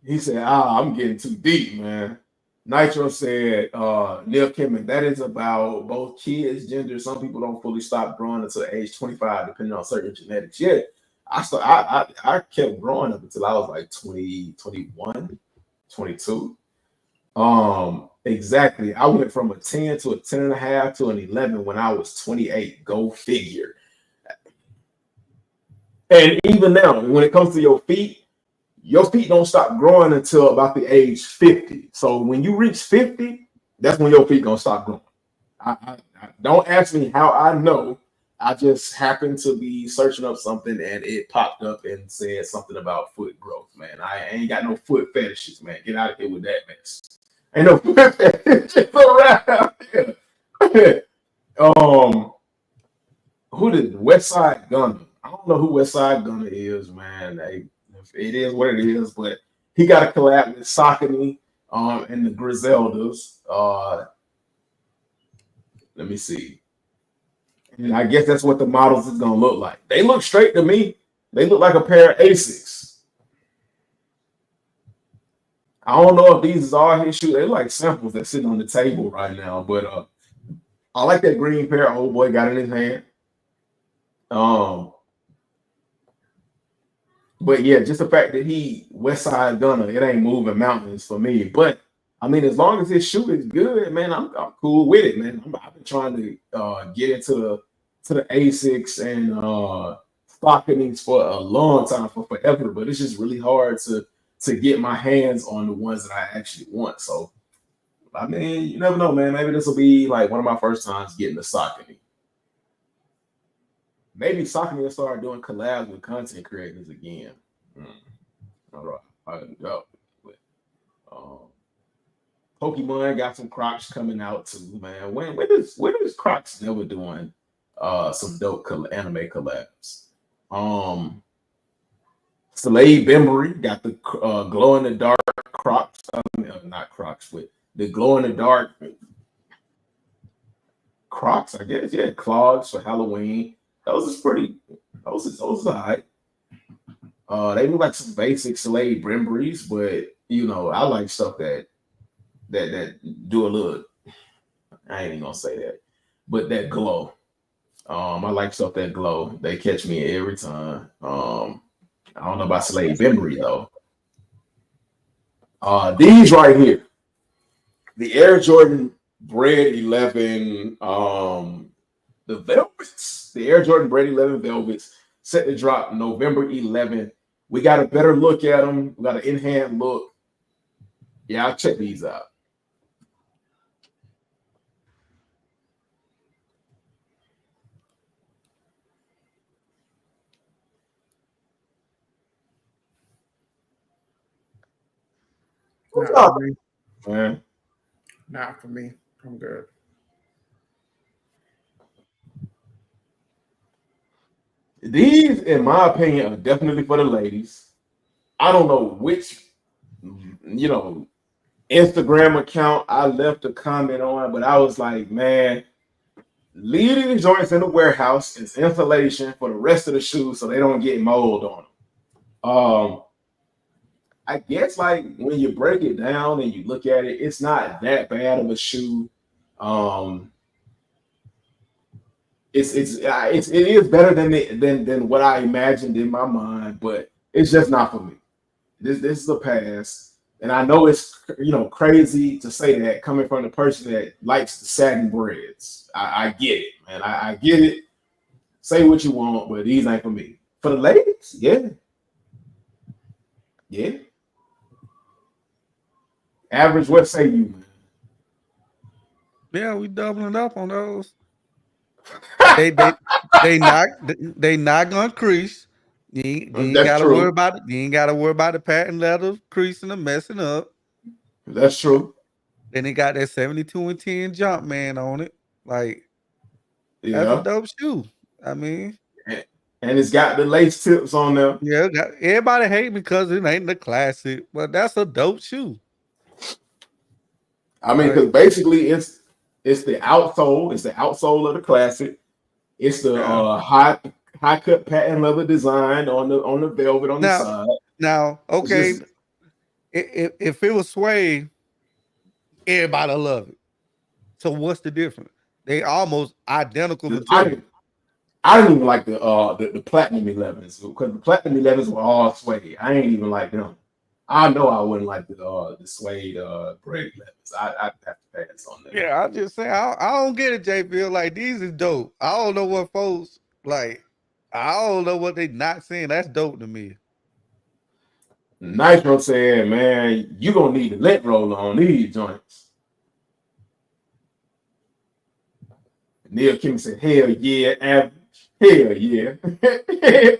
He said, I'm getting too deep, man. Nitro said, Neil Kimmon, that is about both kids, gender. Some people don't fully stop growing until age 25, depending on certain genetics. Yeah, I kept growing up until I was like 20, 21, 22. Exactly. I went from a 10 to a 10 and a half to an 11 when I was 28. Go figure. And even now, when it comes to your feet don't stop growing until about the age 50. So when you reach 50, that's when your feet gonna stop growing. I don't ask me how I know. I just happened to be searching up something and it popped up and said something about foot growth, man. I ain't got no foot fetishes, man. Get out of here with that mess. Ain't no foot fetishes around here. Who did West Side Gunner? I don't know who West Side Gunner is, man. It is what it is, but he got a collab with Saucony and the Griseldas. Let me see. And I guess that's what the models is gonna look like. They look straight to me. They look like a pair of Asics. I don't know if these is all his shoes. They look like samples that's sitting on the table right now. But I like that green pair old boy got in his hand. But yeah, just the fact that he West Side Gunner, it ain't moving mountains for me. But I mean, as long as his shoe is good, man, I'm cool with it, man. I've been trying to get into the Asics and Sauconys for a long time, for forever. But it's just really hard to get my hands on the ones that I actually want. So I mean, you never know, man. Maybe this will be like one of my first times getting the Saucony. Maybe Saucony will start doing collabs with content creators again. All right, I can go. But, Pokemon got some Crocs coming out too, man. When is Crocs never doing some dope anime collabs? Slade Bembury got the glow in the dark Crocs. Not Crocs, but the glow in the dark Crocs, I guess. Yeah, clogs for Halloween. Those are all right. They look like some basic Slade Brimburies, but you know, I like stuff that do a little. I ain't even gonna say that, but that glow. I like stuff that glow. They catch me every time. I don't know about Slave Memory though. These right here, the Air Jordan Bread 11, the Velvets, the Air Jordan Bread 11 Velvets, set to drop November 11th. We got a better look at them. We got an in-hand look. Yeah, I'll check these out. Not for me. Man. Not for me. I'm good. These, in my opinion, are definitely for the ladies. I don't know which, Instagram account I left a comment on, but I was like, man, leave these joints in the warehouse as insulation for the rest of the shoes so they don't get mold on them. I guess like when you break it down and you look at it, it's not that bad of a shoe. It is better than what I imagined in my mind, but it's just not for me. This is a pass. And I know it's crazy to say that coming from the person that likes the satin breads. I get it, man. I get it. Say what you want, but these ain't for me. For the ladies, yeah. Yeah. Average, what say you, man? Yeah, we doubling up on those. they not gonna crease. You ain't That's gotta true. worry about it. You ain't gotta worry about the patent leather creasing and messing up. That's true. Then it got that 72 and 10 jump man on it. Like that's a Yeah. dope shoe. I mean, And it's got the lace tips on there. yeah, everybody hate me because it ain't the classic, but that's a dope shoe. I mean, because basically it's the outsole. It's the outsole of the classic. It's the high cut patent leather design on the velvet on the side. Now, okay, if it was suede, everybody love it. So what's the difference? They almost identical material. I didn't even like the platinum 11s because the platinum 11s were all suede. I ain't even like them. I know I wouldn't like the suede bread 11s. I have to pass on that. Yeah, I just say I don't get it, J. Bill. Like these is dope. I don't know what folks like. I don't know what they not saying. That's dope to me. Nitro said, man, you gonna need a lint roller on these joints. Neil King said, hell yeah, average. Hell yeah.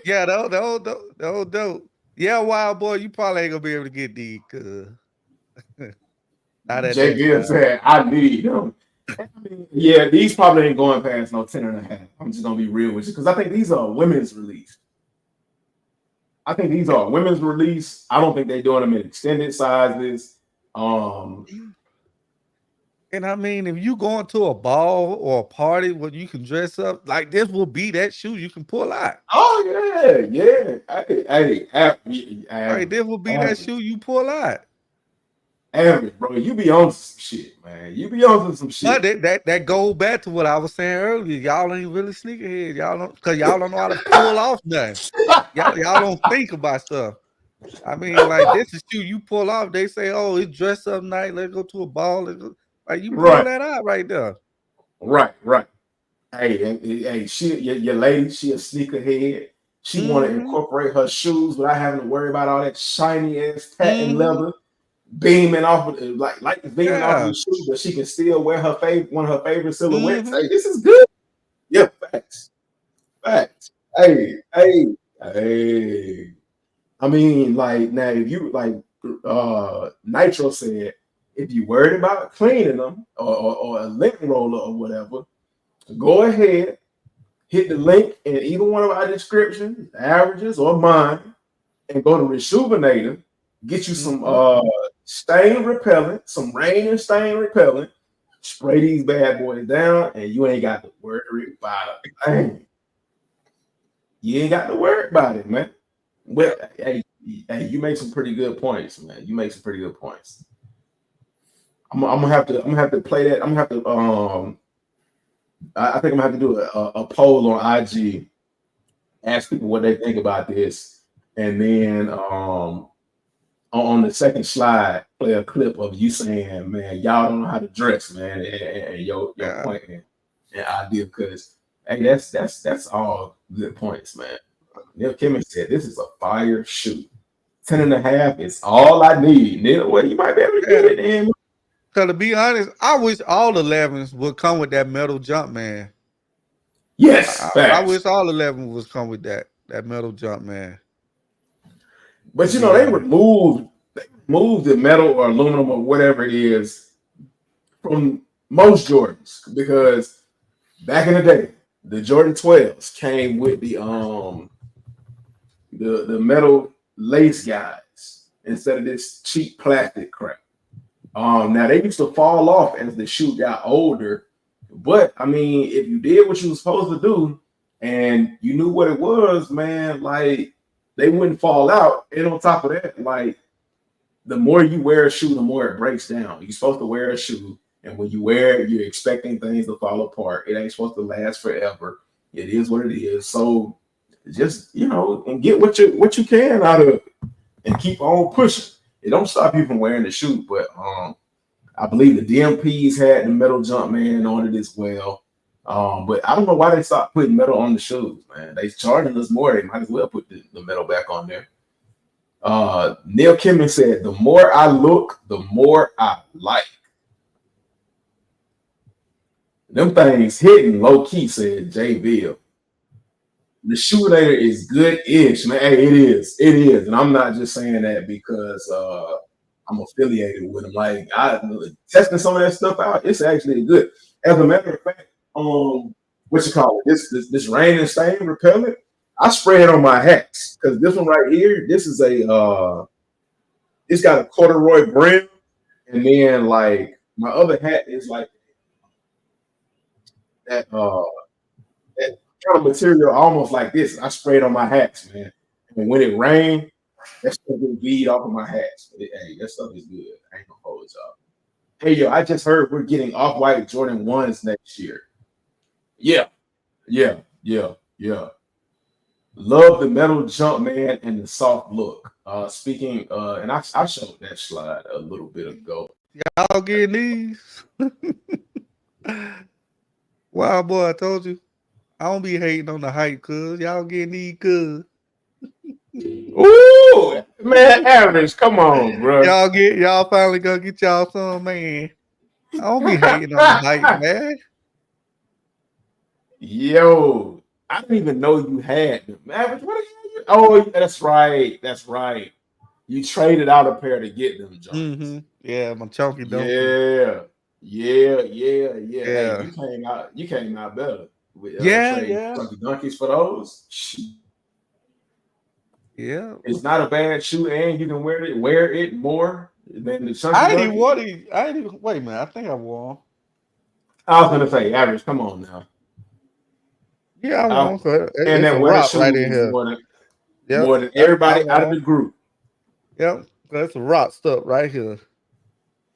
Yeah, the old dope. Yeah, wild boy, you probably ain't gonna be able to get these cause not at that JB time. said, I need them. Yeah, these probably ain't going past no 10 and a half. I'm just gonna be real with you because I think these are women's release. I think these are women's release. I don't think they're doing them in extended sizes. And I mean, if you going to a ball or a party where you can dress up, like this will be that shoe you can pull out. Oh yeah. Right, this will be that shoe you pull out. Average, bro. You be on some shit, man. You be on some shit. But that goes back to what I was saying earlier. Y'all ain't really sneakerheads. Y'all don't, cause y'all don't know how to pull off nothing. Y'all don't think about stuff. I mean, like this is shoe you pull off. They say, "Oh, it's dress up night. Let's go to a ball." Like you pull that out right there. Right. Hey, your lady, she a sneakerhead. She want to incorporate her shoes without having to worry about all that shiny ass patent leather beaming off of like beaming off of the shoe, but she can still wear one of her favorite silhouettes. Hey, this is good. Yeah, facts. Hey. I mean, like now, if you like Nitro said, if you worried about cleaning them or a lint roller or whatever, go ahead, hit the link in either one of our descriptions, averages or mine, and go to Rejuvenator. Get you some stain repellent, some rain and stain repellent. Spray these bad boys down, and you ain't got to worry about it. You ain't got to worry about it, man. Well, hey, you make some pretty good points, man. You make some pretty good points. I'm gonna have to play that. I'm gonna have to I think I'm gonna have to do a poll on IG, ask people what they think about this. and then on the second slide, play a clip of you saying, "Man, y'all don't know how to dress, man," and your Yeah. point and idea. Because hey, that's all good points, man. Neil Kimmich said this is a fire shoe. 10.5 is all I need. Neil, well, you might be able to get Yeah. it in. So to be honest, I wish all 11s would come with that metal jump man. Yes, I wish facts. all 11 was come with that metal jump man. To But you be know, honest, they removed the metal or aluminum or whatever it is from most Jordans because back in the day, the Jordan 12s came with the metal lace guides instead of this cheap plastic crap. Now they used to fall off as the shoe got older, but I mean, if you did what you were supposed to do and you knew what it was, man, like they wouldn't fall out. And on top of that, like the more you wear a shoe, the more it breaks down. You're supposed to wear a shoe, and when you wear it, you're expecting things to fall apart. It ain't supposed to last forever. It is what it is. So just and get what you can out of it and keep on pushing. It don't stop you from wearing the shoe, but I believe the DMPs had the metal jump man on it as well. But I don't know why they stopped putting metal on the shoes, man. They charging us more. They might as well put the metal back on there. Neil Kimmich said, "The more I look, the more I like." Them things hitting low key, said JVille. The shoe later is good-ish, man. Hey, it is. It is. And I'm not just saying that because I'm affiliated with them. Like I testing some of that stuff out, it's actually good. As a matter of fact, what you call it? This rain and stain repellent, I spray it on my hats because this one right here, this is it's got a corduroy brim, and then like my other hat is like that kind of material, almost like this. I spray it on my hats, man. And when it rains, that stuff will bleed off of my hats. But hey, that stuff is good. I ain't gonna hold it up. Hey yo, I just heard we're getting off-white Jordan 1s next year. Yeah, yeah. Love the metal jump man and the soft look. Speaking, and I showed that slide a little bit ago. y'all getting these? Wow, boy, I told you. I don't be hating on the hype, cuz y'all getting these, cuz Ooh, man, average, come on, bro. y'all finally gonna get y'all some, man. I don't be hating on the hype, man. Yo, I didn't even know you had them. Average, what the hell you? Oh, that's right. That's right. You traded out a pair to get them joints. Yeah, my chunky donkey. Yeah. Yeah. Hey, Yeah. you came out better with Yeah, trading yeah. Chunky Donkeys for those. Yeah. It's not a bad shoe, and you can wear it more than the Chunky I ain't even Donkey. wore these. I ain't even wait a minute. I think I wore them. I was gonna say, average. Come on now. Yeah, I wore I, them. So and it's a that wear rock right in shoes here. more Yep. than I everybody out of wore the 'em. group. Yep. That's a rock stuff right here.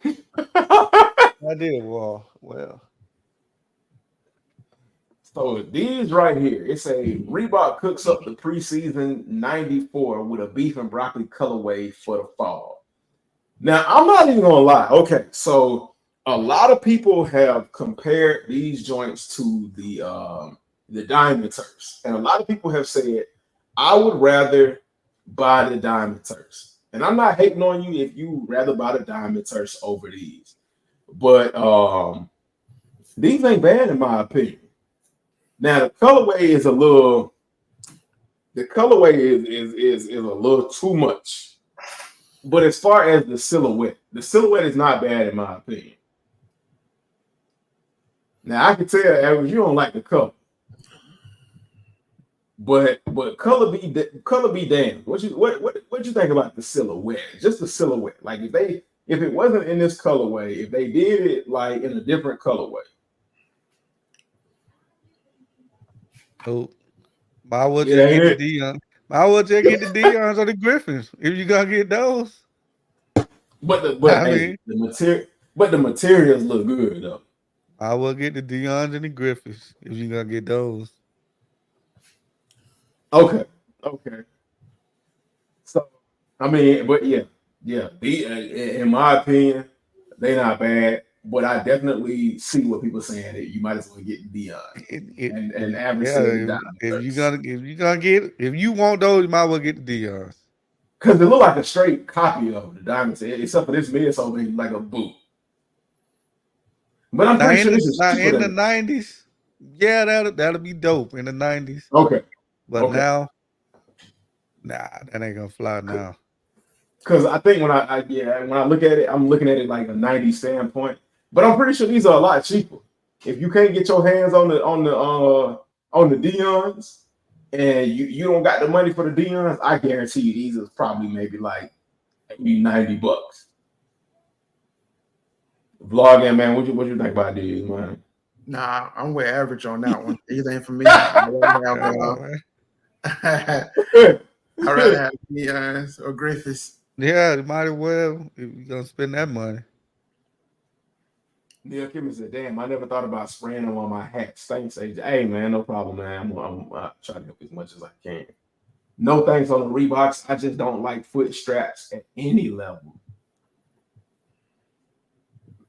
I did wear. Well. So these right here, it's a Reebok cooks up the preseason 94 with a beef and broccoli colorway for the fall. Now, I'm not even gonna lie. Okay, so a lot of people have compared these joints to the Diamond Turfs, and a lot of people have said, I would rather buy the Diamond Turfs. And I'm not hating on you if you rather buy the Diamond Turfs over these, but these ain't bad in my opinion. Now the colorway is a little too much. But as far as the silhouette is not bad in my opinion. Now I can tell you don't like the color, but color be damned. What you think about the silhouette? Just the silhouette. Like if it wasn't in this colorway, if they did it like in a different colorway. Oh, I would It just ain't get the it. Dion. I would just get the Dion's or the Griffins. If you gonna get those, But I hey, mean, the materials look good though. I will get the Dion's and the Griffins if you gonna get those. Okay. Okay. I mean, but yeah. In my opinion, they not bad. But I definitely see what people saying that you might as well get Dion and average Yeah, said the Diamonds. if you want those, you might as well get the Dion's. Because they look like a straight copy of the Diamonds, except for this midsole being like a boot. But I'm Now pretty in sure the this is now cheaper in the than. '90s, yeah, that'll be dope in the '90s. Okay. But Okay. now, nah, that ain't gonna fly now. Because I think when I look at it, I'm looking at it like a 90 standpoint. But I'm pretty sure these are a lot cheaper. If you can't get your hands on the Dion's and you don't got the money for the Dion's, I guarantee you these is probably maybe like maybe $90. Vlogging, man, what you think about these, man? Nah, I'm way average on that one. These ain't for me. I'd rather have Dion's or Griffiths. Yeah, you might as well if you're gonna spend that money. Neil Kimmy said, "Damn, I never thought about spraying them on my hats. Thanks, AJ. Hey, man, no problem, man. I'm trying to help as much as I can. No thanks on the Reeboks. I just don't like foot straps at any level.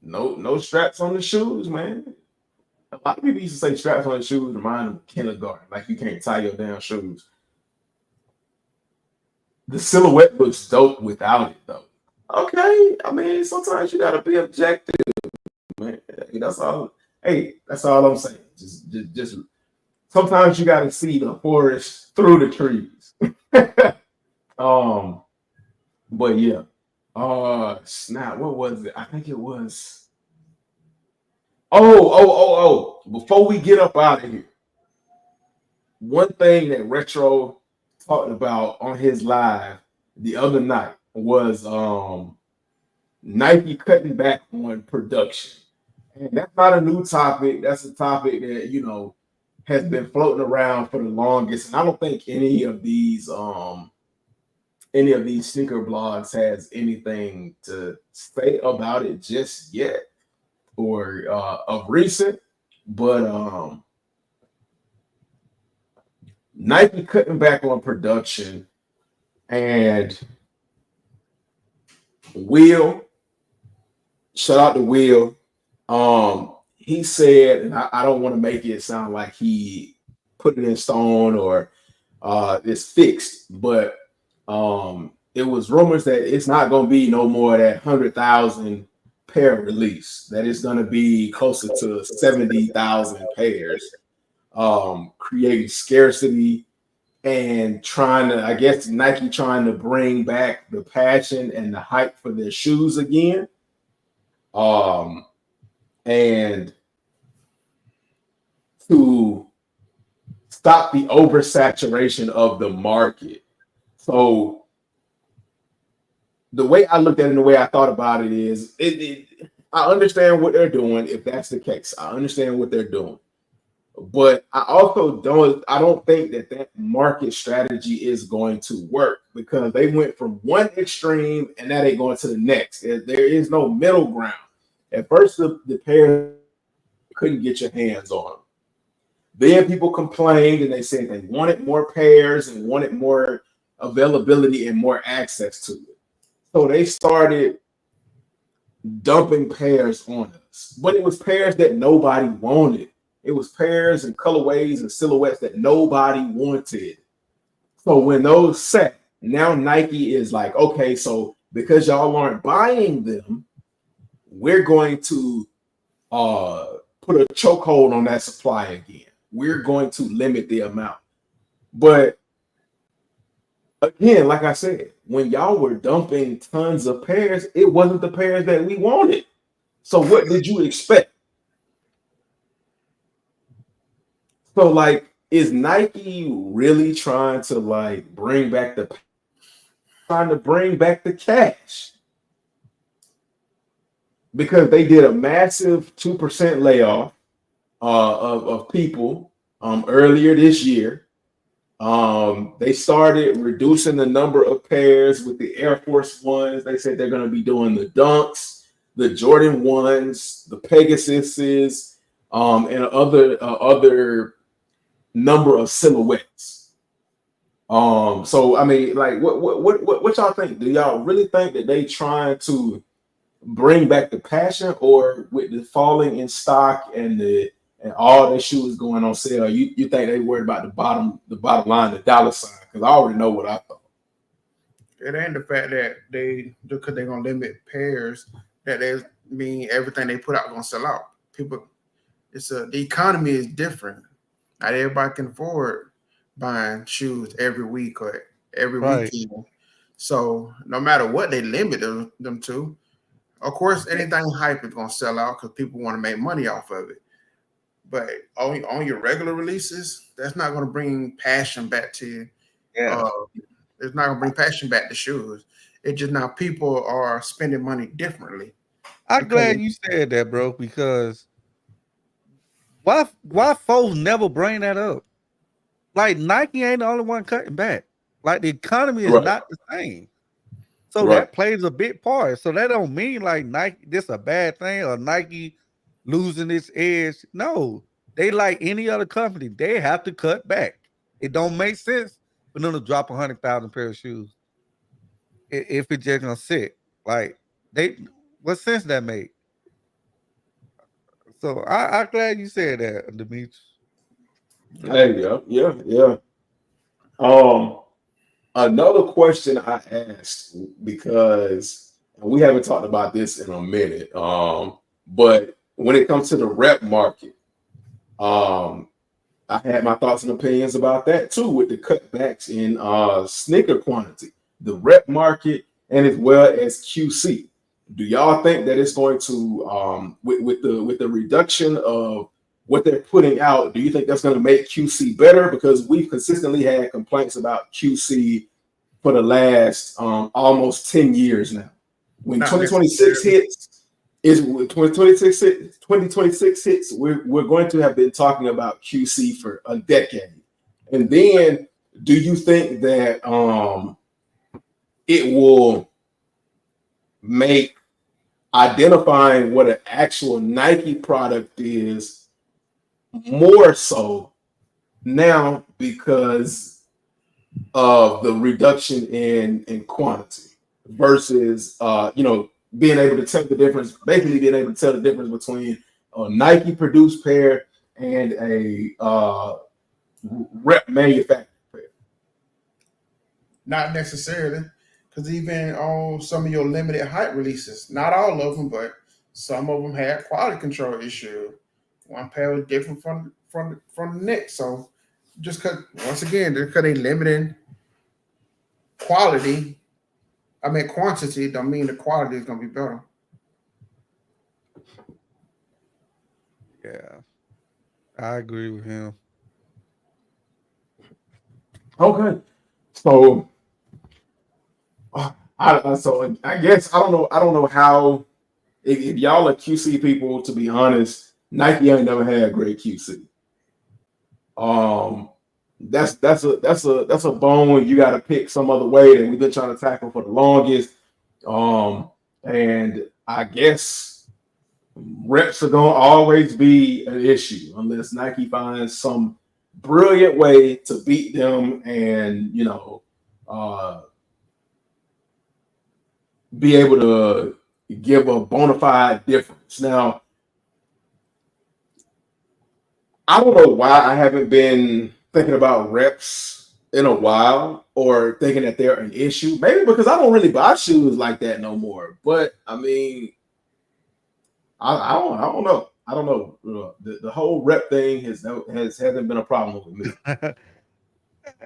No straps on the shoes, man. A lot of people used to say straps on the shoes remind them of kindergarten, like you can't tie your damn shoes. The silhouette looks dope without it, though. Okay, I mean, sometimes you gotta be objective, man. That's all. Hey, that's all I'm saying. Just sometimes you gotta see the forest through the trees. But yeah. Snap. What was it? I think it was. Oh. Before we get up out of here, one thing that Retro talked about on his live the other night was Nike cutting back on production. And that's not a new topic. That's a topic that, has been floating around for the longest. And I don't think any of these sneaker blogs has anything to say about it just yet or of recent. But Nike cutting back on production, and Will, shout out to Will. He said, and I don't want to make it sound like he put it in stone or it's fixed, but it was rumors that it's not going to be no more than 100,000 pair release, that it's going to be closer to 70,000 pairs, creating scarcity and I guess Nike trying to bring back the passion and the hype for their shoes again. And to stop the oversaturation of the market. So the way I looked at it and the way I thought about it is I understand what they're doing if that's the case. I understand what they're doing. But I also don't think that market strategy is going to work because they went from one extreme and now they're going to the next. There is no middle ground. At first, the pair couldn't get your hands on them. Then people complained and they said they wanted more pairs and wanted more availability and more access to it. So they started dumping pairs on us. But it was pairs that nobody wanted. It was pairs and colorways and silhouettes that nobody wanted. So when those set, now Nike is like, okay, so because y'all aren't buying them, we're going to put a chokehold on that supply again. We're going to limit the amount. But again, like I said, when y'all were dumping tons of pairs, it wasn't the pairs that we wanted. So what did you expect? So, like, is Nike really trying to bring back the cash? Because they did a massive 2% layoff of people earlier this year. They started reducing the number of pairs with the Air Force Ones. They said they're going to be doing the Dunks, the Jordan Ones, the Pegasuses, and other number of silhouettes. So I mean, like, what y'all think? Do y'all really think that they trying to bring back the passion, or with the falling in stock and all their shoes going on sale, you think they worried about the bottom line, the dollar sign? Because I already know what I thought. It ain't the fact that because they're gonna limit pairs that they mean everything they put out gonna sell out. People, the economy is different. Not everybody can afford buying shoes every week or every Right. weekend. So no matter what they limit them to, of course, anything hype is gonna sell out because people want to make money off of it. But on your regular releases, that's not gonna bring passion back to you. Yeah. It's not gonna bring passion back to shoes. It's just now people are spending money differently. I'm glad you said that, bro, because why folks never bring that up? Like Nike ain't the only one cutting back. Like the economy is Right. not the same. So Right. that plays a big part. So that don't mean like Nike, this a bad thing or Nike losing its edge. No, they like any other company. They have to cut back. It don't make sense for them to drop 100,000 pair of shoes if it's just gonna sit. Like what sense that make? So I'm glad you said that, Demetrius. Hey, yeah. Another question I asked, because we haven't talked about this in a minute. But when it comes to the rep market, I had my thoughts and opinions about that too, with the cutbacks in sneaker quantity, the rep market, and as well as QC. Do y'all think that it's going to, with the reduction of what they're putting out, do you think that's going to make QC better? Because we've consistently had complaints about QC for the last almost 10 years now. When Not 2026 hits, when 2026 hits, we're going to have been talking about QC for a decade. And then do you think that it will make identifying what an actual Nike product is more so now because of the reduction in quantity versus being able to tell the difference, basically being able to tell the difference between a Nike produced pair and a rep manufactured pair? Not necessarily, because even on some of your limited height releases, not all of them, but some of them had quality control issue. One pair was different from the next. So just because, once again, because they limiting quantity, don't mean the quality is gonna be better. Yeah, I agree with him. Okay, so I guess I don't know how, if y'all are QC people, to be honest, Nike ain't never had great QC. That's a bone you got to pick some other way that we've been trying to tackle for the longest. And I guess reps are gonna always be an issue unless Nike finds some brilliant way to beat them and be able to give a bona fide difference. Now, I don't know why I haven't been thinking about reps in a while or thinking that they're an issue. Maybe because I don't really buy shoes like that no more. But I mean, I don't know. I don't know. The whole rep thing hasn't been a problem with me.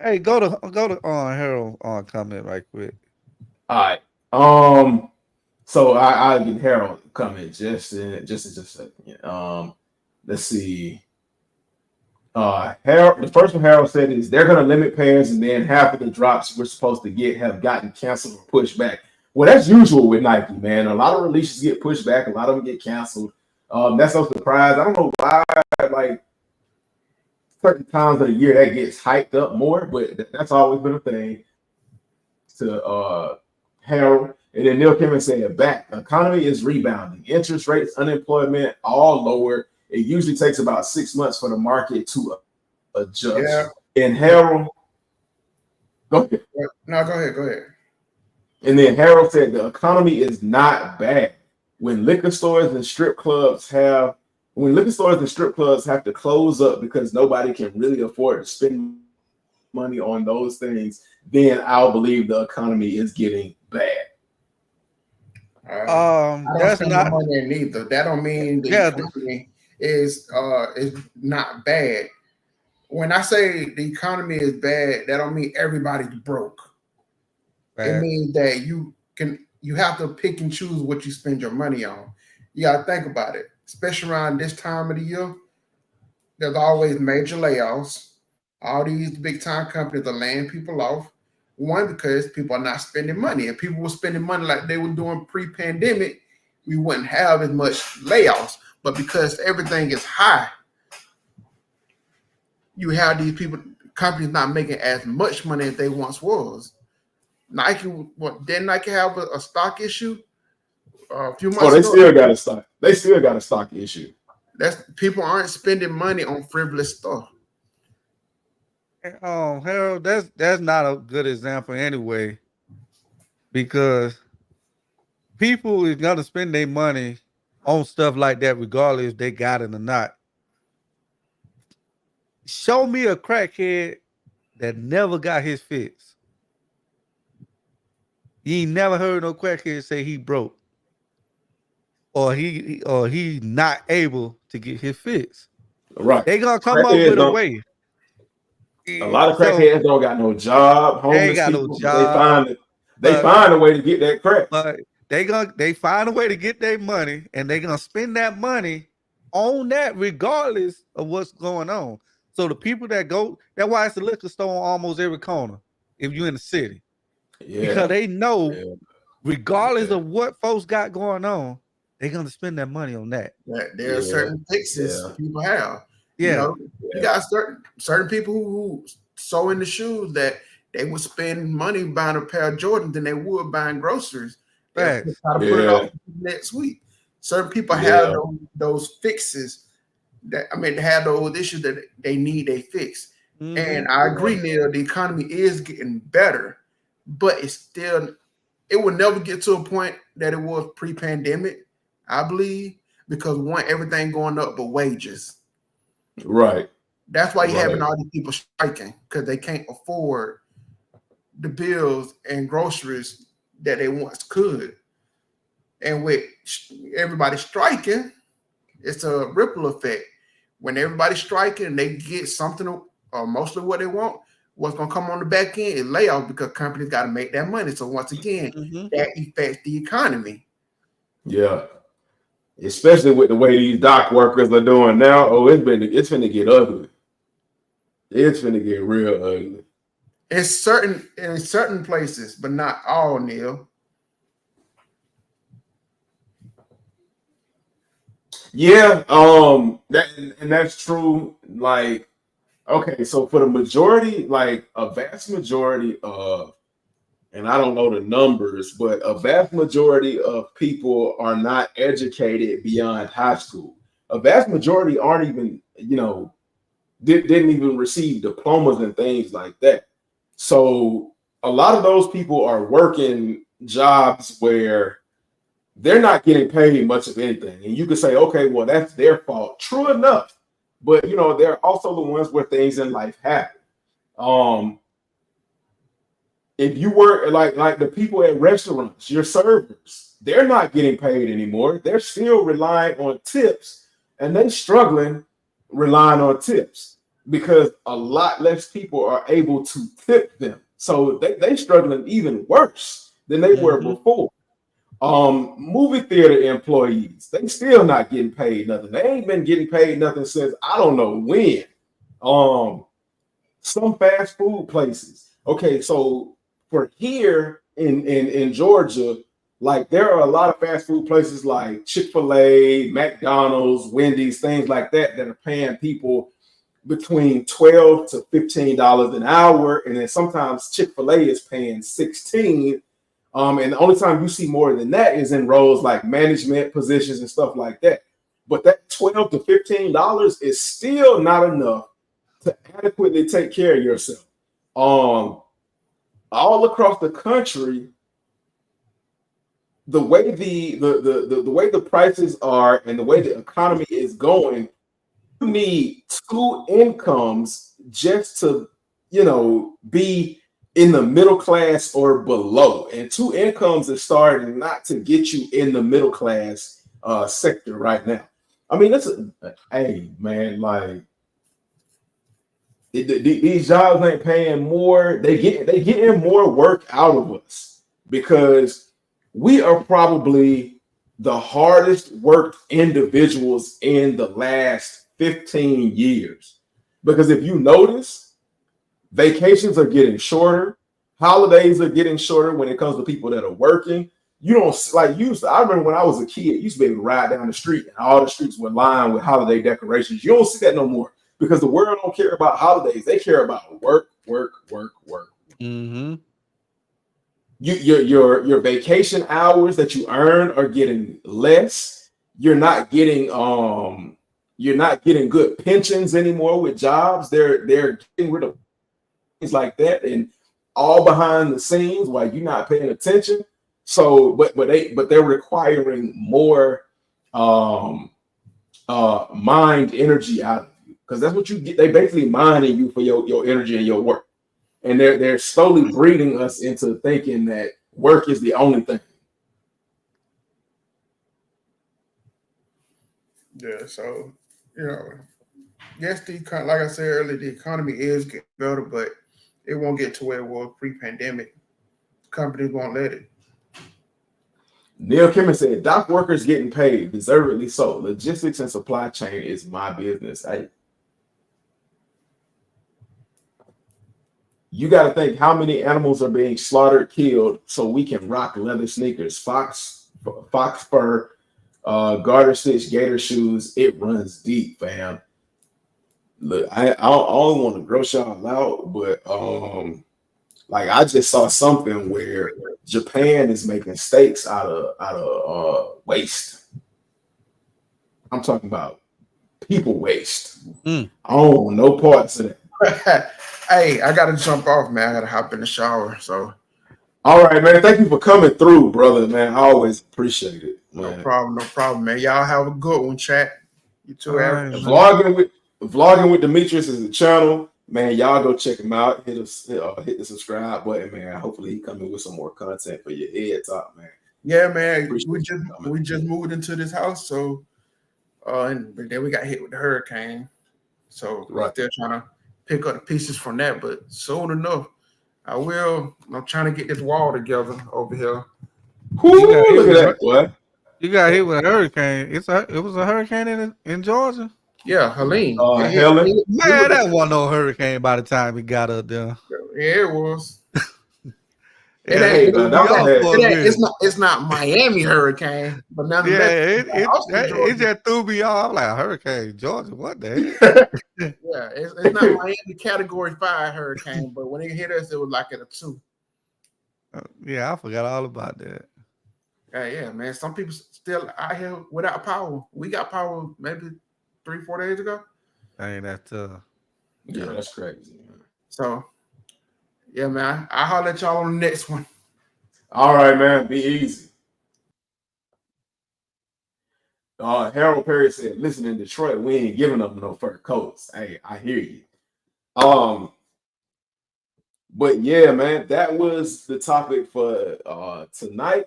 Hey, go to Harold on comment right quick. All right. So I'll get Harold comment just in a second. Let's see. Harold, the first one Harold said is they're going to limit pairs, and then half of the drops we're supposed to get have gotten canceled or pushed back. Well, that's usual with Nike, man. A lot of releases get pushed back, a lot of them get canceled. That's no surprise. I don't know why, like certain times of the year that gets hyped up more, but that's always been a thing. To Harold, and then Neil Kimmon said, "Back economy is rebounding. Interest rates, unemployment, all lower. It usually takes about 6 months for the market to adjust." Yeah. And Harold, Go ahead. No, go ahead. Go ahead. And then Harold said the economy is not bad. When liquor stores and strip clubs have when liquor stores and strip clubs have to close up because nobody can really afford to spend money on those things, then I'll believe the economy is getting bad. I don't That's spend my not. money in neither. That don't mean the Yeah, economy is not bad. When I say the economy is bad, that don't mean everybody's broke. It right. means that you have to pick and choose what you spend your money on. You gotta think about it, especially around this time of the year. There's always major layoffs. All these big time companies are laying people off. One, because people are not spending money. If people were spending money like they were doing pre-pandemic, we wouldn't have as much layoffs. But because everything is high, you have these companies not making as much money as they once was. Nike, didn't Nike have a stock issue a few Oh, months they ago? still got a stock. They still got a stock issue. That's people aren't spending money on frivolous stuff. Harold, that's not a good example anyway, because people is gonna spend their money on stuff like that, regardless if they got it or not. Show me a crackhead that never got his fix. You ain't never heard no crackhead say he broke or he not able to get his fix. Right. They gonna come up Crackheads with a don't. way. A lot of So crackheads don't got no job. they ain't Homeless got no people, job, they but find a way to get that crack. but they find a way to get their money, and they gonna spend that money on that regardless of what's going on. So the people that go, that's why it's a liquor store on almost every corner if you're in the city. Because Yeah. they know Yeah. regardless Yeah. of what folks got going on, they're gonna spend that money on that. That there are Yeah. certain fixes Yeah. people have. You Yeah. know, you got certain people who sew in the shoes that they would spend money buying a pair of Jordans than they would buying groceries. They'll Facts. try to put it Yeah. off next week. Certain people have Yeah. those fixes that they have those issues that they need a fix. Mm-hmm. And I agree, Neil, the economy is getting better, but it will never get to a point that it was pre-pandemic, I believe, because one, everything going up but wages. Right. That's why you're having Right. all these people striking, because they can't afford the bills and groceries that they once could. And with everybody striking, it's a ripple effect. When everybody's striking, they get something or mostly what they want. What's going to come on the back end is layoff, because companies got to make that money. So once again, Mm-hmm. that affects the economy. Yeah. Especially with the way these dock workers are doing now. Oh, it's finna get ugly. It's finna get real ugly. It's in certain places, but not all, Neil. Yeah, that's true. Like, okay, so for the majority, like a vast majority of, and I don't know the numbers, but a vast majority of people are not educated beyond high school. A vast majority aren't even, didn't even receive diplomas and things like that. So a lot of those people are working jobs where they're not getting paid much of anything. And you could say, okay, well, that's their fault. True enough. But they're also the ones where things in life happen. If you work like the people at restaurants, your servers, they're not getting paid anymore. They're still relying on tips, and they're struggling relying on tips because a lot less people are able to tip them. So they struggling even worse than they were Mm-hmm. before. Movie theater employees, they still not getting paid nothing. They ain't been getting paid nothing since I don't know when. Some fast food places. Okay, so for here in Georgia, like there are a lot of fast food places like Chick-fil-A, McDonald's, Wendy's, things like that are paying people between $12 to $15 an hour, and then sometimes Chick-fil-A is paying 16. And the only time you see more than that is in roles like management positions and stuff like that. But that $12 to $15 is still not enough to adequately take care of yourself. all across the country, the way the way the prices are and the way the economy is going, you need two incomes just to, be in the middle class or below. And two incomes is starting not to get you in the middle class sector right now. I mean, hey man, like these jobs ain't paying more. They getting more work out of us because we are probably the hardest worked individuals in the last 15 years. Because if you notice, vacations are getting shorter, holidays are getting shorter when it comes to people that are working. You don't like I remember when I was a kid, you used to be able to ride down the street and all the streets were lined with holiday decorations. You don't see that no more because the world don't care about holidays. They care about work, work, work, work. Mm-hmm. Your vacation hours that you earn are getting less. You're not getting good pensions anymore with jobs. They're getting rid of things like that and all behind the scenes while you're not paying attention. So but they're requiring more mind energy out of you because that's what you get. They basically mining you for your energy and your work. And they're slowly breeding us into thinking that work is the only thing. Yeah, so yes, like I said earlier, the economy is getting better, but it won't get to where it was pre-pandemic. Companies won't let it. Neil Kimmon said, "Dock workers getting paid, deservedly so. Logistics and supply chain is my business." You got to think how many animals are being slaughtered, killed, so we can rock leather sneakers, fox fur, garter stitch gator shoes. It runs deep, fam. Look, I don't want to gross y'all out, but like I just saw something where Japan is making steaks out of waste. I'm talking about people waste. I don't want no parts of that. Hey, I gotta jump off, man. I gotta hop in the shower. So, all right, man. Thank you for coming through, brother. Man, I always appreciate it. Man. No problem, man. Y'all have a good one, chat. You too. Vlogging with Demetrius is the channel, man. Y'all go check him out. Hit the subscribe button, man. Hopefully, he coming with some more content for your head top, man. Yeah, man. We just moved into this house, so and then we got hit with the hurricane. So we're still trying to pick up the pieces from that, but soon enough, I'm trying to get this wall together over here. Look at that, boy. You got hit with a hurricane. It was a hurricane in Georgia. Yeah, Helene. Helen. Man, that wasn't no hurricane by the time it got up there. Yeah, it was. It's not Miami hurricane, but nonetheless, it just threw me off. Like hurricane Georgia, what the heck? Yeah, it's not Miami Category 5 hurricane, but when it hit us, it was like at a 2. Yeah, I forgot all about that. Yeah, man. Some people still out here without power. We got power maybe 3-4 days ago. Ain't that tough? Yeah, that's crazy, man. So. Yeah, man. I'll holler at y'all on the next one. All right, man. Be easy. Harold Perry said, "Listen, in Detroit, we ain't giving up no fur coats." Hey, I hear you. But yeah, man, that was the topic for tonight.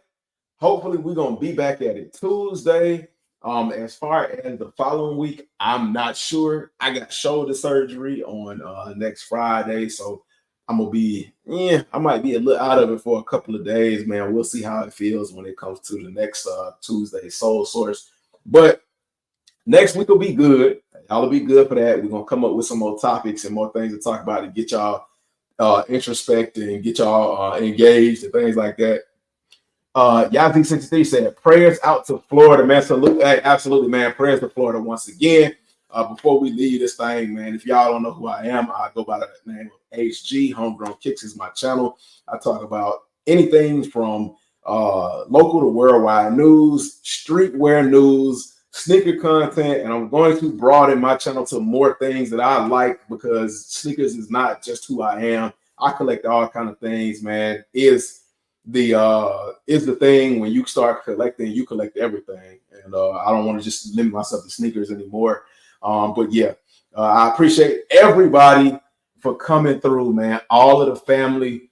Hopefully, we're gonna be back at it Tuesday. As far as the following week, I'm not sure. I got shoulder surgery on next Friday, so I'm gonna be, I might be a little out of it for a couple of days, man. We'll see how it feels when it comes to the next Tuesday Soul Source. But next week will be good. Y'all will be good for that. We're gonna come up with some more topics and more things to talk about to get y'all introspective and get y'all engaged and things like that. Yazzie63 said, "Prayers out to Florida, man." Salute, absolutely, man. Prayers to Florida once again. Before we leave this thing, man, if y'all don't know who I am, I go by the name of HG. Homegrown Kicks is my channel. I talk about anything from local to worldwide news, streetwear news, sneaker content, and I'm going to broaden my channel to more things that I like because sneakers is not just who I am. I collect all kind of things, man. Is the thing when you start collecting, you collect everything, and I don't want to just limit myself to sneakers anymore. But yeah, I appreciate everybody for coming through, man. All of the family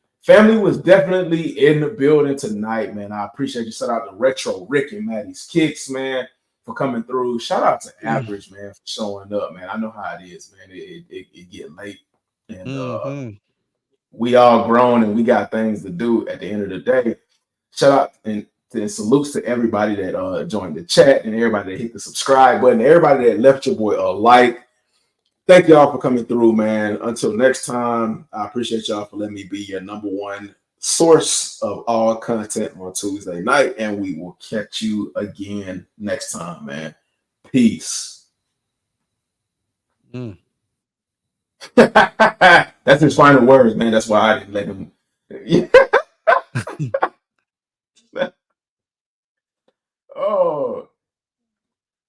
was definitely in the building tonight, man. I appreciate you. Shout out to Retro Rick and Maddie's Kicks, man, for coming through. Shout out to Average, man, for showing up, man. I know how it is, man. It get late, and we all grown and we got things to do at the end of the day. Shout out and salutes to everybody that joined the chat and everybody that hit the subscribe button, everybody that left your boy a like. Thank y'all for coming through, man. Until next time, I appreciate y'all for letting me be your number one source of all content on Tuesday night, and we will catch you again next time, man. Peace. That's his final words, man. That's why I didn't let him. Oh.